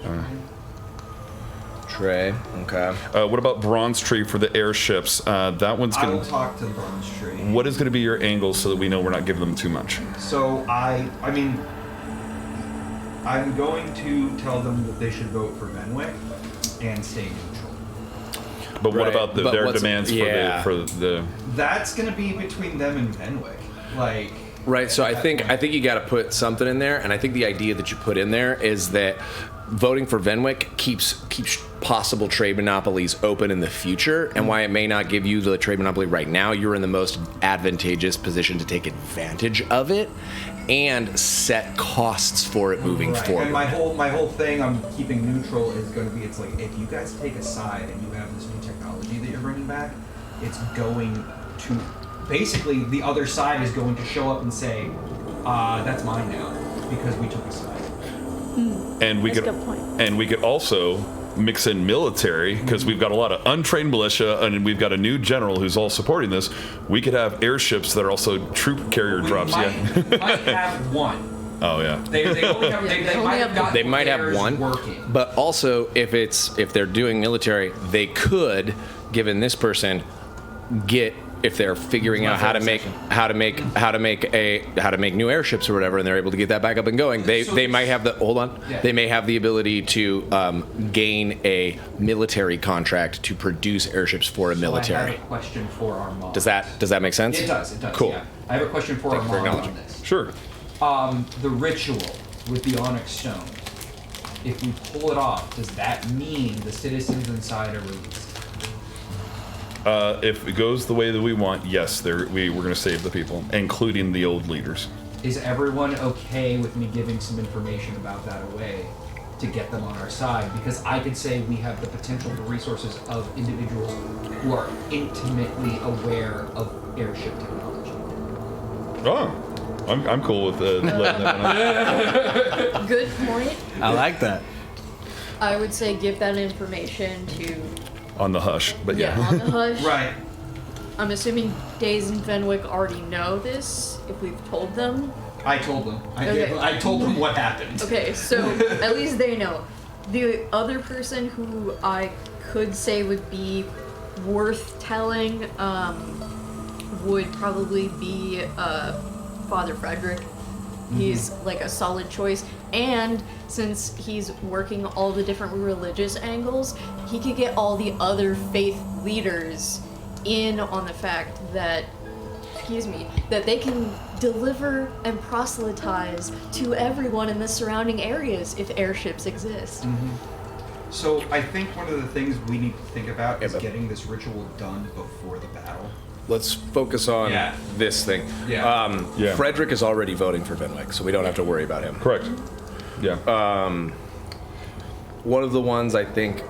Trey. Okay. What about Bronze Tree for the airships? That one's I going will to. talk to the Bronze Tree. What is going to be your angle so that we know we're not giving them too much? So I'm going to tell them that they should vote for Venwick and stay neutral. But what Right, about but their what's- demands yeah. for the? That's gonna be between them and Venwick. Right. So I think you got to put something in there, and I think the idea that you put in there is that voting for Venwick keeps possible trade monopolies open in the future, and why it may not give you the trade monopoly right now, you're in the most advantageous position to take advantage of it and set costs for it moving forward. And my whole thing I'm keeping neutral is going to be if you guys take a side and you have this new technology that you're bringing back, it's going to basically the other side is going to show up and say, that's mine now because we took a side. And we That's could a good point. and we could also mix in military because we've got a lot of untrained militia and we've got a new general who's all supporting this. We could have airships that are also troop carrier drops. might have one. Oh yeah. They only have, they only might have have got They might have theirs one, working. but also if they're doing military, they could, given this person, get if they're figuring out how to make new airships or whatever, and they're able to get that back up and going. They might have They may have the ability to gain a military contract to produce airships for a So I military. have a question for Armand. Does that make sense? It does. Cool. Yeah. I have a question for Thank you for Armand on acknowledging. this. Sure. The ritual with the onyx stone. If we pull it off, does that mean the citizens inside are released? If it goes the way that we want, yes, we're going to save the people, including the old leaders. Is everyone okay with me giving some information about that away to get them on our side? Because I could say we have the potential for resources of individuals who are intimately aware of airship technology. Oh, I'm cool with letting that know. Good point. I like that. I would say give that information to On the hush, but yeah. on the hush. Right. I'm assuming Days and Fenwick already know this if we've told them. I told them. Okay. I told them what happened. Okay, so at least they know. The other person who I could say would be worth telling would probably be Father Frederick. He's like a solid choice, and since he's working all the different religious angles, he could get all the other faith leaders in on the fact that, that they can deliver and proselytize to everyone in the surrounding areas if airships exist. So I think one of the things we need to think about is getting this ritual done before the battle. Let's focus on this thing. Yeah. Frederick is already voting for Venwick, so we don't have to worry about him. Correct. Yeah. One of the ones I think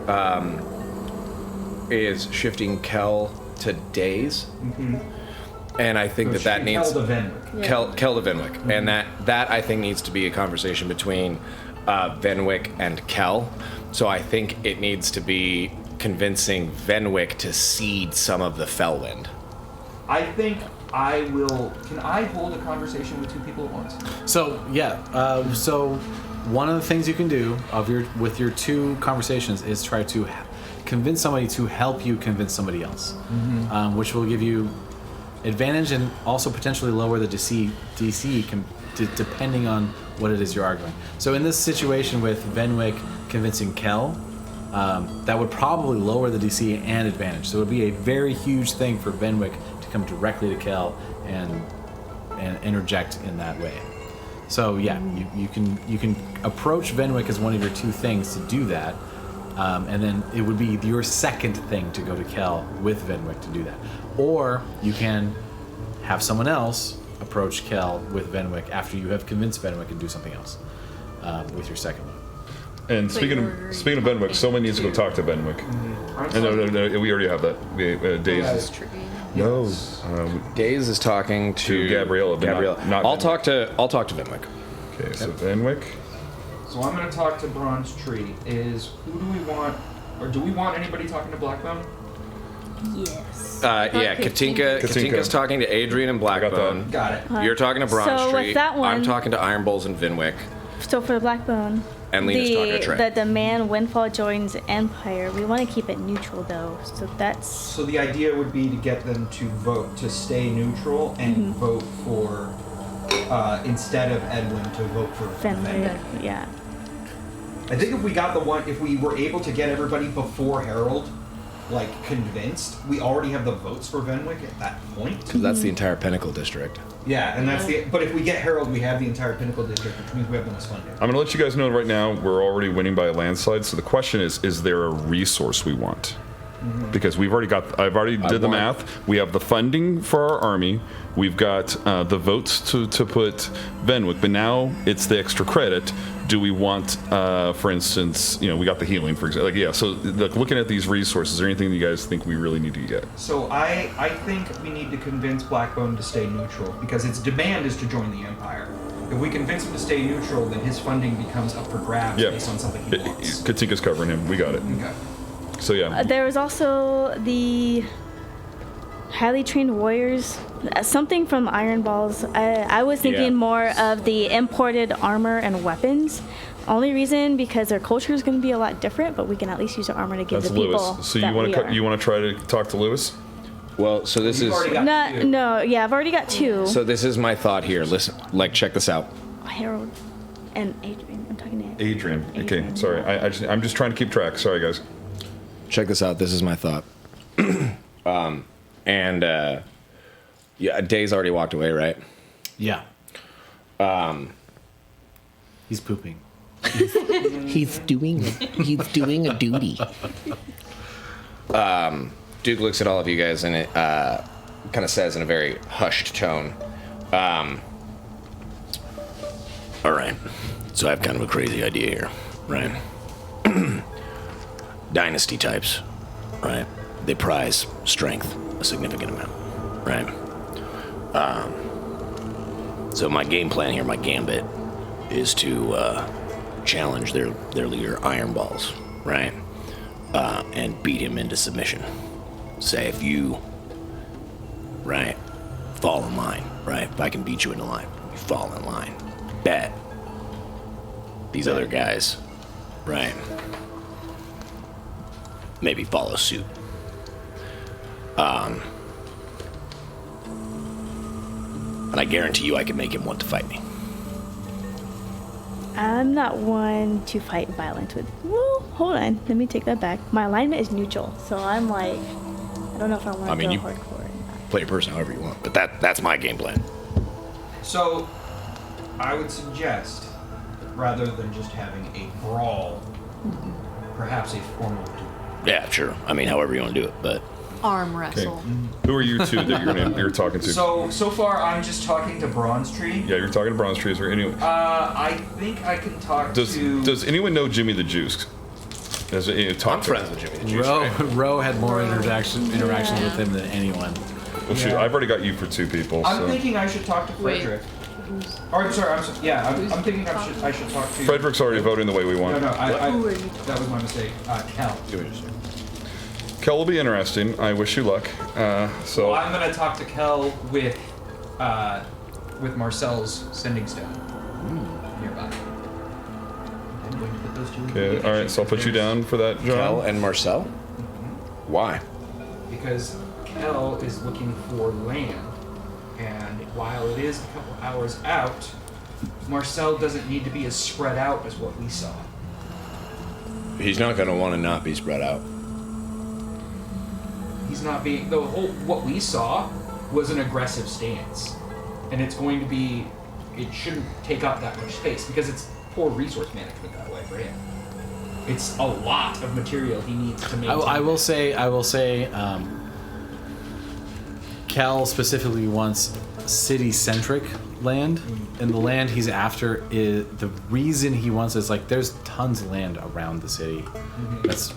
is shifting Kel to Days. And I think that needs... Kel to Venwick. Kel to Venwick. And that I think needs to be a conversation between Venwick and Kel. So I think it needs to be convincing Venwick to cede some of the Fellwind. I think I will. Can I hold a conversation with two people at once? So so one of the things you can do with your two conversations is try to convince somebody to help you convince somebody else, which will give you advantage and also potentially lower the DC depending on what it is you're arguing. So in this situation with Venwick convincing Kel, that would probably lower the DC and advantage. So it would be a very huge thing for Venwick to come directly to Kel and interject in that way. So yeah, you can approach Venwick as one of your two things to do that, and then it would be your second thing to go to Kel with Venwick to do that. Or you can have someone else approach Kel with Venwick after you have convinced Venwick and do something else with your second one. And speaking of Venwick, someone needs to go talk to Venwick. No, we already have that. Days. No. Days is talking to Gabriella. Not I'll talk to Venwick. Okay, so Venwick. So I'm going to talk to Bronze Tree. Who do we want, or do we want anybody talking to Blackbone? Yes. Katinka's talking to Adrian and Blackbone. Got it. You're talking to Bronze So Tree. with that one- I'm talking to Iron Bowls and Venwick. So for the Blackbone, And Lena's talking to Trey. the man Windfall joins Empire. We want to keep it neutral though, so that's So the idea would be to get them to vote to stay neutral and vote for, instead of Edwin, to vote for Fenwick. Venwick. Yeah. I think if we were able to get everybody before Harold, like, convinced, we already have the votes for Venwick at that point. Because that's the entire Pinnacle District. Yeah, and but if we get Harold, we have the entire Pinnacle District, which means we have the most funding. I'm going to let you guys know right now we're already winning by a landslide. So the question is there a resource we want? Because I've already did the math. We have the funding for our army. We've got the votes to put Venwick, but now it's the extra credit. Do we want, for instance, we got the healing, for example. So looking at these resources, is there anything that you guys think we really need to get? So I think we need to convince Blackbone to stay neutral, because its demand is to join the Empire. If we convince him to stay neutral, then his funding becomes up for grabs based on something he wants. Katinka's covering him. We got it. Okay. So yeah. There was also the highly trained warriors. Something from Iron Balls. I was thinking more of the imported armor and weapons. Only reason because their culture is going to be a lot different, but we can at least use the armor to give That's the people. Lewis. So you want to try to talk to Lewis? Well, so this is... I've already got two. So this is my thought here. Listen, check this out. Harold and Adrian. I'm talking to Adrian. Okay, sorry. I'm just trying to keep track. Sorry, guys. Check this out. This is my thought. Day's already walked away, right? Yeah. He's pooping. He's doing a duty. Duke looks at all of you guys and it kind of says in a very hushed tone, All right. So I have kind of a crazy idea here, right? Dynasty types, right? They prize strength a significant amount, right? So my game plan here, my gambit, is to challenge their leader, Iron Balls, right? And beat him into submission. Say if you, right, fall in line, right? If I can beat you into line, you fall in line. Bet these other guys, right, maybe follow suit. And I guarantee you I can make him want to fight me. I'm not one to fight violence with. Well, hold on. Let me take that back. My alignment is neutral, so I'm like, I don't know if I want to go hardcore. Play your person however you want, but that's my game plan. So, I would suggest, rather than just having a brawl, perhaps a formal duel. Yeah, sure. I mean, however you want to do it, but Arm wrestle. Who are you two that you're talking to? So far, I'm just talking to Bronze Tree. Yeah, you're talking to Bronze Tree. Is there anyone? I think I can talk to... Does anyone know Jimmy the Juice? I'm friends with Jimmy the Juice. Ro had more interactions with him than anyone. Well, shoot, I've already got you for two people. I'm so. thinking I should talk to Frederick. Or, I'm sorry, I'm thinking I should talk to... Frederick's already voting the way we want. No, that was my mistake. Cal. Kel will be interesting. I wish you luck. So Well, I'm going to talk to Kel with Marcel's sending stone nearby. I'm going to put those two okay, all right. So I'll put you down for that, John. Kel and Marcel? Why? Because Kel is looking for land, and while it is a couple hours out, Marcel doesn't need to be as spread out as what we saw. He's not going to want to not be spread out. He's not being... what we saw was an aggressive stance. And it's going to be... It shouldn't take up that much space, because it's poor resource management that way for him. It's a lot of material he needs to maintain. I will say, Cal specifically wants city-centric land, and the land he's after is the reason he wants is like there's tons of land around the city that's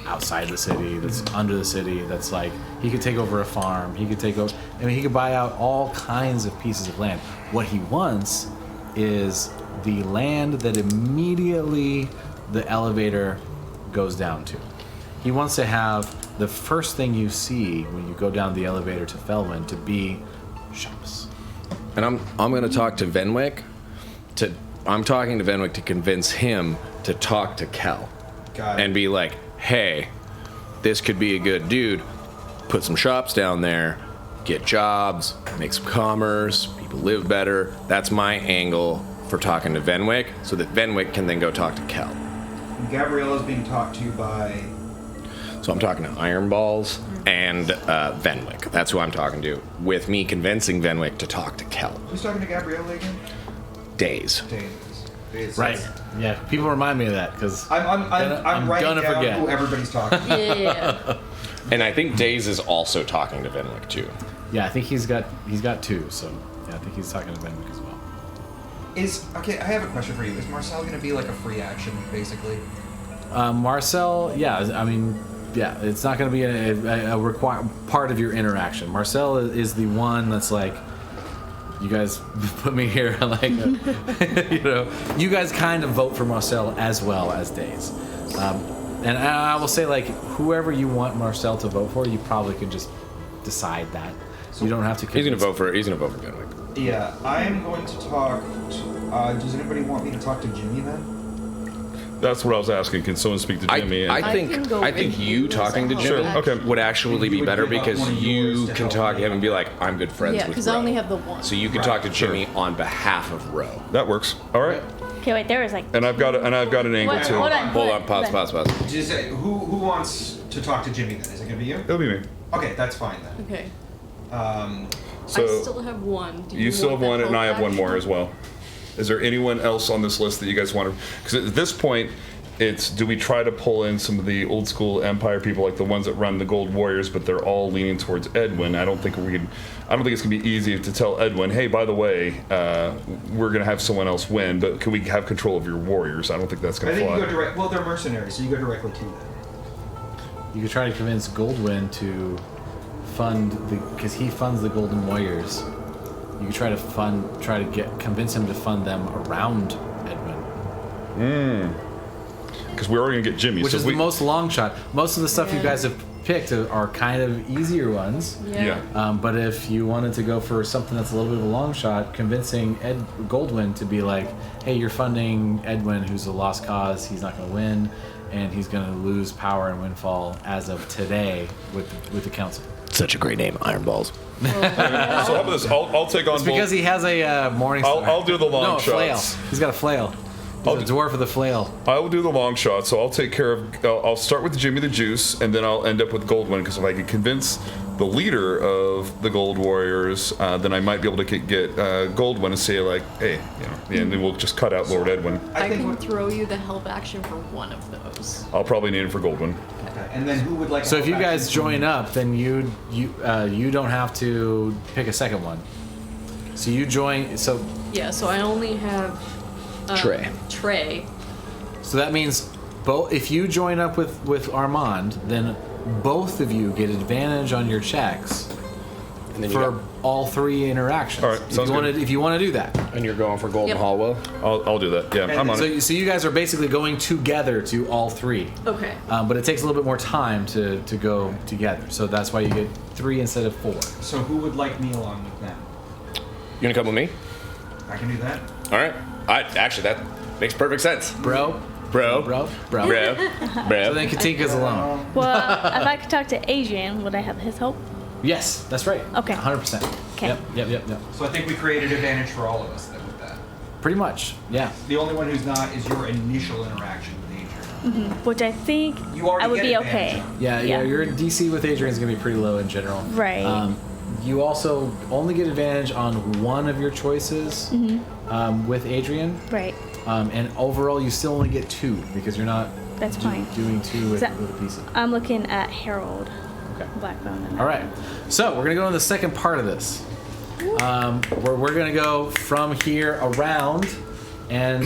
outside the city, that's under the city, that's like he could take over a farm, he could buy out all kinds of pieces of land. What he wants is the land that immediately the elevator goes down to. He wants to have the first thing you see when you go down the elevator to Felwyn to be shops. And I'm going to talk to Venwick. I'm talking to Venwick to convince him to talk to Kel. Got it. And be like, hey, this could be a good dude. Put some shops down there, get jobs, make some commerce, people live better. That's my angle for talking to Venwick, so that Venwick can then go talk to Kel. Gabriella's being talked to by... So I'm talking to Iron Balls and Venwick. That's who I'm talking to, with me convincing Venwick to talk to Kel. Who's talking to Gabriella again? Days. Days. Right. Yeah. People remind me of that because I'm writing gonna down forget who everybody's talking to. Yeah. And I think Days is also talking to Venwick too. Yeah, I think he's got two. So yeah, I think he's talking to Venwick as well. Okay, I have a question for you. Is Marcel going to be like a free action, basically? Marcel, yeah, I mean, yeah, it's not going to be a required part of your interaction. Marcel is the one that's like, you guys put me here, like, you guys kind of vote for Marcel as well as Days. And I will say, like, whoever you want Marcel to vote for, you probably can just decide that. You don't have to. He's gonna vote for Venwick. Yeah, I'm going to talk to... does anybody want me to talk to Jimmy then? That's what I was asking. Can someone speak to Jimmy? I think you talking to Jimmy would actually be better because you can talk to him and be like, I'm good friends with Ro. Yeah, because I only have the one. So you can talk to Jimmy on behalf of Ro. That works. All right. Okay, wait, there was like... And I've got an angle too. Hold on. Pause. Who wants to talk to Jimmy then? Is it going to be you? It'll be me. Okay, that's fine then. Okay. So I still have one. Do you still want have one, that and I have one action? more as well. Is there anyone else on this list that you guys want to? Because at this point, it's do we try to pull in some of the old school Empire people, like the ones that run the Gold Warriors, but they're all leaning towards Edwin. I don't think it's gonna be easy to tell Edwin, hey, by the way, we're gonna have someone else win, but can we have control of your warriors? I don't think that's gonna I think fly. you go direct. Well, they're mercenaries, so you go directly to them. You could try to convince Goldwyn to fund because he funds the Golden Warriors. you could try to convince him to fund them around Edwin. Because we're already gonna get Jimmy. Which so is the most long shot. Most of the stuff you guys have picked are kind of easier ones. Yeah. But if you wanted to go for something that's a little bit of a long shot, convincing Goldwyn to be like, hey, you're funding Edwin, who's a lost cause, he's not going to win, and he's going to lose power in Windfall as of today with the council. Such a great name, Iron Balls. So how about this? I'll take on. It's because he has a morning star. I'll do the long flail. shots. He's got a flail. He's a dwarf with a flail. I will do the long shot, so I'll take care of. I'll start with Jimmy the Juice, and then I'll end up with Goldwyn. Because if I can convince the leader of the Gold Warriors, then I might be able to get Goldwyn and say like, "Hey, and then we'll just cut out Lord Edwin." I can throw you the help action for one of those. I'll probably need him for Goldwyn. Okay. And then who would like? So if you guys join up, then you don't have to pick a second one. So you join. So Yeah, so I only have Trey. So that means if you join up with Armand, then both of you get advantage on your checks And then for all three interactions. All right, sounds good. If you want to do that. and you're going for Golden Yep. Hollow. I'll do that. Yeah, I'm on it. So you guys are basically going together to all three. Okay. But it takes a little bit more time to go together. So that's why you get 3 instead of 4. So who would like me along with them? You gonna come with me? I can do that. All right. Actually, that makes perfect sense. Bro. Bro. So then Katika's alone. Well, if I could talk to Adrian, would I have his help? Yes, that's right. Okay. 100%. Okay. Yep. So I think we created advantage for all of us then with that. Pretty much, yeah. The only one who's not is your initial interaction with Adrian. Which I think You already I would get be advantage okay. on. Yeah, your DC with Adrian is going to be pretty low in general. Right. You also only get advantage on one of your choices with Adrian. Right. And overall, you still only get 2 because you're not That's fine. doing 2 with So- a PC. I'm looking at Harold Okay. Blackbone. All right. So we're going to go on the second part of this. Where we're going to go from here around and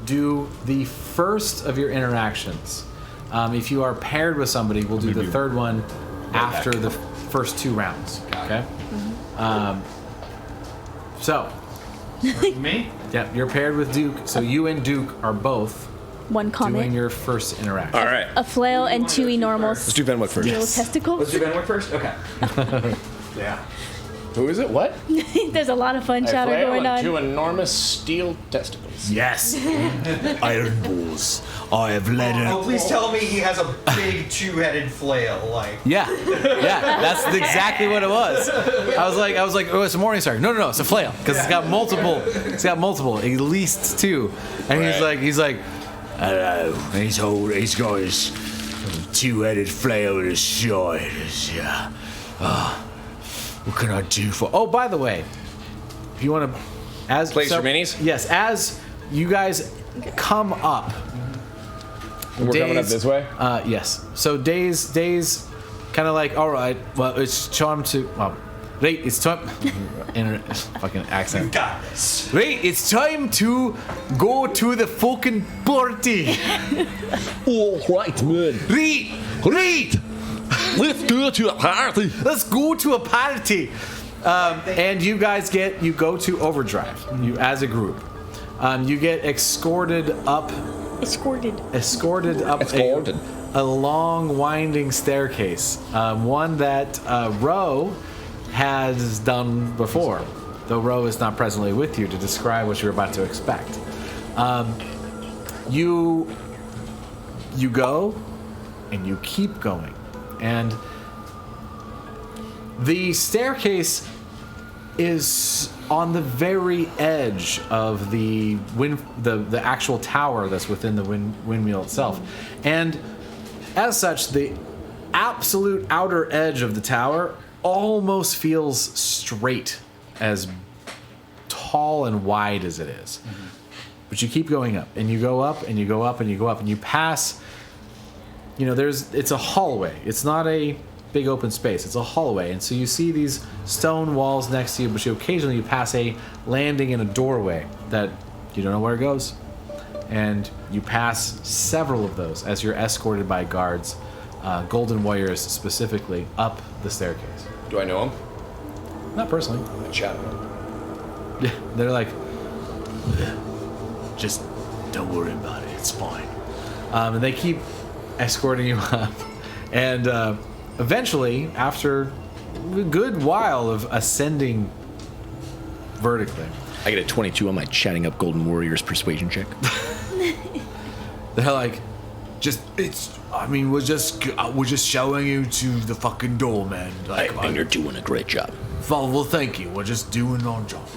do the first of your interactions. If you are paired with somebody, we'll do the third one after the first 2 rounds. Okay? So, Me? yeah, you're paired with Duke. So you and Duke are both One doing comment. your first interaction. All right. A flail and 2 enormous Let's do Venwick first. steel testicles. Let's do Benwick first? Okay. Yeah. Who is it? What? There's a lot of fun chatter going on. 2 enormous steel testicles. Yes. Iron Balls. I have led Oh, please tell me he has a big 2-headed flail, like. Yeah. That's exactly what it was. I was like, oh, it's a Morningstar. No, it's a flail because it's got multiple. It's got multiple, at least 2. And Right. he's like, Hello. He's got his 2-headed flail in his side. Yeah. What can I do for? oh, by the way, if you want to, as Place your minis? Yes, as you guys come up. We're coming up this way? Yes. So days, kind of like, all right. Well, it's time to. Well, right. It's time. Fucking accent. Got this. Right. It's time to go to the fucking party. All right, man. Right. Let's go to a party. Let's go to a party. And you guys go to overdrive. You as a group. You get escorted up Escorted. a long winding staircase, one that Ro has done before, though Ro is not presently with you to describe what you're about to expect. You go and you keep going, and the staircase is on the very edge of the actual tower that's within the windmill itself, and as such, the absolute outer edge of the tower almost feels straight, as tall and wide as it is. But you keep going up, and you go up, and you go up, and you go up, and you pass. It's a hallway. It's not a big open space. It's a hallway, and so you see these stone walls next to you, but occasionally you pass a landing in a doorway that you don't know where it goes, and you pass several of those as you're escorted by guards, golden warriors specifically, up the staircase. Do I know him? Not personally. I chat with him. They're like, just don't worry about it. It's fine. And they keep escorting you up. And eventually, after a good while of ascending vertically, I get a 22 on my chatting up Golden Warriors persuasion check. they're like, we're just showing you to the fucking door, man. Like, And you're doing a great job. well, thank you. We're just doing our job.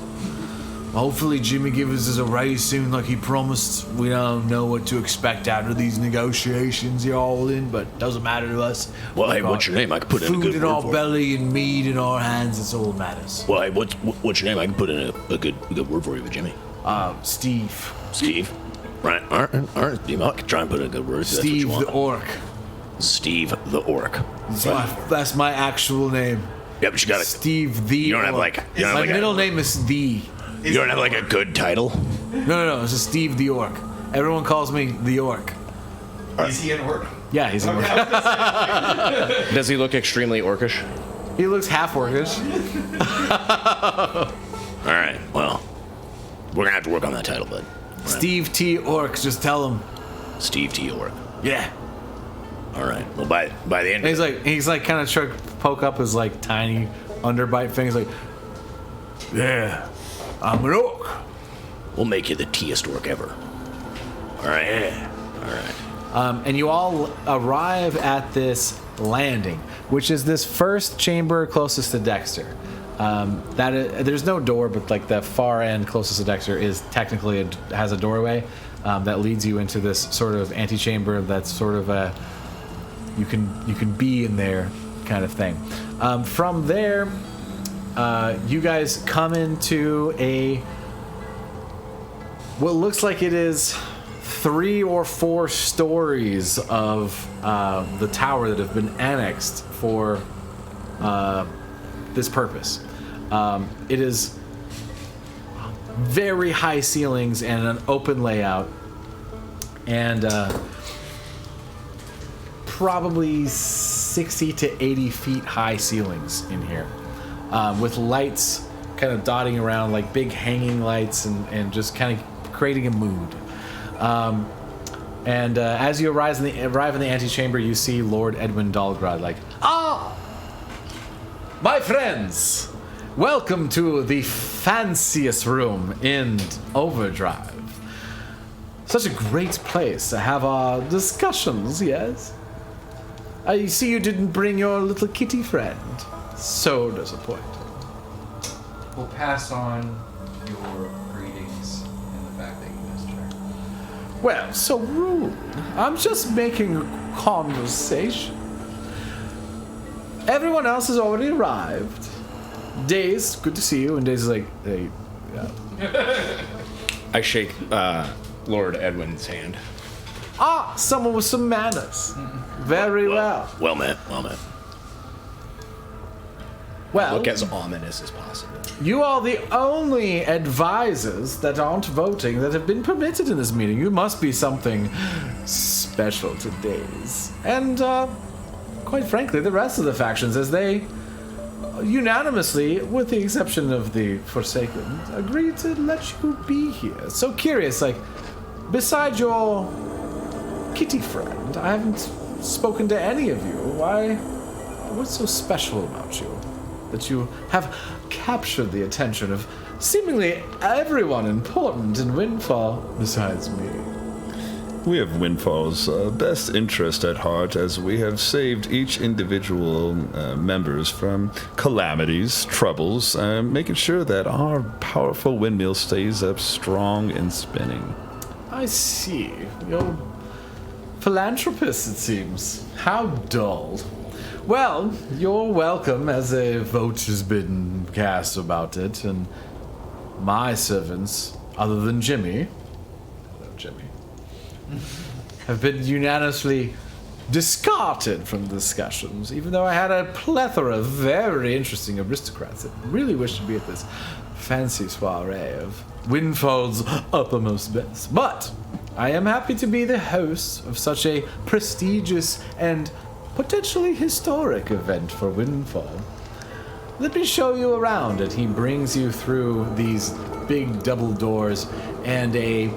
Hopefully Jimmy gives us a raise soon like he promised. We don't know what to expect out of these negotiations you're all in, but doesn't matter to us. Well, We've hey, what's got your name? I can put in a food good in word our for it. belly and meat in our hands. It's all that matters. Well, hey, what's your name? I can put in a good word for you with Jimmy. Steve. Steve. Right. All right. Steve, I can try and put in a good word. If Steve that's what the you want. Orc. Steve the Orc. That's my actual name. Yeah, but you got it. Steve the You don't have Orc. like. You don't have My like middle name is The. You don't have like a good title. No. It's just Steve the Orc. Everyone calls me the Orc. Is he an orc? Yeah, he's an orc. Does he look extremely orcish? He looks half orcish. All right. Well, we're gonna have to work on that title, bud. Right. Steve T. Orc, just tell him. Steve T. Orc. Yeah. All right. Well, by the end. And he's like kind of trying to poke up his like tiny underbite thing. He's like, yeah, I'm an orc. We'll make you the T-est orc ever. All right. Yeah. All right. And you all arrive at this landing, which is this first chamber closest to Dexter. There's no door, but like the far end closest to Dexter is technically has a doorway that leads you into this sort of antechamber that's sort of a you can be in there kind of thing. From there, you guys come into what looks like it is 3 or 4 stories of the tower that have been annexed for this purpose. It is very high ceilings and an open layout, and probably 60 to 80 feet high ceilings in here, with lights kind of dotting around, like big hanging lights, and just kind of creating a mood. As you arrive in the antechamber, you see Lord Edwin Dahlgrad, like, my friends, welcome to the fanciest room in Overdrive. Such a great place to have our discussions, yes? I see you didn't bring your little kitty friend. So disappointed. We'll pass on your greetings and the fact that you missed her. Well, so rude. I'm just making a conversation. Everyone else has already arrived. Days, good to see you. And Days is like, hey, yeah. I shake Lord Edwin's hand. Someone with some manners. Very well. Well met. Well met. Well, Look as ominous as possible. you are the only advisors that aren't voting that have been permitted in this meeting. You must be something special to Days. And, quite frankly, the rest of the factions, as they unanimously, with the exception of the Forsaken, agreed to let you be here. So curious, like, besides your kitty friend, I haven't spoken to any of you. What's so special about you that you have captured the attention of seemingly everyone important in Windfall besides me? We have Windfall's best interest at heart, as we have saved each individual members from calamities, troubles, making sure that our powerful windmill stays up strong and spinning. I see. You're philanthropist, it seems. How dull. Well, you're welcome, as a vote has been cast about it, and my servants, other than Jimmy, have been unanimously discarded from the discussions, even though I had a plethora of very interesting aristocrats that really wished to be at this fancy soiree of Windfall's uppermost best. But I am happy to be the host of such a prestigious and potentially historic event for Windfall. let me show you around. And he brings you through these big double doors, and a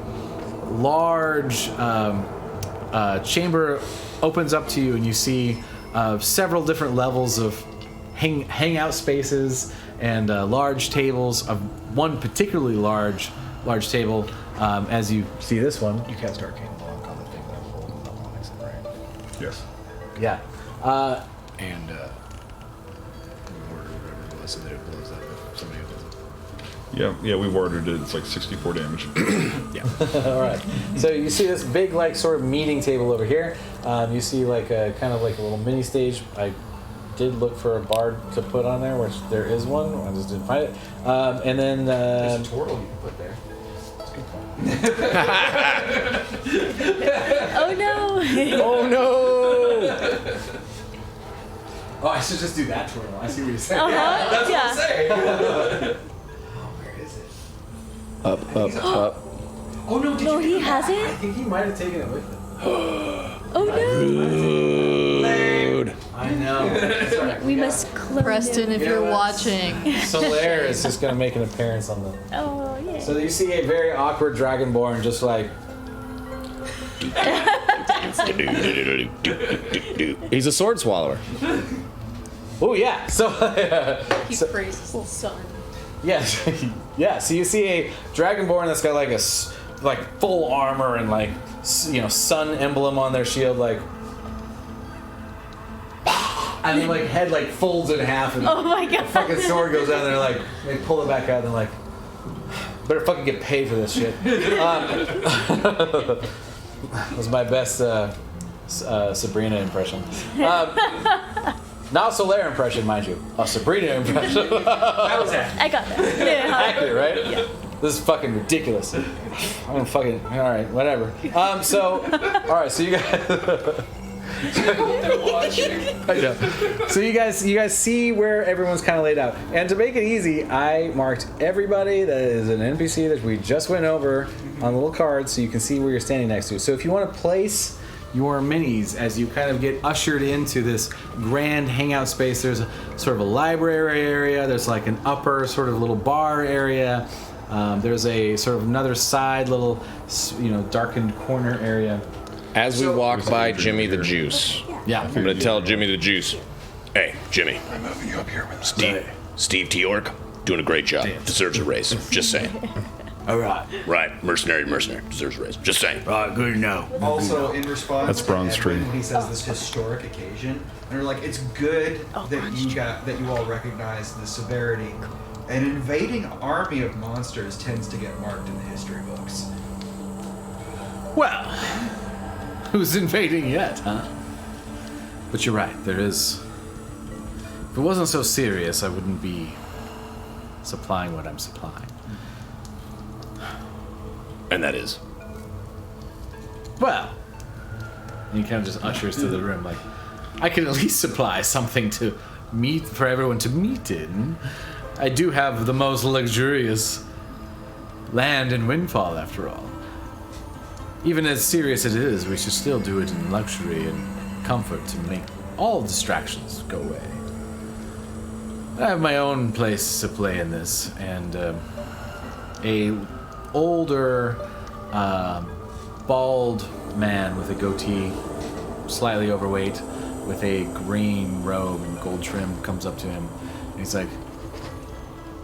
large chamber opens up to you, and you see several different levels of hangout spaces and large tables. Of one particularly large table, as you see this one. You cast Arcane Block on the thing that I'm holding the onyx in, right? Yes. Yeah. And word or whatever it was, so that it blows up if somebody opens it. Yeah, we ordered it. It's like 64 damage. All right. So you see this big, like, sort of meeting table over here. You see, like, a kind of like a little mini stage. I did look for a bard to put on there, which there is one. I just didn't find it. And then There's a turtle you can put there. That's a good point. Oh no! Oh no! oh, I should just do that turtle. I see what you're saying. That's yeah. Where is it? Up. Oh no! Did No, you he get it back? hasn't? I think he might have taken it with him. Oh no! I know. Sorry. We must clone Preston, him. if you're watching. Solaire is just gonna make an appearance on the. Oh yeah. So you see a very awkward dragonborn, just like. He's a sword swallower. Oh yeah. So. He praises the sun. Yes. Yeah. So you see a dragonborn that's got like like full armor and like sun emblem on their shield, like. And then like head like folds in half and Oh my god. fucking sword goes out there, like they pull it back out and like better fucking get paid for this shit. That was my best Sabrina impression. Not Solaire impression, mind you. A Sabrina impression. That was it. I got that. Yeah. Accurate, right? Yeah. This is fucking ridiculous. I'm fucking all right, whatever. So you guys. I know. So you guys see where everyone's kind of laid out, and to make it easy, I marked everybody that is an NPC that we just went over on the little card, so you can see where you're standing next to. So if you want to place your minis as you kind of get ushered into this grand hangout space, there's a sort of a library area. There's like an upper sort of little bar area. There's a sort of another side little, darkened corner area. As we walk by Jimmy the Juice, Yeah. I'm gonna tell Jimmy the Juice, "Hey, Jimmy, I'm moving you up here with Steve T. York, doing a great job. Deserves a raise. Just saying. All right. Right, mercenary, deserves a raise. Just saying. good to know. Also, in response That's to Bronze Edwin, Tree. when he says this historic occasion, and we're like, it's good that you all recognize the severity. An invading army of monsters tends to get marked in the history books. Well, who's invading yet, huh? But you're right, there is. If it wasn't so serious, I wouldn't be supplying what I'm supplying. And that is. Well, and he kind of just ushers to the room like, I can at least supply something to meet for everyone to meet in. I do have the most luxurious land in Windfall, after all. Even as serious as it is, we should still do it in luxury and comfort to make all distractions go away. I have my own place to play in this, and a older, bald man with a goatee, slightly overweight, with a green robe and gold trim comes up to him, and he's like,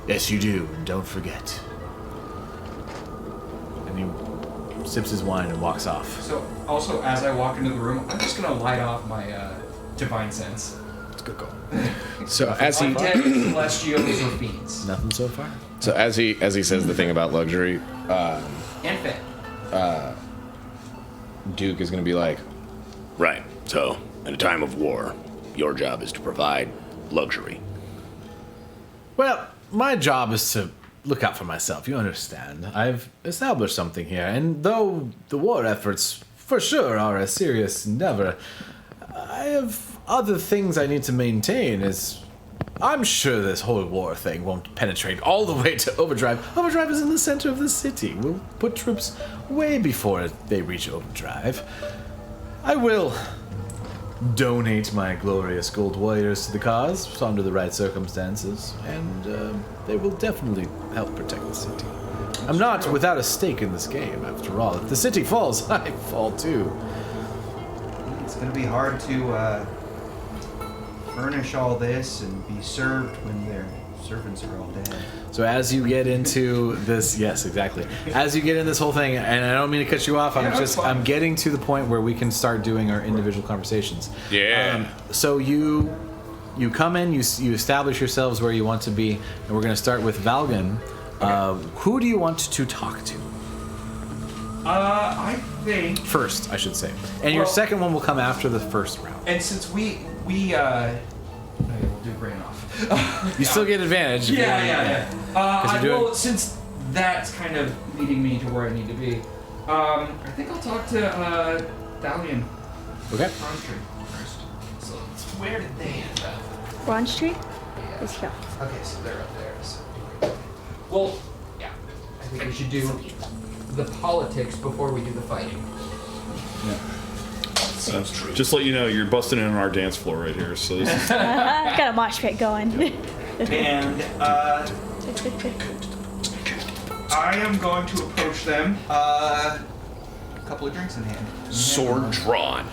"Yes, you do, and don't forget." And he sips his wine and walks off. So, also, as I walk into the room, I'm just gonna light off my divine sense. It's a good call. So as he Undead, celestials, or fiends. Nothing so far. as he says the thing about luxury, And fit. Duke is gonna be like, Right. So, in a time of war, your job is to provide luxury. Well, my job is to look out for myself, you understand. I've established something here, and though the war efforts for sure are a serious endeavor, I have other things I need to maintain. I'm sure this whole war thing won't penetrate all the way to Overdrive. Overdrive is in the center of the city. We'll put troops way before they reach Overdrive. I will donate my glorious gold warriors to the cause under the right circumstances, and they will definitely help protect the city. I'm not without a stake in this game, after all. If the city falls, I fall too. It's going to be hard to furnish all this and be served when their servants are all dead. So as you get into this, yes, exactly. As you get in this whole thing, and I don't mean to cut you off, I'm getting to the point where we can start doing our individual conversations. Yeah. So you come in, you establish yourselves where you want to be, and we're going to start with Valgan. Who do you want to talk to? I think. First, I should say. And your second one will come after the first round. And since we'll do brain off. You still get advantage. Yeah. Well, since that's kind of leading me to where I need to be, I think I'll talk to Dalian. Okay. Bronze Tree first. So where did they end up? Bronze Tree? Is here. Okay, so they're up there. So. Well, yeah. I think we should do the politics before we do the fighting. Sounds true. Just to let you know, you're busting in on our dance floor right here. So this is Got a mosh pit going. And I am going to approach them. A couple of drinks in hand. Sword drawn.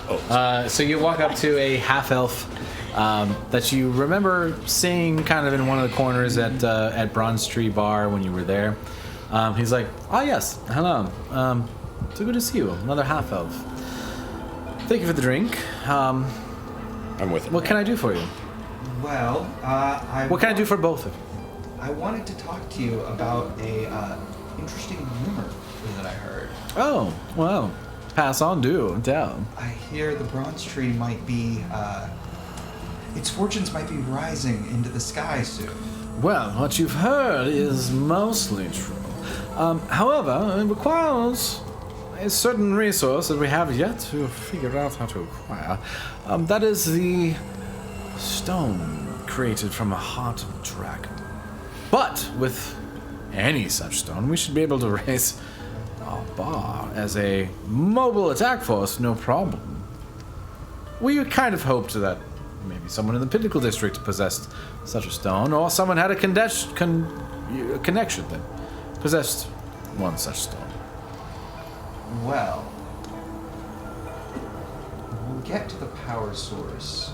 So you walk up to a half elf that you remember seeing kind of in one of the corners at Bronze Tree Bar when you were there. He's like, "Oh yes, hello. So good to see you. Another half elf. Thank you for the drink. I'm with it. What can I do for you? Well, What can I do for both of you? I wanted to talk to you about a interesting rumor that I heard. Oh, well, pass on, do tell. I hear the Bronze Tree might be, its fortunes might be rising into the sky soon. Well, what you've heard is mostly true. However, it requires a certain resource that we have yet to figure out how to acquire. That is the stone created from a heart of a dragon. But with any such stone, we should be able to raise our bar as a mobile attack force, no problem. We kind of hoped that maybe someone in the Pinnacle District possessed such a stone, or someone had a connection that possessed one such stone. Well, we'll get to the power source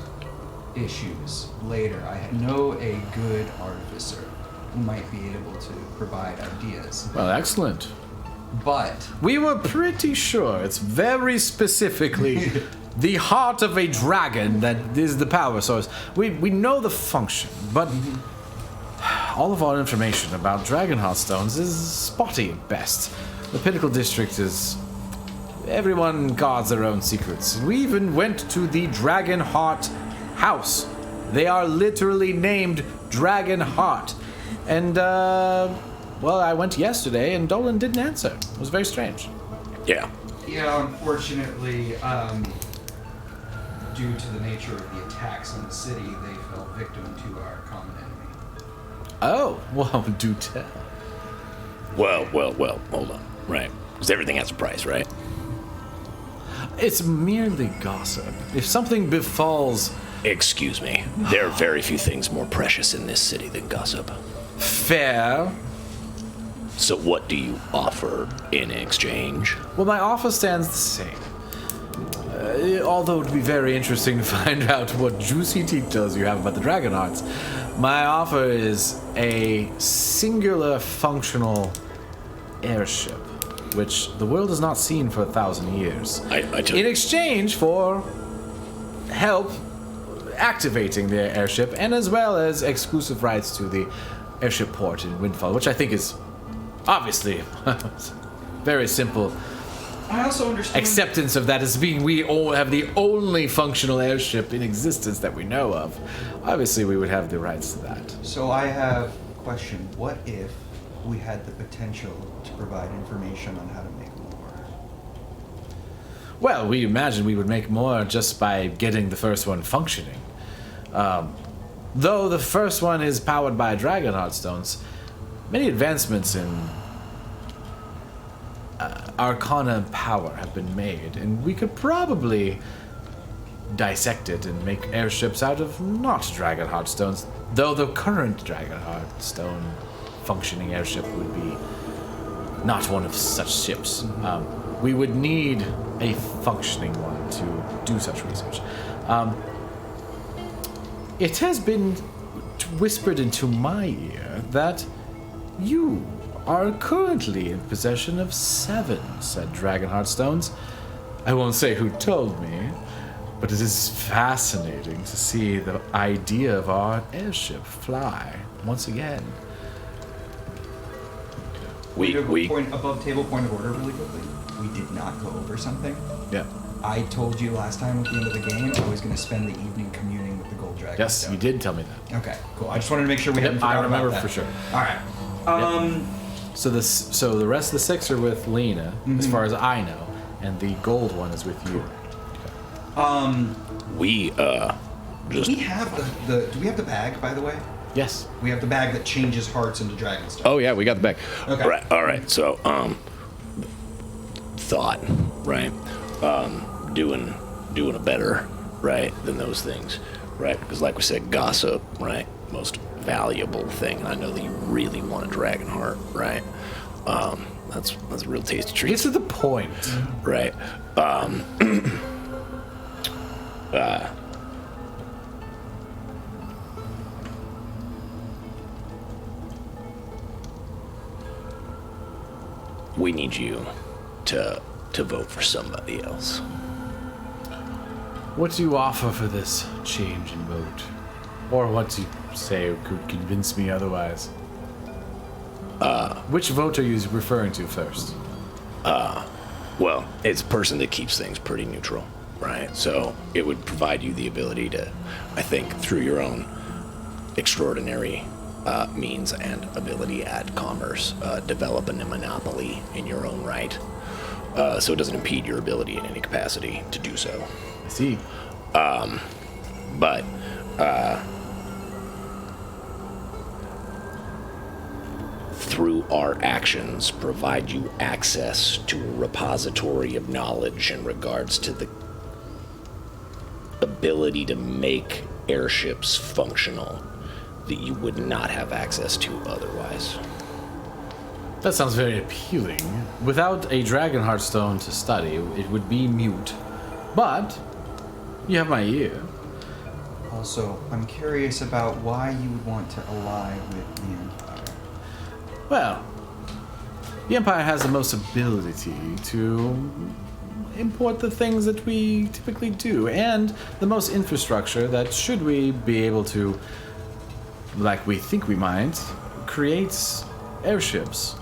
issues later. I know a good artificer who might be able to provide ideas. Well, excellent. But We were pretty sure it's very specifically the heart of a dragon that is the power source. We know the function, but all of our information about dragon heart stones is spotty at best. The Pinnacle District is... Everyone guards their own secrets. We even went to the Dragon Heart House. They are literally named Dragon Heart. And, well, I went yesterday and Dolan didn't answer. It was very strange. Yeah. yeah, unfortunately, due to the nature of the attacks on the city, they fell victim to our common enemy. Oh, well, do tell. Well, hold on. Right. Because everything has a price, right? It's merely gossip. If something befalls... Excuse me. There are very few things more precious in this city than gossip. Fair. So what do you offer in exchange? Well, my offer stands the same. Although it would be very interesting to find out what juicy details you have about the Dragon Hearts. My offer is a singular functional airship, which the world has not seen for 1,000 years. In exchange for help activating the airship, and as well as exclusive rights to the airship port in Windfall, which I think is obviously very simple. I also understand Acceptance of that as being we all have the only functional airship in existence that we know of. Obviously, we would have the rights to that. So I have a question. What if we had the potential to provide information on how to make more? Well, we imagine we would make more just by getting the first one functioning. Though the first one is powered by Dragon Heart stones, many advancements in Arcana power have been made, and we could probably dissect it and make airships out of not Dragonheart stones, though the current Dragonheart stone functioning airship would be not one of such ships. We would need a functioning one to do such research. It has been whispered into my ear that you are currently in possession of 7 said Dragonheart stones. I won't say who told me, but it is fascinating to see the idea of our airship fly once again. Above table point of order really quickly. We did not go over something. Yeah. I told you last time at the end of the game I was going to spend the evening communing with the Gold Dragon. Yes, Stone. you did tell me that. Okay, cool. I just wanted to make sure we hadn't I forgotten remember about that. for sure. All right. So the rest of the 6 are with Lena, as far as I know, and the gold one is with you. We Do we have the bag, by the way? Yes. We have the bag that changes hearts into dragon stone. Oh yeah, we got the bag. Okay. Right. All right. So, thought, right? Doing a better, right, than those things, right? Because, like we said, gossip, right, most valuable thing. And I know that you really want a dragon heart, right? That's a real tasty treat, Get to the point. right? We need you to vote for somebody else. What do you offer for this change in vote? Or what do you say could convince me otherwise? Which vote are you referring to first? Well, it's a person that keeps things pretty neutral, right? So it would provide you the ability to, I think, through your own extraordinary means and ability at commerce, develop a monopoly in your own right. So it doesn't impede your ability in any capacity to do so. I see. But through our actions, provide you access to a repository of knowledge in regards to the ability to make airships functional that you would not have access to otherwise. That sounds very appealing. Without a Dragonheart stone to study, it would be mute. But you have my ear. Also, I'm curious about why you would want to ally with the Empire. Well, the Empire has the most ability to import the things that we typically do, and the most infrastructure that, should we be able to, like we think we might, create airships,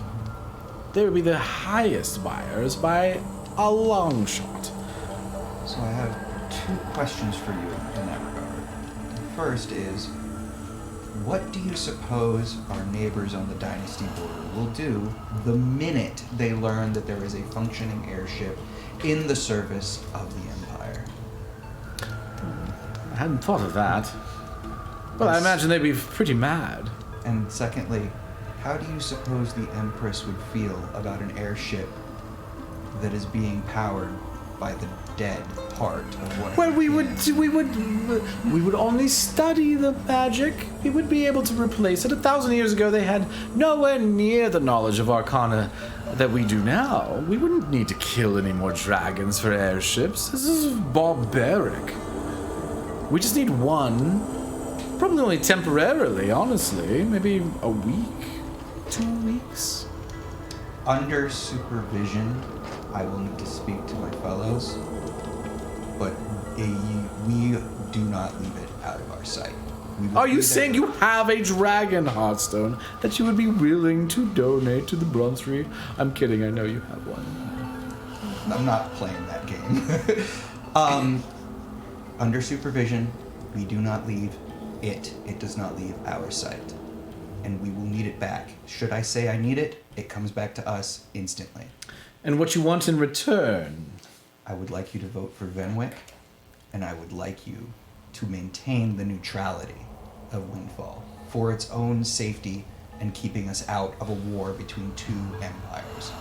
they would be the highest buyers by a long shot. So I have 2 questions for you in that regard. The first is, what do you suppose our neighbors on the Dynasty border will do the minute they learn that there is a functioning airship in the service of the Empire? I hadn't thought of that. Well, I imagine they'd be pretty mad. And secondly, how do you suppose the Empress would feel about an airship that is being powered by the dead part of one? Well, we would only study the magic. We would be able to replace it. 1,000 years ago, they had nowhere near the knowledge of Arcana that we do now. We wouldn't need to kill any more dragons for airships. This is barbaric. We just need one. Probably only temporarily, honestly. Maybe a week, 2 weeks. Under supervision, I will need to speak to my fellows, but we do not leave it out of our sight. Are you saying you have a dragon heartstone that you would be willing to donate to the Bronzery? I'm kidding, I know you have one. I'm not playing that game. Under supervision, we do not leave it. It does not leave our sight. And we will need it back. Should I say I need it, it comes back to us instantly. And what you want in return? I would like you to vote for Venwick, and I would like you to maintain the neutrality of Windfall for its own safety and keeping us out of a war between 2 empires.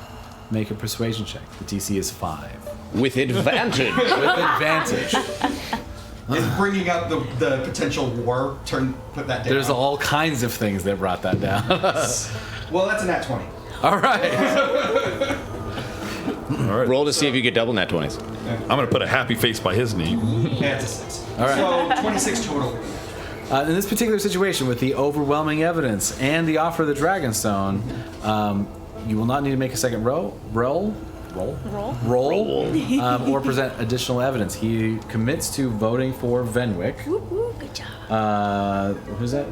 Make a persuasion check. The DC is 5. With advantage. With advantage. is bringing up the potential war. Put that down. There's all kinds of things that brought that down. Well, that's a nat 20. All right. All right. Roll to see if you get double nat 20s. I'm gonna put a happy face by his name. Yeah, it's a 6. All right. So 26 total. In this particular situation, with the overwhelming evidence and the offer of the Dragonstone, you will not need to make a second roll, or present additional evidence. He commits to voting for Venwick. Woo, woo, good job. Who's that?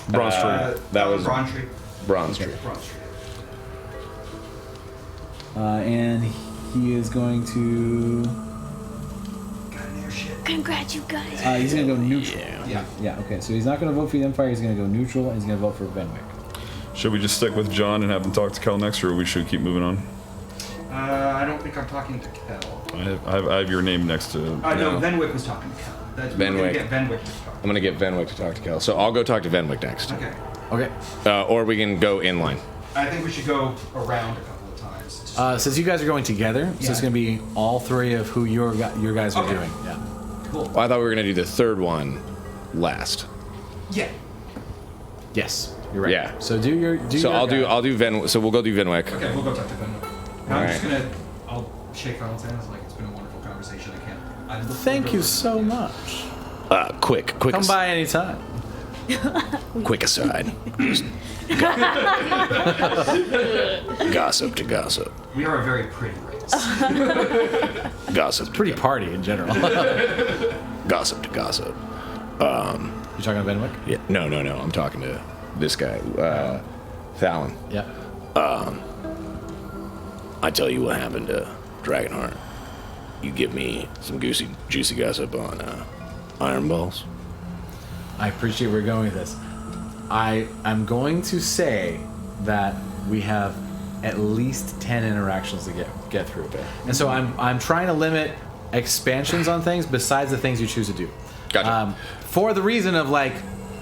Bronze Tree. That was Bronze Tree. Bronze Tree. Bronze Tree. And he is going to. Got an airship. Congrats, you guys. He's going to go neutral. Yeah. Yeah. Okay. So he's not going to vote for the Empire. He's going to go neutral, and he's going to vote for Venwick. Should we just stick with John and have him talk to Kel next, or we should keep moving on? I don't think I'm talking to Kel. I have your name next to. No, Venwick was talking to Kel. We're Venwick. gonna get Venwick to talk. I'm gonna get Venwick to talk to Kel. So I'll go talk to Venwick next. Okay. Okay. Or we can go in line. I think we should go around a couple of times. Since you guys are going together, so it's Yeah. going to be all three of who your guys are Okay. doing. Yeah. Cool. Well, I thought we were gonna do the third one last. Yeah. Yes. You're right. Yeah. So do your. So your guy. I'll do Venwick. So we'll go do Venwick. Okay, we'll go talk to Venwick. Alright. I'll shake Ronald's hand. It's like, it's been a wonderful conversation. I look Thank forward you to- so much. Quick Come by anytime. quick aside. Gossip to gossip. We are a very pretty race. Gossip to Pretty party in general. gossip to gossip. You talking to Venwick? Yeah. No. I'm talking to this guy, Fallon. Yeah. I tell you what happened to Dragonheart. You give me some juicy gossip on Iron Balls. I appreciate where we're going with this. I'm going to say that we have at least 10 interactions to get through. Okay. And so I'm trying to limit expansions on things besides the things you choose to do. Gotcha. For the reason of like,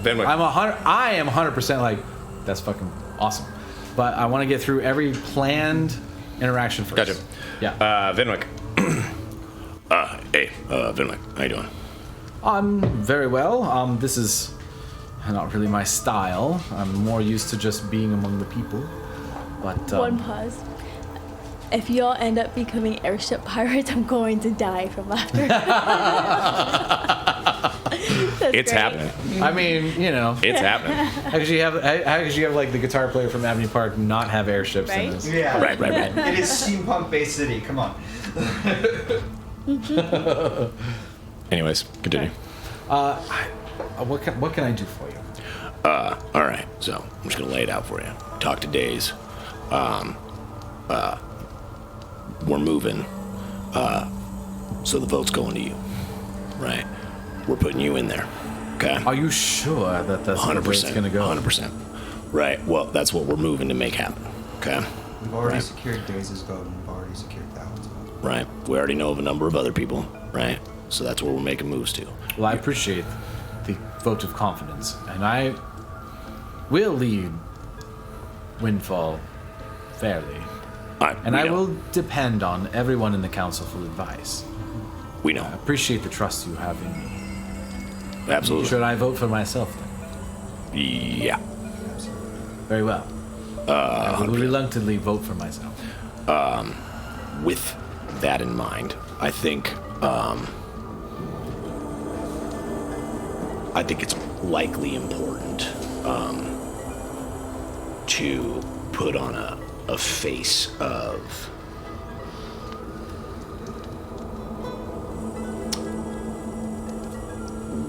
Venwick. I am 100% like, that's fucking awesome. But I want to get through every planned interaction first. Gotcha. Yeah. Venwick. Hey, Vinland, how you doing? I'm very well. This is not really my style. I'm more used to just being among the people. But One pause. If y'all end up becoming airship pirates, I'm going to die from laughter. That's It's great. happening. I mean, you know, It's happening. how could you have like the guitar player from Avenue Park not have airships in Right? this? Yeah. Right. It is steampunk Bay City. Come on. Anyways, continue. What can I do for you? All right, so I'm just gonna lay it out for you. Talk to Days. We're moving. So the vote's going to you, right? We're putting you in there. Okay. Are you sure that that's the way it's 100%. gonna go? 100%. Right. Well, that's what we're moving to make happen. Okay. We've already Right. secured Days' vote, and we've already secured Fallon's vote. Right. We already know of a number of other people. Right. So that's where we're making moves to. Well, I appreciate the vote of confidence, and I will lead Windfall fairly. And I will depend on everyone in the council for advice. We know. I appreciate the trust you have in me. Absolutely. Should I vote for myself then? Yeah. Very well. I will reluctantly vote for myself. With that in mind, I think it's likely important to put on a face of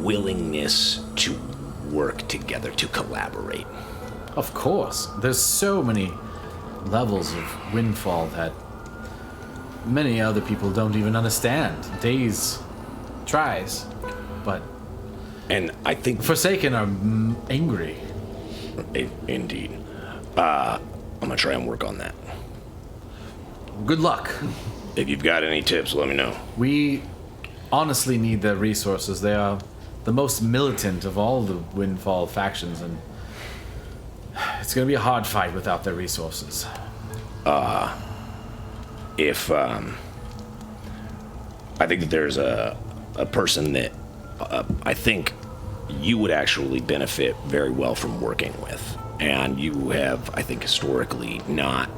willingness to work together, to collaborate. Of course. There's so many levels of Windfall that many other people don't even understand. Days tries, but And I think Forsaken are angry. indeed. I'm gonna try and work on that. Good luck. If you've got any tips, let me know. We honestly need their resources. They are the most militant of all the Windfall factions, and it's going to be a hard fight without their resources. If I think that there's a person that I think you would actually benefit very well from working with. And you have, I think, historically not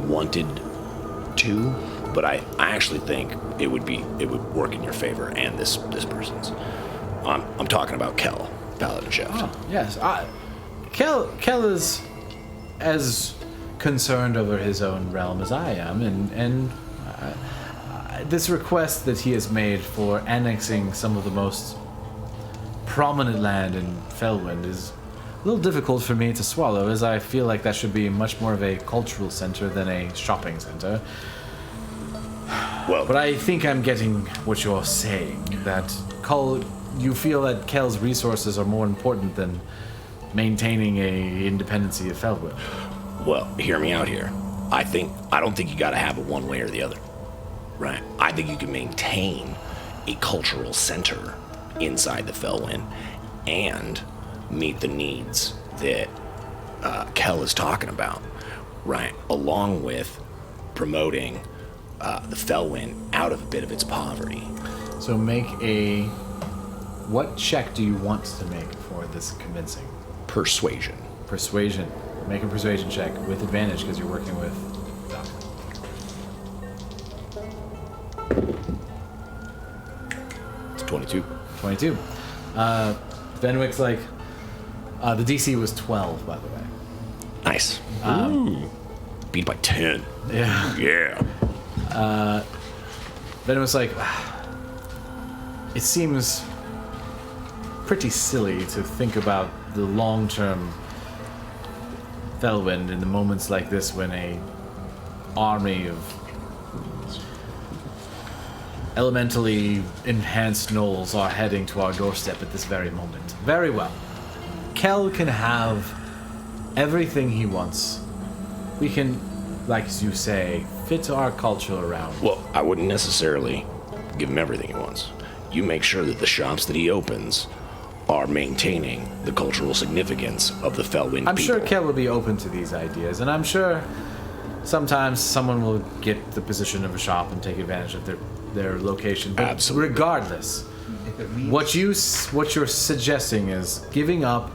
wanted to, but I actually think it would work in your favor and this person's. I'm talking about Kel, Paladin Chef. Oh, yes. Kel is as concerned over his own realm as I am, and this request that he has made for annexing some of the most prominent land in Felwind is a little difficult for me to swallow, as I feel like that should be much more of a cultural center than a shopping center. Well, But I think I'm getting what you're saying, that you feel that Kel's resources are more important than maintaining a independency of Felwind. well, hear me out here. I don't think you got to have it one way or the other, right? I think you can maintain a cultural center inside the Felwind and meet the needs that Kel is talking about, right? Along with promoting the Felwind out of a bit of its poverty. So what check do you want to make for this convincing? Persuasion. Persuasion. Make a persuasion check with advantage because you're working with Doc. It's 22. 22. Benwick's like, the DC was 12, by the way. Nice. Beat by 10. Yeah. Yeah. Benwick's like, it seems pretty silly to think about the long-term Felwind in the moments like this when a army of elementally enhanced gnolls are heading to our doorstep at this very moment. Very well. Kel can have everything he wants. We can, like you say, fit our culture around. Well, I wouldn't necessarily give him everything he wants. You make sure that the shops that he opens are maintaining the cultural significance of the Felwind I'm people. sure Kel will be open to these ideas, and I'm sure sometimes someone will get the position of a shop and take advantage of their location. But Absolutely. regardless, If it means what you're suggesting is giving up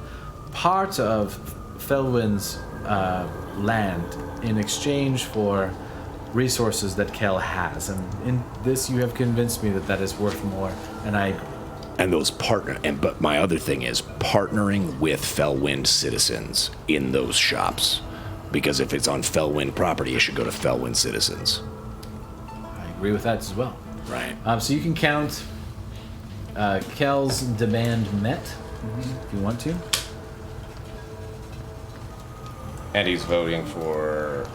part of Felwind's land in exchange for resources that Kel has, and in this you have convinced me that that is worth more, and I agree. And those but my other thing is partnering with Felwind citizens in those shops. Because if it's on Felwind property, it should go to Felwind citizens. I agree with that as well. Right. So you can count Kel's demand met if you want to. And he's voting for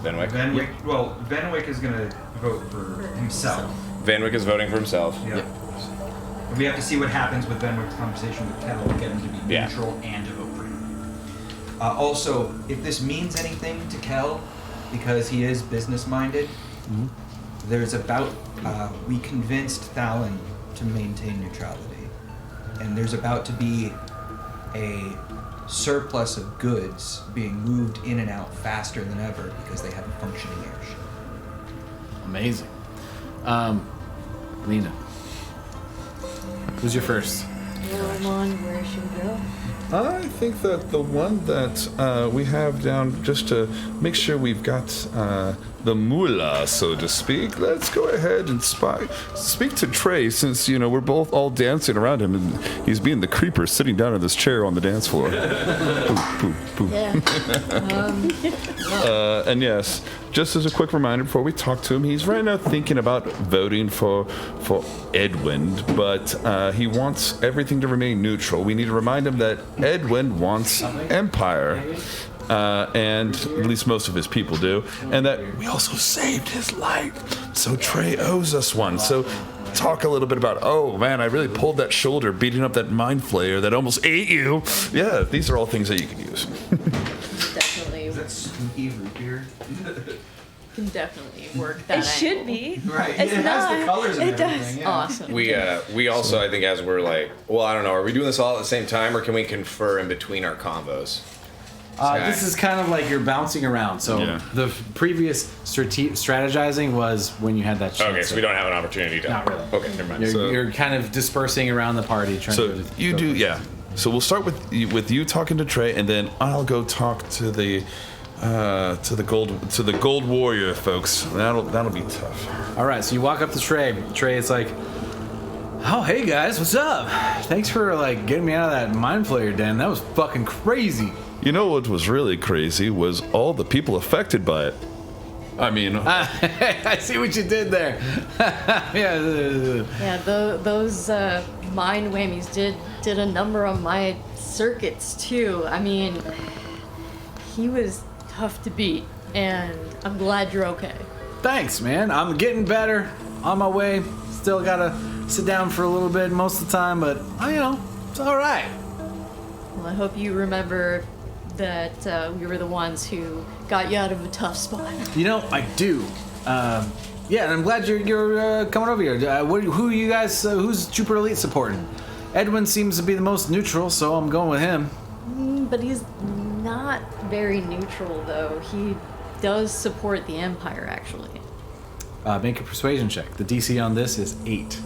Venwick. Venwick is gonna vote for himself. Venwick is voting for himself. Yeah. And we have to see what happens with Venwick's conversation with Kel to get him to be Yeah. neutral and to vote for him. Also, if this means anything to Kel, because he is business-minded, there's we convinced Thalon to maintain neutrality. And there's about to be a surplus of goods being moved in and out faster than ever because they have a functioning airship. Amazing. Lena, who's your first? Roman, where should we go? I think that the one that we have down, just to make sure we've got the moolah, so to speak, let's go ahead and speak to Trey, since, we're both all dancing around him, and he's being the creeper sitting down in this chair on the dance floor. Boom, boom, boom. Yeah. And yes, just as a quick reminder before we talk to him, he's right now thinking about voting for Edwin, but he wants everything to remain neutral. We need to remind him that Edwin wants Empire, and at least most of his people do, and that we also saved his life, so Trey owes us one. So talk a little bit about, oh man, I really pulled that shoulder beating up that mind flayer that almost ate you. Yeah, these are all things that you can use. Definitely. Is that spooky root beer? Can definitely work that It should angle. be. Right. It's it not. has the colors and It does. everything. Yeah. Awesome. We also, I think, as we're like, well, I don't know, are we doing this all at the same time, or can we confer in between our combos? This is kind of like you're bouncing around. So Yeah. the previous strategizing was when you had that chance. Okay, so we don't have an opportunity to. Not really. Okay, never mind. You're kind of dispersing around the party. Trying So to you do, yeah. So we'll start with you talking to Trey, and then I'll go talk to the gold warrior folks. That'll be tough. All right, so you walk up to Trey. Trey, it's like, oh, hey guys, what's up? Thanks for like getting me out of that mind flayer den. That was fucking crazy. You know what was really crazy was all the people affected by it. I mean, I see what you did there. Yeah. Yeah, those mind whammies did a number on my circuits too. I mean, he was tough to beat, and I'm glad you're okay. Thanks, man. I'm getting better. On my way. Still gotta sit down for a little bit most of the time, but it's all right. Well, I hope you remember that we were the ones who got you out of a tough spot. I do. Yeah, and I'm glad you're coming over here. Who are you guys? Who's Trooper Elite supporting? Edwin seems to be the most neutral, so I'm going with him. But he's not very neutral, though. He does support the Empire, actually. Make a persuasion check. The DC on this is 8.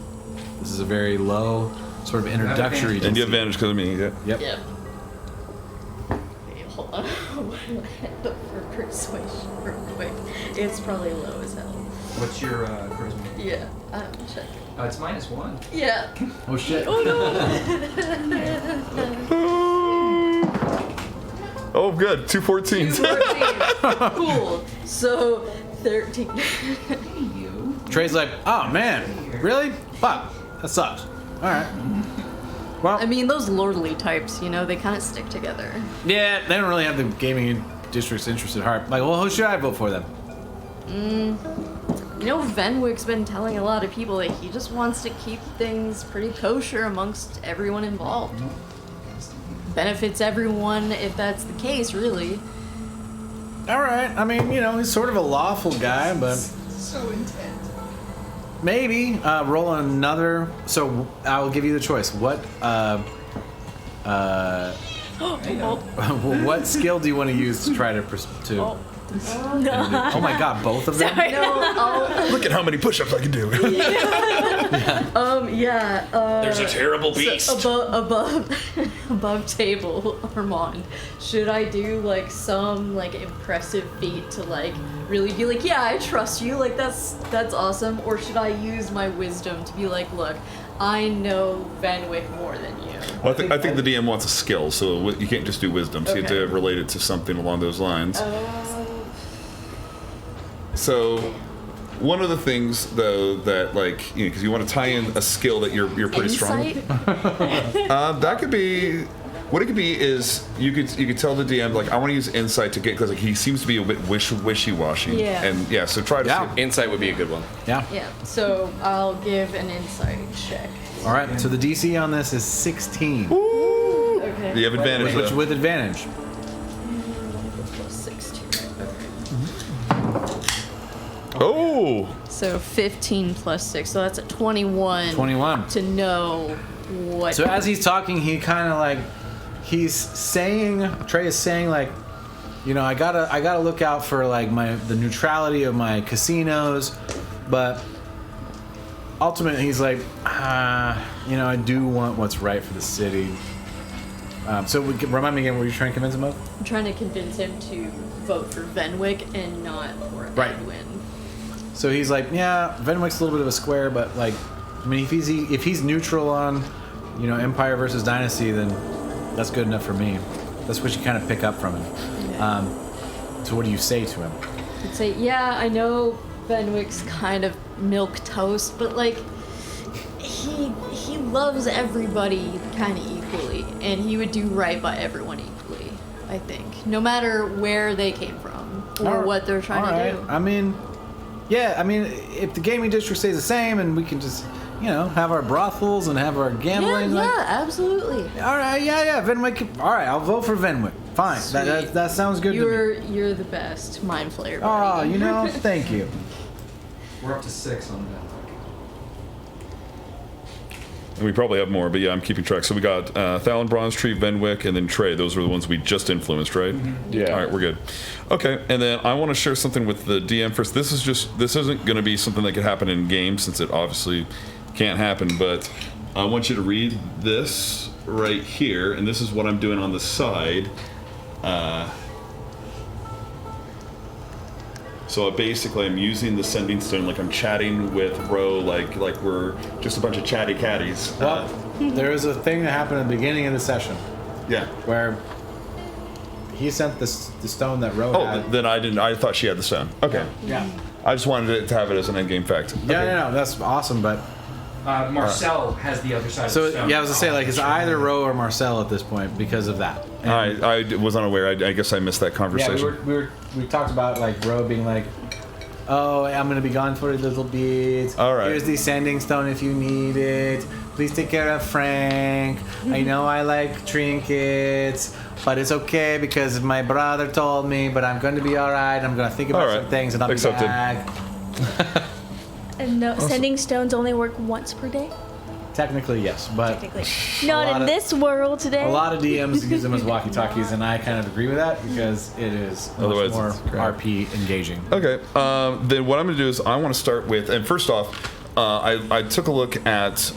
This is a very low, sort of introductory DC. and you have advantage because of me. Yeah. Yep. Yep. Wait, hold on. For persuasion, real quick. It's probably low as hell. What's your charisma? Yeah, check. It's -1. Yeah. Oh shit. Oh no! Oh, good. 2 14s. 14. Cool. So 13. Trey's like, oh man, really? Fuck, that sucks. All right. Well, I mean, those lordly types, they kind of stick together. yeah, they don't really have the gaming district's interest at heart. Like, well, who should I vote for then? Venwick's been telling a lot of people that he just wants to keep things pretty kosher amongst everyone involved. Benefits everyone if that's the case, really. All right. I mean, he's sort of a lawful guy, but So intense. maybe roll another. So I'll give you the choice. What what skill do you want to use to try to Oh my god, both of them? Look at how many push-ups I can do. There's a terrible beast. Above table, Armand. Should I do some impressive feat to really be yeah, I trust you, that's awesome, or should I use my wisdom to be look, I know Vanwick more than you? Well, I think the DM wants a skill, so you can't just do wisdom. So you have Okay. to relate it to something along those lines. So, one of the things, though, that because you want to tie in a skill that you're pretty Insight? strong. That could be. What it could be is you could tell the DM I want to use insight to get because he seems to be a bit wishy-washy. Yeah. And yeah, so try to. Yeah. See. Insight would be a good one. Yeah. Yeah, so I'll give an insight check. All right. So the DC on this is 16, Okay. You have advantage. which though. with advantage. Plus 16. Okay. Oh. So 15 plus 6, so that's a 21. 21. To know what. So as he's talking, he kind of Trey is saying I gotta look out for the neutrality of my casinos, but ultimately he's I do want what's right for the city. So remind me again, what you're trying to convince him of? I'm trying to convince him to vote for Venwick and not for Right. Edwin. So he's yeah, Venwick's a little bit of a square, but if he's neutral on, Empire versus Dynasty, then that's good enough for me. That's what you kind of pick up from him. So what do you say to him? I'd say, yeah, I know Venwick's kind of milk toast, but he loves everybody kind of equally, and he would do right by everyone equally, I think, no matter where they came from or what they're trying to do. I mean, if the gaming district stays the same and we can just, have our brothels and have our gambling. Yeah, absolutely. All right, yeah, Venwick. All right, I'll vote for Venwick. Fine, that sounds good to me. You're the best mind flayer. Oh, buddy. thank you. We're up to 6 on that. We probably have more, but yeah, I'm keeping track. So we got Thalen, Bronze Tree, Venwick, and then Trey. Those were the ones we just influenced, right? Yeah. All right, we're good. Okay, and then I want to share something with the DM first. This isn't going to be something that could happen in game since it obviously can't happen, but I want you to read this right here, and this is what I'm doing on the side. So basically, I'm using the sending stone, like I'm chatting with Ro, like we're just a bunch of chatty catties. Well, there was a thing that happened at the beginning of the session Yeah. where he sent the stone that Ro Oh, had. then I didn't. I thought she had the stone. Okay. Yeah. I just wanted it to have it as an endgame fact. Yeah, no, that's awesome, but Marcel has the other side of so the stone. yeah, I was gonna say like it's either Ro or Marcel at this point because of that. And I was unaware. I guess I missed that yeah, conversation. we talked about like Ro being like, oh, I'm gonna be gone for a little bit. All right. Here's the sending stone if you need it. Please take care of Frank. I know I like trinkets, but it's okay because my brother told me. But I'm going to be all right. I'm gonna think about All right. some things and I'll Accepted. be back. And no, sending stones only work once per day? Technically, yes, but Technically. lot Not in of- this world today. a lot of DMs use them as walkie-talkies, and I kind of agree with that because it is much Otherwise more it's crap. RP engaging. Okay. Then what I'm going to do is I want to start with, and first off, I took a look at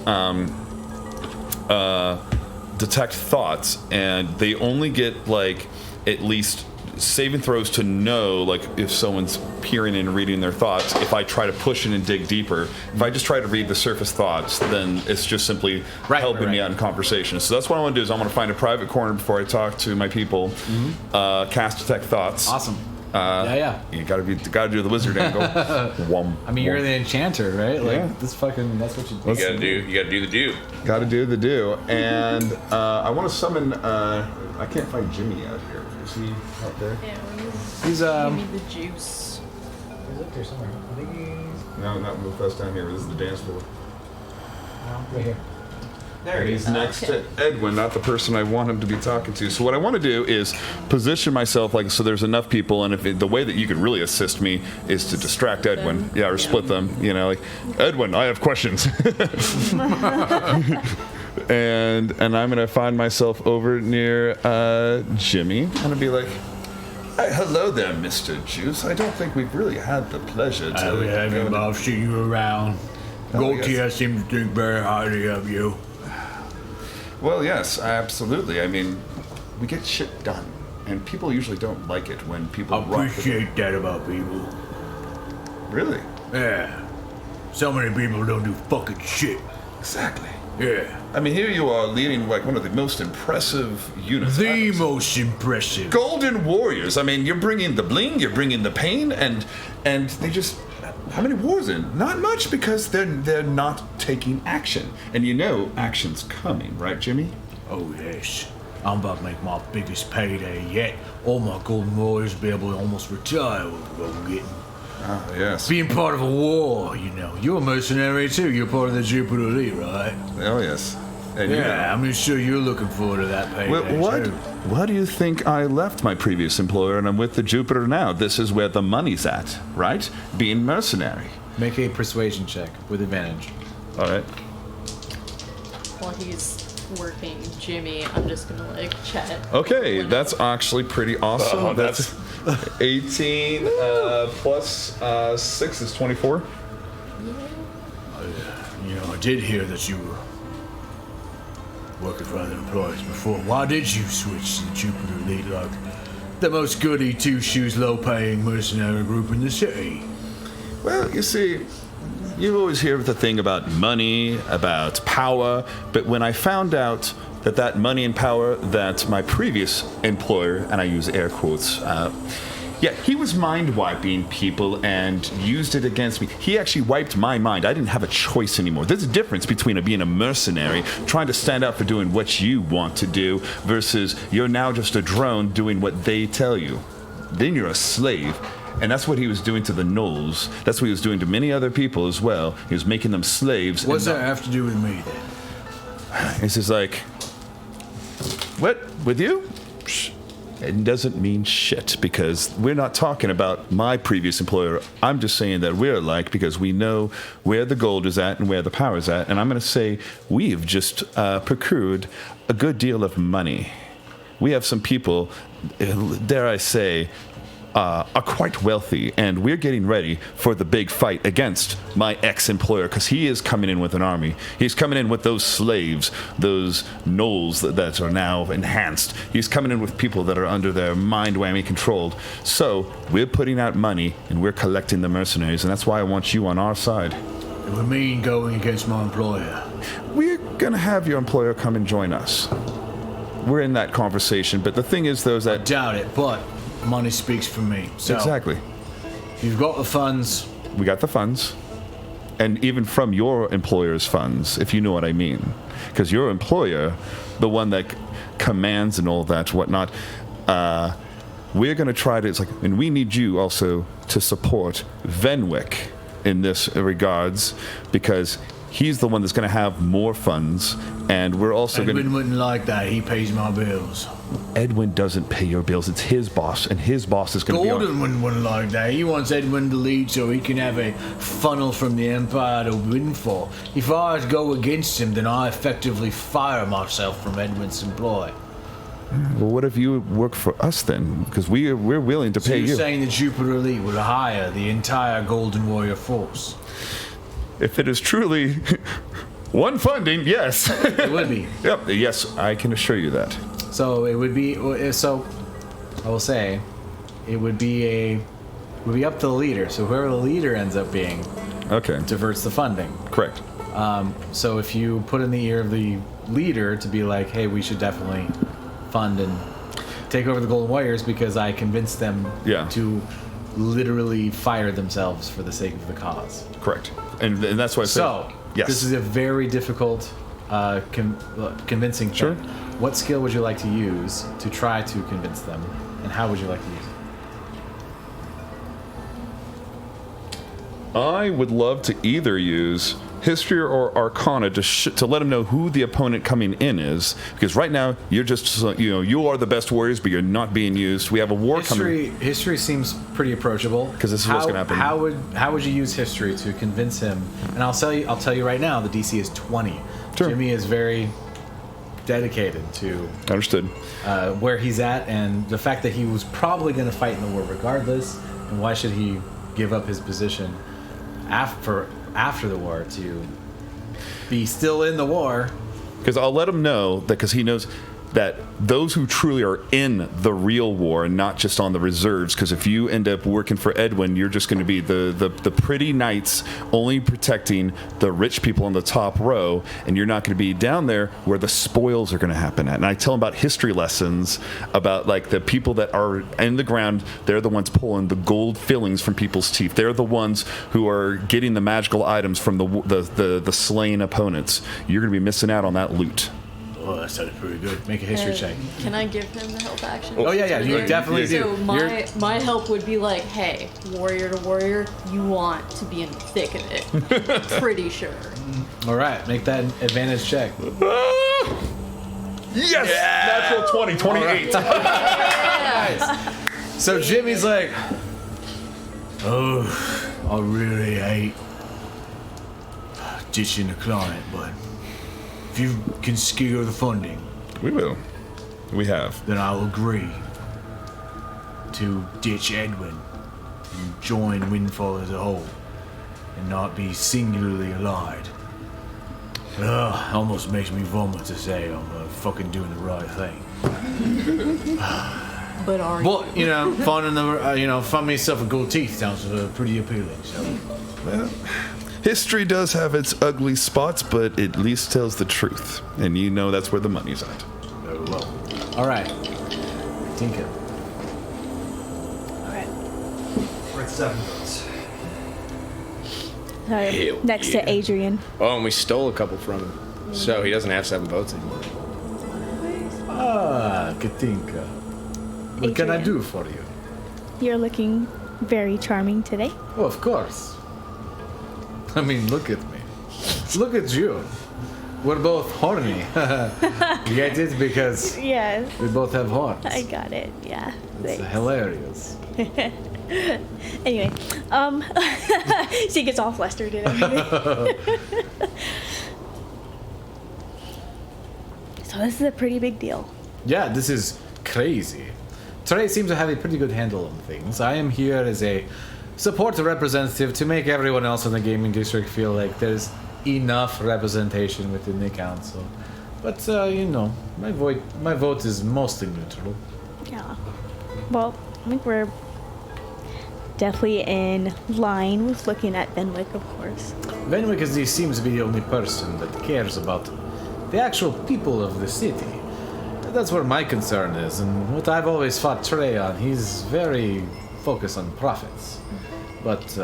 detect thoughts, and they only get like at least saving throws to know like if someone's peering and reading their thoughts. If I try to push in and dig deeper, if I just try to read the surface thoughts, then it's just simply helping me out in conversation. So that's what I want to do is I want to find a private corner before I talk to my people, cast detect thoughts. Awesome. Yeah. You gotta do the wizard angle. I mean, you're the enchanter, right? Like Yeah. this fucking. That's what you do. You gotta do the do. Gotta do the do. And I want to summon. I can't find Jimmy out here. Is he out there? He's Give me the juice. He's up there somewhere. I think he's No, not the first time here. This is the dance floor. right here. There he is. He's next to Edwin, not the person I want him to be talking to. So what I want to do is position myself like so there's enough people, and the way that you could really assist me is to distract Edwin. Yeah, or split them. You know, like Edwin, I have questions. and I'm gonna find myself over near Jimmy. I'm gonna be like, hello there, Mr. Juice. I don't think we've really had the pleasure to. We haven't both seen you around. Gaultier seems to think very highly of you. Well, yes, absolutely. I mean, we get shit done, and people usually don't like it when people I rock with appreciate that about people. them. Really? Yeah. So many people don't do fucking shit. Exactly. Yeah. I mean, here you are leading like one of the most impressive units. The most impressive. Golden Warriors. I mean, you're bringing the bling, you're bringing the pain, and they just. How many wars in? Not much because they're not taking action, and you know action's coming, right, Jimmy? Oh, yes. I'm about to make my biggest payday yet. All my golden warriors will be able to almost retire with what we're getting. Ah, yes. Being part of a war, you know. You're a mercenary too. You're part of the Jupiter Elite, right? Oh, yes. And Yeah, I'm sure you're looking forward to that payday Well, too. what do you think I left my previous employer and I'm with the Jupiter now? This is where the money's at, right? Being mercenary. Make a persuasion check with advantage. All right. While he's working Jimmy, I'm just gonna like chat. Okay, that's actually pretty awesome. Oh, that's 18 plus 6 is 24. You know, I did hear that you were working for other employers before. Why did you switch to the Jupiter Elite, like the most goody two-shoes, low-paying mercenary group in the city? Well, you see, you always hear the thing about money, about power, but when I found out that money and power that my previous employer, and I use air quotes, he was mind-wiping people and used it against me. He actually wiped my mind. I didn't have a choice anymore. There's a difference between being a mercenary, trying to stand up for doing what you want to do, versus you're now just a drone doing what they tell you. Then you're a slave. And that's what he was doing to the Knolls. That's what he was doing to many other people as well. He was making them slaves. What's that have to do with me then? It's just like, what? With you? Psh, it doesn't mean shit because we're not talking about my previous employer. I'm just saying that we're alike because we know where the gold is at and where the power is at. And I'm going to say we've just procured a good deal of money. We have some people, dare I say, are quite wealthy, and we're getting ready for the big fight against my ex-employer because he is coming in with an army. He's coming in with those slaves, those gnolls that are now enhanced. He's coming in with people that are under their mind whammy controlled. So we're putting out money and we're collecting the mercenaries, and that's why I want you on our side. It would mean going against my employer. We're gonna have your employer come and join us. We're in that conversation, but the thing is, though, is that Doubt it, but money speaks for me. So exactly. you've got the funds. We got the funds, and even from your employer's funds, if you know what I mean, because your employer, the one that commands and all that whatnot, we're gonna try to. It's like, and we need you also to support Venwick in this regards because he's the one that's going to have more funds, and we're also going to... Edwin wouldn't like that. He pays my bills. Edwin doesn't pay your bills. It's his boss, and his boss is going to be... Gordon wouldn't like that. He wants Edwin to lead so he can have a funnel from the Empire to Windfall. If I go against him, then I effectively fire myself from Edwin's employ. Well, what if you work for us then? Because we're willing to So pay you're you. saying the Jupiter Elite would hire the entire Golden Warrior force? If it is truly one funding, yes. It would be. Yep. Yes, I can assure you that. So it would be. So I will say, it would be up to the leader. So whoever the leader ends up being Okay. diverts the funding. Correct. So if you put in the ear of the leader to be like, hey, we should definitely fund and take over the Golden Warriors because I convinced them Yeah. to literally fire themselves for the sake of the cause. Correct. And that's why I said... So, yes. this is a very difficult, convincing thing. Sure. What skill would you like to use to try to convince them, and how would you like to use it? I would love to either use History or Arcana to let them know who the opponent coming in is, because right now you're just you are the best warriors, but you're not being used. We have a war coming. History seems pretty approachable. 'Cause this is what's gonna happen. How would you use history to convince him? And I'll tell you right now, the DC is 20. Sure. Jimmy is very dedicated to Understood. where he's at, and the fact that he was probably going to fight in the war regardless. And why should he give up his position after the war to be still in the war? Because I'll let him know that, because he knows that those who truly are in the real war and not just on the reserves, because if you end up working for Edwin, you're just going to be the pretty knights only protecting the rich people on the top row, and you're not going to be down there where the spoils are going to happen at. And I tell him about history lessons about like the people that are in the ground. They're the ones pulling the gold fillings from people's teeth. They're the ones who are getting the magical items from the slain opponents. You're going to be missing out on that loot. Oh, that sounded pretty good. Make a history check. Can I give him the help action? Oh, yeah, you definitely do. So my help would be like, hey, warrior to warrior, you want to be in the thick of it. Pretty sure. All right, make that advantage check. Yes! Natural 20, 28. Nice. So Jimmy's like, Oh, I really hate ditching the client, but if you can secure the funding, We will. We have. then I'll agree to ditch Edwin and join Windfall as a whole and not be singularly allied. Almost makes me vomit to say I'm fucking doing the right thing. But are Well, find myself a gold teeth sounds pretty appealing. So, Well, history does have its ugly spots, but it at least tells the truth. And you know that's where the money's at. very well. all right, Tinka. Alright. We're at 7 votes. Sorry, Hell next yeah. to Adrian. Oh, and we stole a couple from him. So he doesn't have 7 votes anymore. Ah, Katinka. What can I Adrian. do for you? You're looking very charming today. Oh, of course. I mean, look at me. Look at you. We're both horny. You get it? Because Yes, we both have horns. I got it. Yeah. It's Thanks. hilarious. Anyway, she gets all flustered and everything. So this is a pretty big deal. Yeah, this is crazy. Trey seems to have a pretty good handle on things. I am here as a support representative to make everyone else in the gaming district feel like there's enough representation within the council. But my vote is mostly neutral. Yeah. Well, I think we're definitely in line with looking at Benwick, of course. Benwick seems to be the only person that cares about the actual people of the city. That's where my concern is, and what I've always fought Trey on. He's very focused on profits. But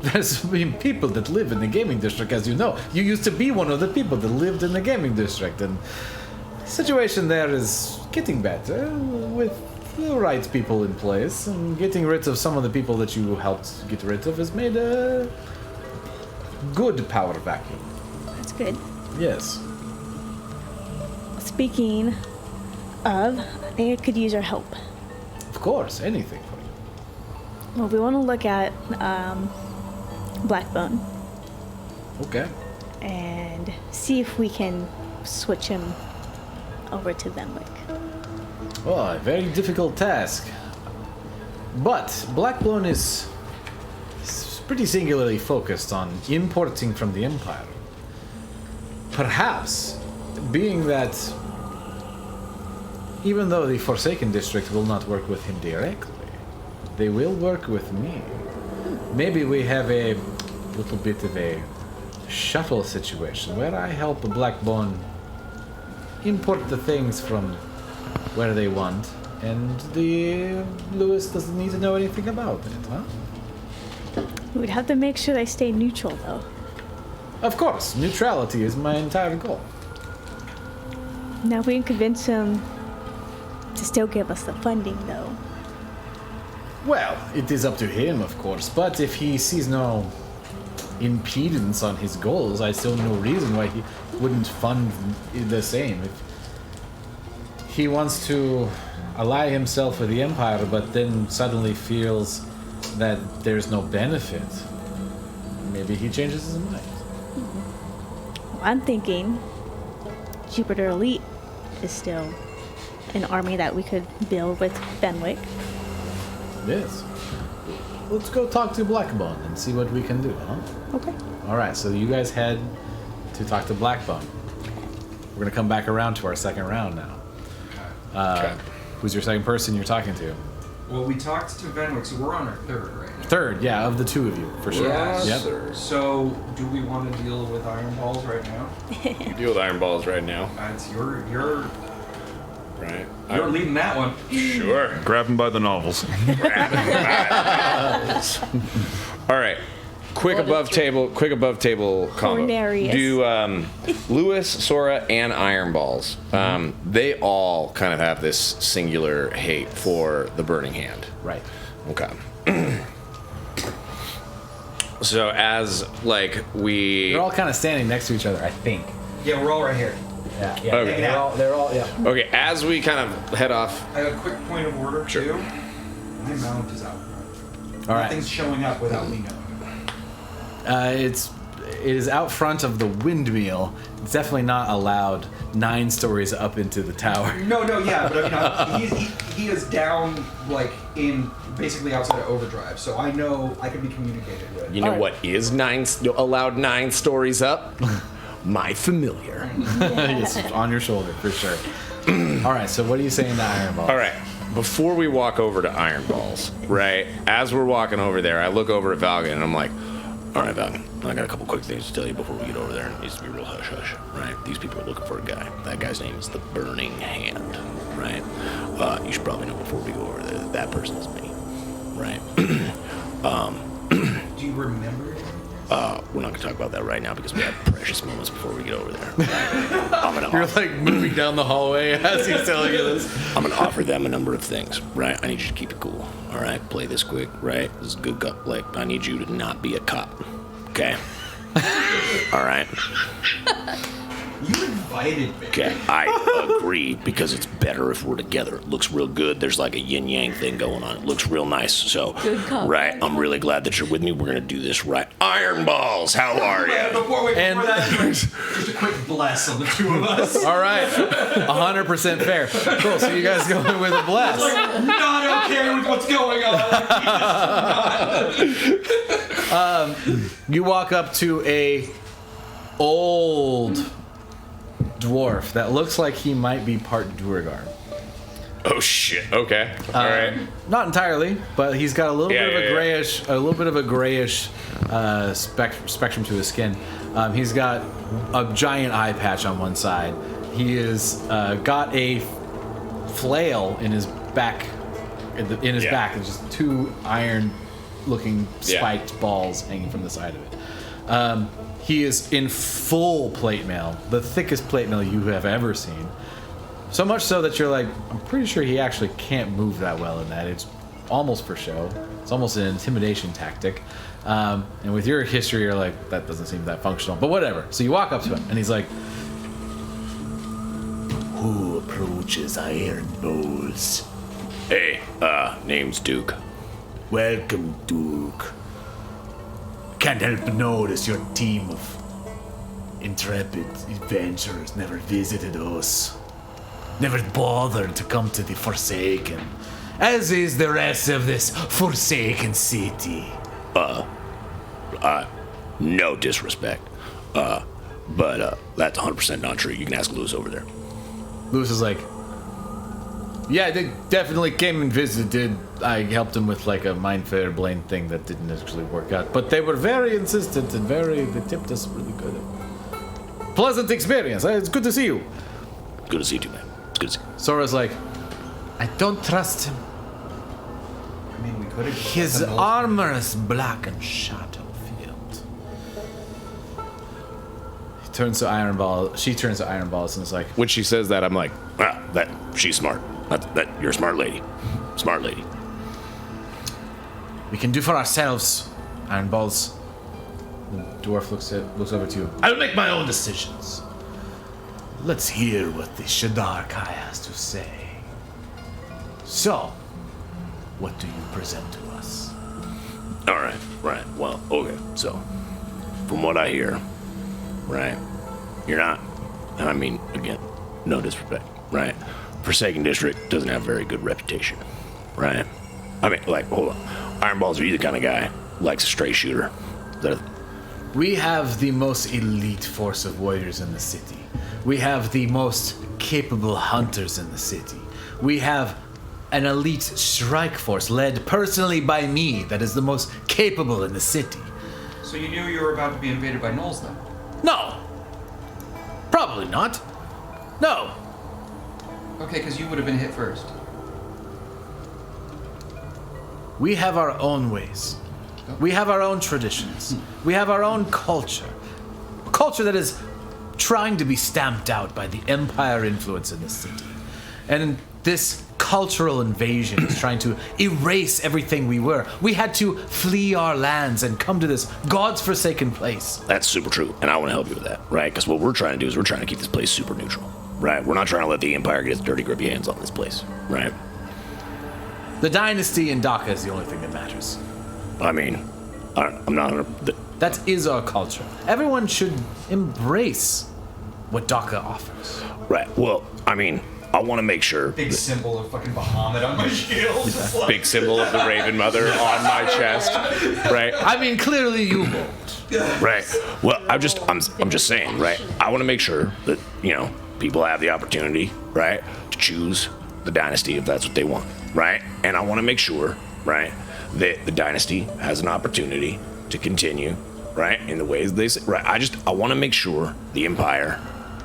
there's been people that live in the gaming district, as you know. You used to be one of the people that lived in the gaming district, and the situation there is getting better with the right people in place, and getting rid of some of the people that you helped get rid of has made a good power vacuum. That's good. Yes. Speaking of, I think I could use our help. Of course, anything for you. Well, we want to look at Blackbone Okay. and see if we can switch him over to Benwick. Well, a very difficult task. But Blackbone is pretty singularly focused on importing from the Empire. Perhaps, being that even though the Forsaken District will not work with him directly, they will work with me. Maybe we have a little bit of a shuttle situation where I help Blackbone import the things from where they want, and the Lewis doesn't need to know anything about it, huh? We'd have to make sure they stay neutral, though. Of course, neutrality is my entire goal. Now, if we can convince him to still give us the funding, though. Well, it is up to him, of course, but if he sees no impedance on his goals, I see no reason why he wouldn't fund the same. If he wants to ally himself with the Empire, but then suddenly feels that there's no benefit, maybe he changes his mind. I'm thinking Jupiter Elite is still an army that we could build with Benwick. Yes. Let's go talk to Blackbone and see what we can do, huh? Okay. All right, so you guys head to talk to Blackbone. We're gonna come back around to our second round now. Who's your second person you're talking to? Well, we talked to Benwick, so we're on our third right now. Third, yeah, of the two of you, for sure. Yes, Yep. sir. So, do we want to deal with Iron Balls right now? Deal with Iron Balls right now. It's you're Right. leading that one. Sure. Grab him by the novels. All right. Quick above table combo. Cornerius. Do Lewis, Sora, and Iron Balls. They all kind of have this singular hate for the Burning Hand. Right. Okay. So as like we They're all kind of standing next to each other, I think. Yeah, we're all right here. Yeah. Okay. They're all, yeah. Okay, as we kind of head off. I have a quick point of order Sure. too. My mount is out. All right. Nothing's showing up without me knowing. It is out front of the windmill. It's definitely not allowed 9 stories up into the tower. No, yeah, but I mean, he is down like in basically outside of overdrive, so I know I can be communicated with. You know what is allowed 9 stories up? My familiar. It's on your shoulder, for sure. All right, so what are you saying to Iron Ball? All right. Before we walk over to Iron Balls, right? As we're walking over there, I look over at Valgan and I'm like, all right, Valgan, I got a couple quick things to tell you before we get over there. It needs to be real hush-hush, right? These people are looking for a guy. That guy's name is the Burning Hand, right? You should probably know before we go over there that person is me, right? Do you remember? We're not going to talk about that right now because we have precious moments before we get over there. I'm gonna You're like moving down the hallway as he's telling you this. I'm gonna offer them a number of things, right? I need you to keep it cool, all right? Play this quick, right? This is good. Like, I need you to not be a cop, okay? All right. You invited me. Okay, I agree because it's better if we're together. It looks real good. There's like a yin-yang thing going on. It looks real nice. So, Good cop. right, I'm really glad that you're with me. We're going to do this right. Iron Balls, how are you? Before And- that, just a quick bless on the two of us. All right, 100% fair. Cool. So you guys go in with a blast. Not okay with what's going on. You walk up to a old dwarf that looks like he might be part Duergar. Oh shit. Okay. All right. Not entirely, but he's got a little Yeah, bit of yeah, a yeah. grayish spectrum to his skin. He's got a giant eye patch on one side. He is got a flail in his back. In his Yeah. back, there's just two iron-looking spiked balls hanging from the side of it. He is in full plate mail, the thickest plate mail you have ever seen. So much so that you're like, I'm pretty sure he actually can't move that well in that. It's almost for show. It's almost an intimidation tactic. And with your history, you're like, that doesn't seem that functional. But whatever. So you walk up to him, and he's like, Who approaches Iron Bowls? Hey, name's Duke. Welcome, Duke. Can't help but notice your team of intrepid adventurers never visited us. Never bothered to come to the Forsaken, as is the rest of this Forsaken city. No disrespect. But that's 100% not true. You can ask Lewis over there. Lewis is like, yeah, they definitely came and visited. I helped them with like a Mind Flayer Blaine thing that didn't actually work out. But they were very insistent and they tipped us really good. Pleasant experience. It's good to see you. Good to see you too, man. It's good to see you. Sora's like, I don't trust him. I mean, we could have. His armor is black and shadow-filled. He turns to Iron Ball. She turns to Iron Balls and is like, When she says that, I'm like, She's smart. You're a smart lady. Smart lady. we can do for ourselves, Iron Balls. The dwarf looks over to you. I'll make my own decisions. Let's hear what the Shadarkai has to say. So, what do you present to us? All right. Well, okay. So, from what I hear, right, you're not. I mean, again, no disrespect, right? Forsaken District doesn't have a very good reputation, right? I mean, like, hold on. Iron Balls, are you the kind of guy who likes a straight shooter? We have the most elite force of warriors in the city. We have the most capable hunters in the city. We have an elite strike force led personally by me that is the most capable in the city. So you knew you were about to be invaded by gnolls, then? No. Probably not. No. Okay, because you would have been hit first. We have our own ways. We have our own traditions. We have our own culture. A culture that is trying to be stamped out by the Empire influence in this city. And this cultural invasion is trying to erase everything we were. We had to flee our lands and come to this God's forsaken place. That's super true, and I want to help you with that, right? Because what we're trying to do is we're trying to keep this place super neutral, right? We're not trying to let the Empire get its dirty, grippy hands on this place, right? The dynasty in Dhaka is the only thing that matters. I mean, I'm not. That is our culture. Everyone should embrace what Dhaka offers. Right. Well, I mean, I want to make sure. Big symbol of fucking Bahamut on my shield. Just like- big symbol of the Raven Mother on my chest, right? I mean, clearly you won't. Right. Well, I'm just saying, right? I want to make sure that people have the opportunity, right, to choose the dynasty if that's what they want, right? And I want to make sure, right, that the dynasty has an opportunity to continue, right, in the ways they say. Right. I want to make sure the Empire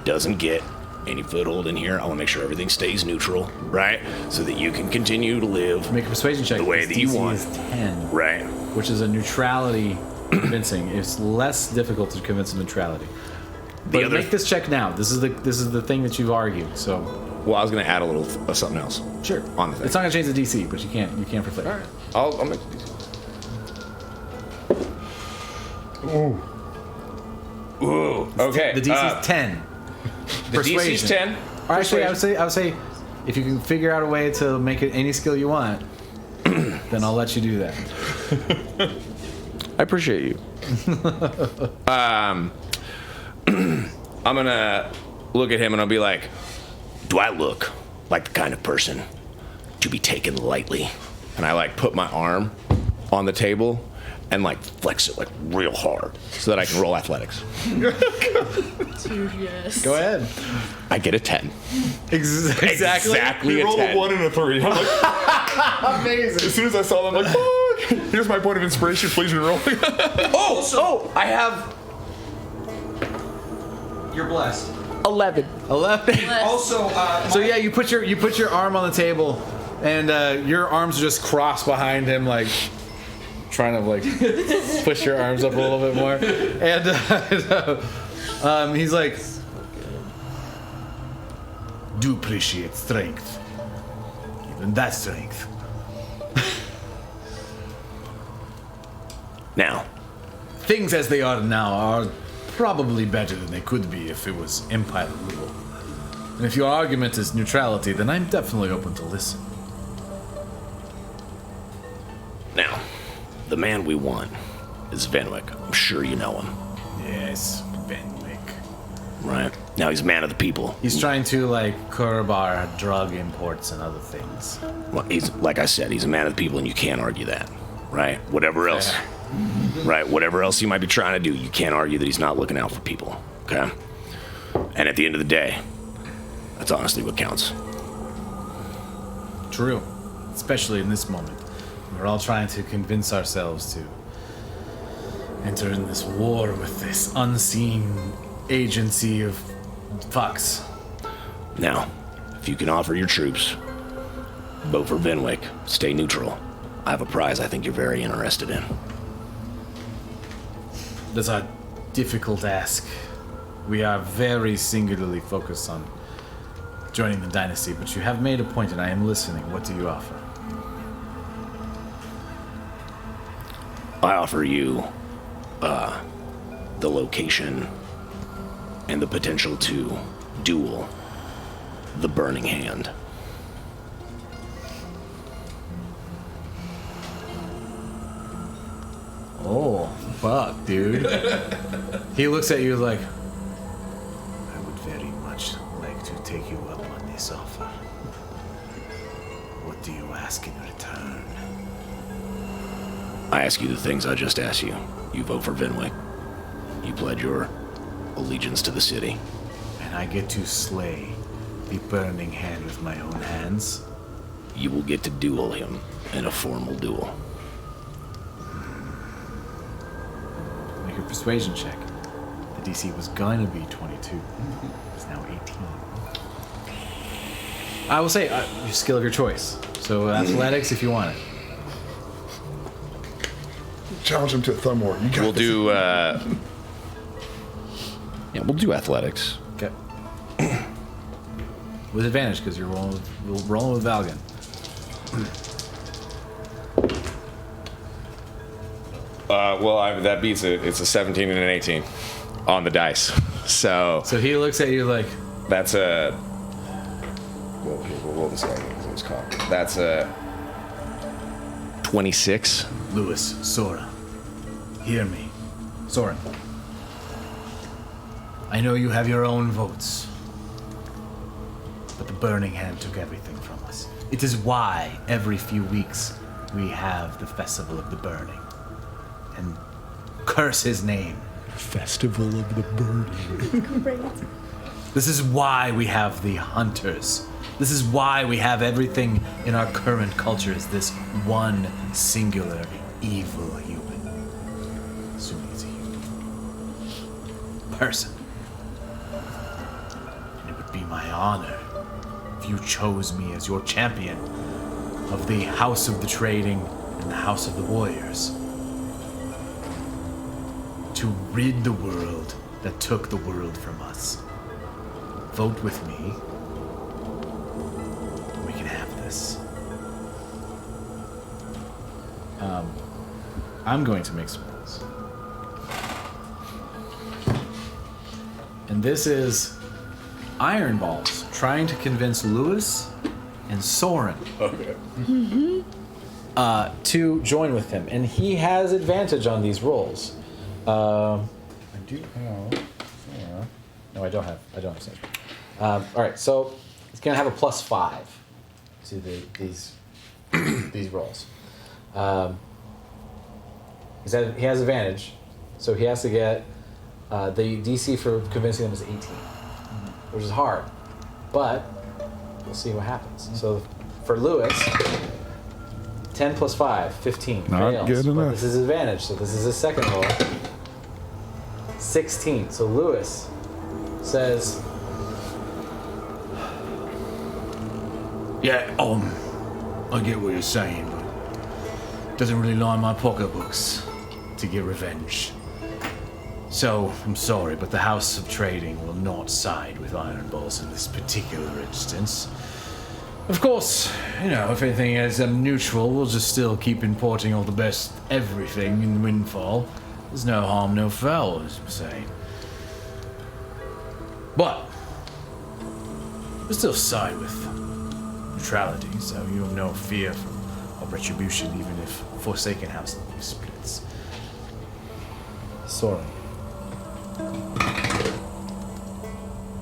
doesn't get any foothold in here. I want to make sure everything stays neutral, right, so that you can continue to live Make a persuasion check. the way His that you DC want, is 10, right? which is a neutrality convincing. It's less difficult to convince a neutrality. But other- make this check now. This is the thing that you've argued. So Well, I was gonna add a little of something else. sure, On the thing. it's not gonna change the DC, but you can't for flavor. All right. I'll make these. Ooh. Okay. The DC's 10. The DC's 10. Or actually, I would say, if you can figure out a way to make it any skill you want, then I'll let you do that. I appreciate you. I'm gonna look at him and I'll be like, Do I look like the kind of person to be taken lightly? and I like put my arm on the table and like flex it like real hard so that I can roll athletics. Dude, yes. Go ahead. I get a 10. Exactly. Exactly He a rolled 10. a 1 and a 3. I'm like, Amazing. as soon as I saw them, I'm like, fuck. Here's my point of inspiration. Please reroll. I have You're blessed. 11. 11. Also, So yeah, you put your arm on the table, and your arms are just crossed behind him, like trying to like push your arms up a little bit more. And he's like, Do appreciate strength. Even that strength. Now, things as they are now are probably better than they could be if it was Empire rule. And if your argument is neutrality, then I'm definitely open to listen. now, the man we want is Venwick. I'm sure you know him, Yes, Venwick. right? Now he's a man of the people. He's trying to like curb our drug imports and other things. Well, he's like I said, he's a man of the people, and you can't argue that, right? Whatever else, right? Whatever else he might be trying to do, you can't argue that he's not looking out for people. Okay. And at the end of the day, that's honestly what counts. True. Especially in this moment. We're all trying to convince ourselves to enter in this war with this unseen agency of fucks. Now, if you can offer your troops, vote for Venwick, stay neutral. I have a prize I think you're very interested in. That's a difficult ask. We are very singularly focused on joining the dynasty, but you have made a point and I am listening. What do you offer? I offer you the location and the potential to duel the Burning Hand. Oh, fuck, dude. He looks at you like, I would very much like to take you up on this offer. What do you ask in return? I ask you the things I just asked you. You vote for Venwick. You pledge your allegiance to the city. And I get to slay the Burning Hand with my own hands? You will get to duel him in a formal duel. make a persuasion check. The DC was gonna be 22. It's now 18. I will say, your skill of your choice. So athletics if you want it. Challenge him to a thumb war. You got We'll this. do. Yeah, we'll do athletics. Okay. With advantage, because you're rolling with Valgan. That beats it. It's a 17 and an 18 on the dice. So So he looks at you like, that's a. Well, we'll roll this guy. It's called. That's a 26. Lewis, Sora, hear me. Soren. I know you have your own votes, but the Burning Hand took everything from us. It is why every few weeks we have the Festival of the Burning. And curse his name. Festival of the Burning. This is why we have the hunters. This is why we have everything in our current culture is this one singular evil human. Assuming it's a human. Person. And it would be my honor if you chose me as your champion of the House of the Trading and the House of the Warriors. To rid the world that took the world from us. Vote with me. We can have this. I'm going to make some rolls. And this is Iron Balls trying to convince Lewis and Soren to join with him. And he has advantage on these rolls. I do have... No, I don't have Sage. All right, so he's going to have a +5 to these rolls. He has advantage, so he has to get the DC for convincing them is 18, which is hard, but we'll see what happens. So for Lewis, 10 + 5, 15. Not fails, good but enough. this is advantage, so this is his second roll. 16. So Lewis says, Yeah, I get what you're saying, but it doesn't really line my pocketbooks to get revenge. So, I'm sorry, but the House of Trading will not side with Iron Balls in this particular instance. Of course, if anything is neutral, we'll just still keep importing all the best everything in Windfall. There's no harm, no foul, as we say. But, we'll still side with neutrality, so you have no fear of retribution, even if Forsaken House splits. Soren.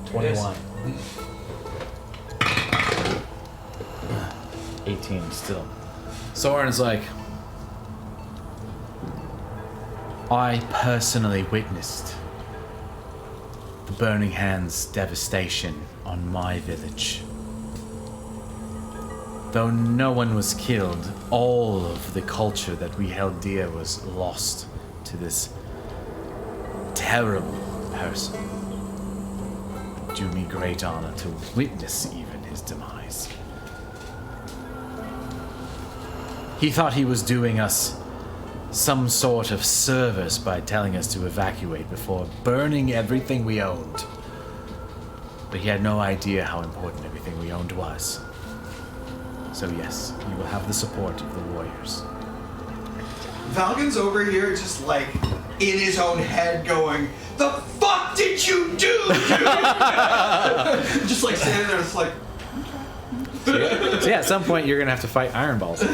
21. 18 still. Soren's like, I personally witnessed the Burning Hand's devastation on my village. Though no one was killed, all of the culture that we held dear was lost to this terrible person. It do me great honor to witness even his demise. He thought he was doing us some sort of service by telling us to evacuate before burning everything we owned. But he had no idea how important everything we owned was. So yes, you will have the support of the warriors. Valgon's over here just like in his own head going, "The fuck did you do, dude?" Just like standing there, it's like. So yeah, at some point you're gonna have to fight Iron Balls.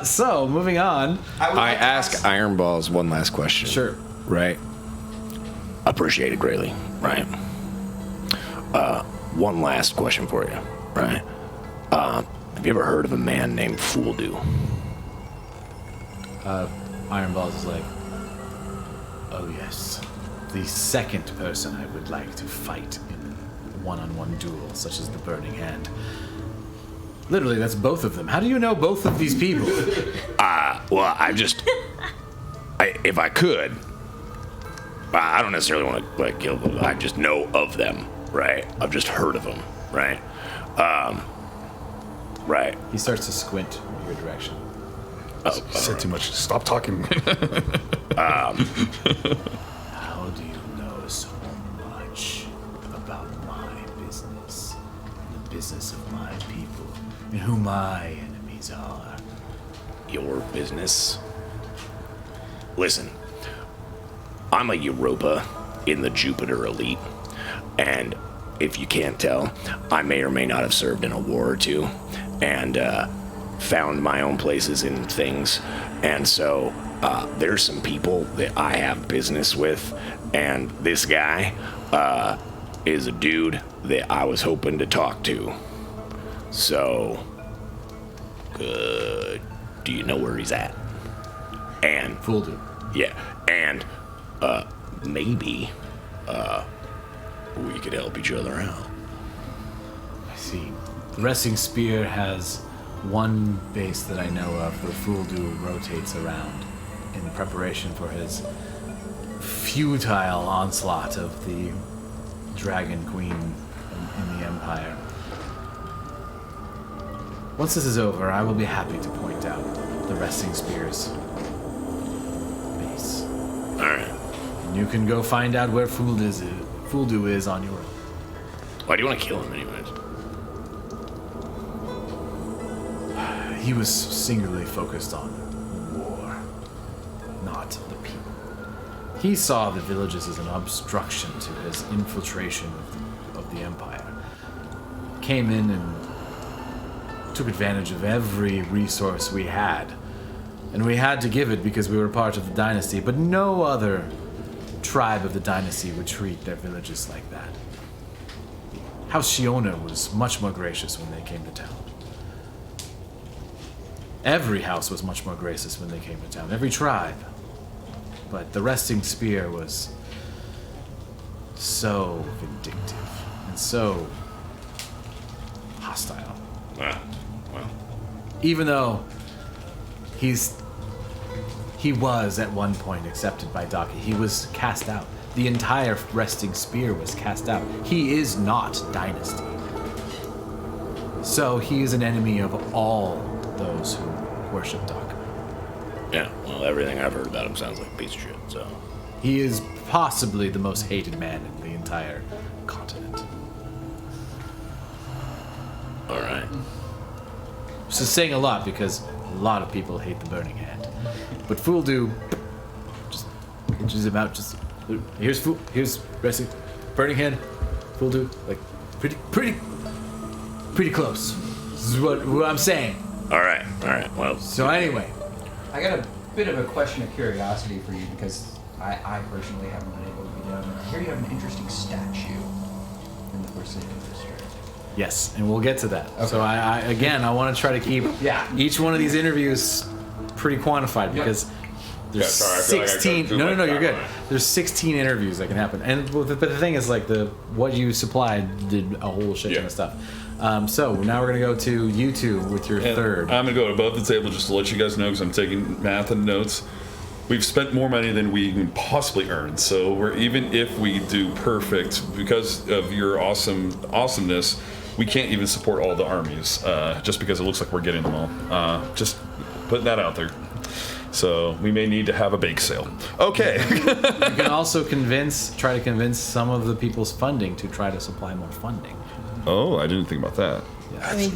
So moving on. I ask Iron Balls one last question. Sure. Right. Appreciate it greatly, right? One last question for you, right? Have you ever heard of a man named Fooldu? Iron Balls is like, oh yes, the second person I would like to fight in a one-on-one duel, such as the Burning Hand. Literally, that's both of them. How do you know both of these people? Well, if I could, I don't necessarily want to kill them. I just know of them, right? I've just heard of them, right? Right. He starts to squint in your direction. Oh, said too much. Stop talking. How do you know so much about my business, and the business of my people, and who my enemies are? Your business? Listen, I'm a Europa in the Jupiter elite, and if you can't tell, I may or may not have served in a war or two, and found my own places in things, and so there's some people that I have business with, and this guy is a dude that I was hoping to talk to. So, do you know where he's at? And Fooldu. yeah, and maybe we could help each other out. I see. The Resting Spear has one base that I know of where Fooldu rotates around in preparation for his futile onslaught of the Dragon Queen in the Empire. Once this is over, I will be happy to point out the Resting Spear's base. Alright. And you can go find out where Fooldu is on your own. Why do you want to kill him anyways? He was singularly focused on war, not the people. He saw the villages as an obstruction to his infiltration of the Empire. Came in and took advantage of every resource we had. And we had to give it because we were part of the dynasty, but no other tribe of the dynasty would treat their villages like that. House Shiona was much more gracious when they came to town. Every house was much more gracious when they came to town, every tribe. But the Resting Spear was so vindictive and so hostile. Well, Even though he was at one point accepted by Daki, he was cast out. The entire Resting Spear was cast out. He is not dynasty. So he is an enemy of all those who worship Daki. yeah. Well, everything I've heard about him sounds like a piece of shit. So He is possibly the most hated man in the entire continent. all right. This is saying a lot because a lot of people hate the Burning Hand. But Fuldu just inches him out. Just here's Resting, Burning Hand, Fuldu, like pretty close. This is what I'm saying. All right. Well, So anyway, I got a bit of a question of curiosity for you because I personally haven't been able to be down there. I hear you have an interesting statue in the Forsaken District. yes, and we'll get to that. So I want to try to keep each one of these interviews pretty quantified because there's sorry, I feel like I 16. got too No, much you're good. time. There's 16 interviews that can happen, and but the thing is, like what you supplied did a whole shit ton of stuff. So now we're gonna go to you two with your And third. I'm gonna go above the table just to let you guys know because I'm taking math and notes. We've spent more money than we can possibly earn, so we're even if we do perfect because of your awesomeness, we can't even support all the armies just because it looks like we're getting them all. Just putting that out there. So we may need to have a bake sale. Okay. You can also try to convince some of the people's funding to try to supply more funding. Oh, I didn't think about that. I mean,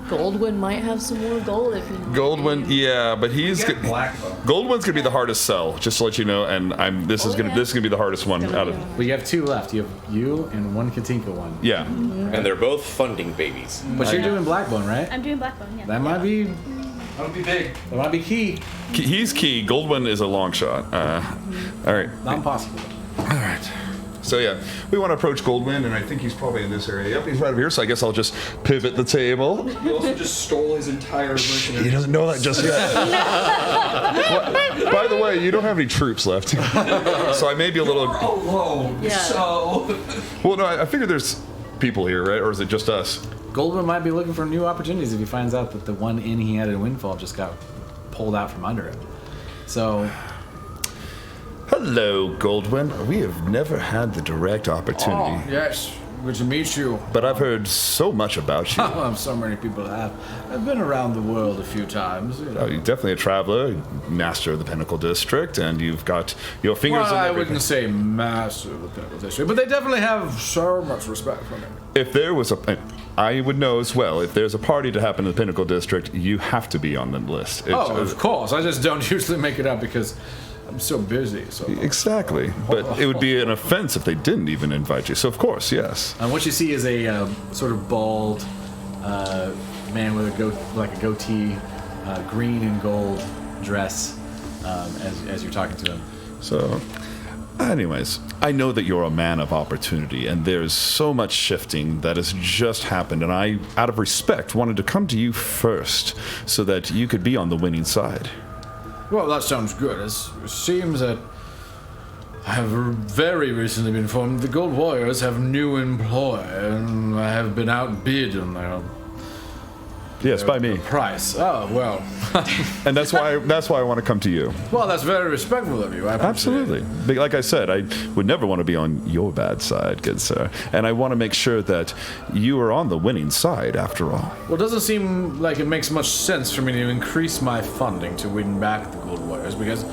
Goldwyn might have some more gold if you. Goldwyn, yeah, but he's Get Blackbone. Goldwyn's gonna be the hardest sell, just to let you know. And this is gonna be the hardest one out of. But you have two left. You have you and one Katinka one. Yeah. And they're both funding babies. But you're doing Blackbone, right? I'm doing Blackbone, yeah. That might be big. key. He's key. Goldwyn is a long shot. All right. Not impossible. All right. So yeah, we want to approach Goldwyn, and I think he's probably in this area. Yep, he's right over here. So I guess I'll just pivot the table. You also just stole his entire mercenary. He doesn't know that just yet. By the way, you don't have any troops left, so I may be a little. Alone. Yeah. So. Well, no, I figure there's people here, right? Or is it just us? Goldwyn might be looking for new opportunities if he finds out that the one inn he had in Windfall just got pulled out from under him. So, Hello, Goldwyn. We have never had the direct opportunity, Yes, good to meet you. but I've heard so much about you. So many people have. I've been around the world a few times. You know. You're definitely a traveler, master of the Pinnacle District, and you've got your fingers Well, in I everything. wouldn't say master of the Pinnacle District, but they definitely have so much respect for me. If there was I would know as well. If there's a party to happen in the Pinnacle District, you have to be on the list. Oh, of course. I just don't usually make it up because I'm so busy. So Exactly, but it would be an offense if they didn't even invite you. So of course, yes. what you see is a sort of bald man with a goatee, green and gold dress, as you're talking to him. So, anyways, I know that you're a man of opportunity, and there's so much shifting that has just happened, and I, out of respect, wanted to come to you first so that you could be on the winning side. well, that sounds good. It seems that I have very recently been informed the Gold Warriors have new employ, and I have been outbid on their Yes, by me, price. Oh well. and that's why I want to come to you. Well, that's very respectful of you. I appreciate Absolutely. it. But like I said, I would never want to be on your bad side, good sir. And I want to make sure that you are on the winning side, after all. Well, it doesn't seem like it makes much sense for me to increase my funding to win back the Gold Warriors because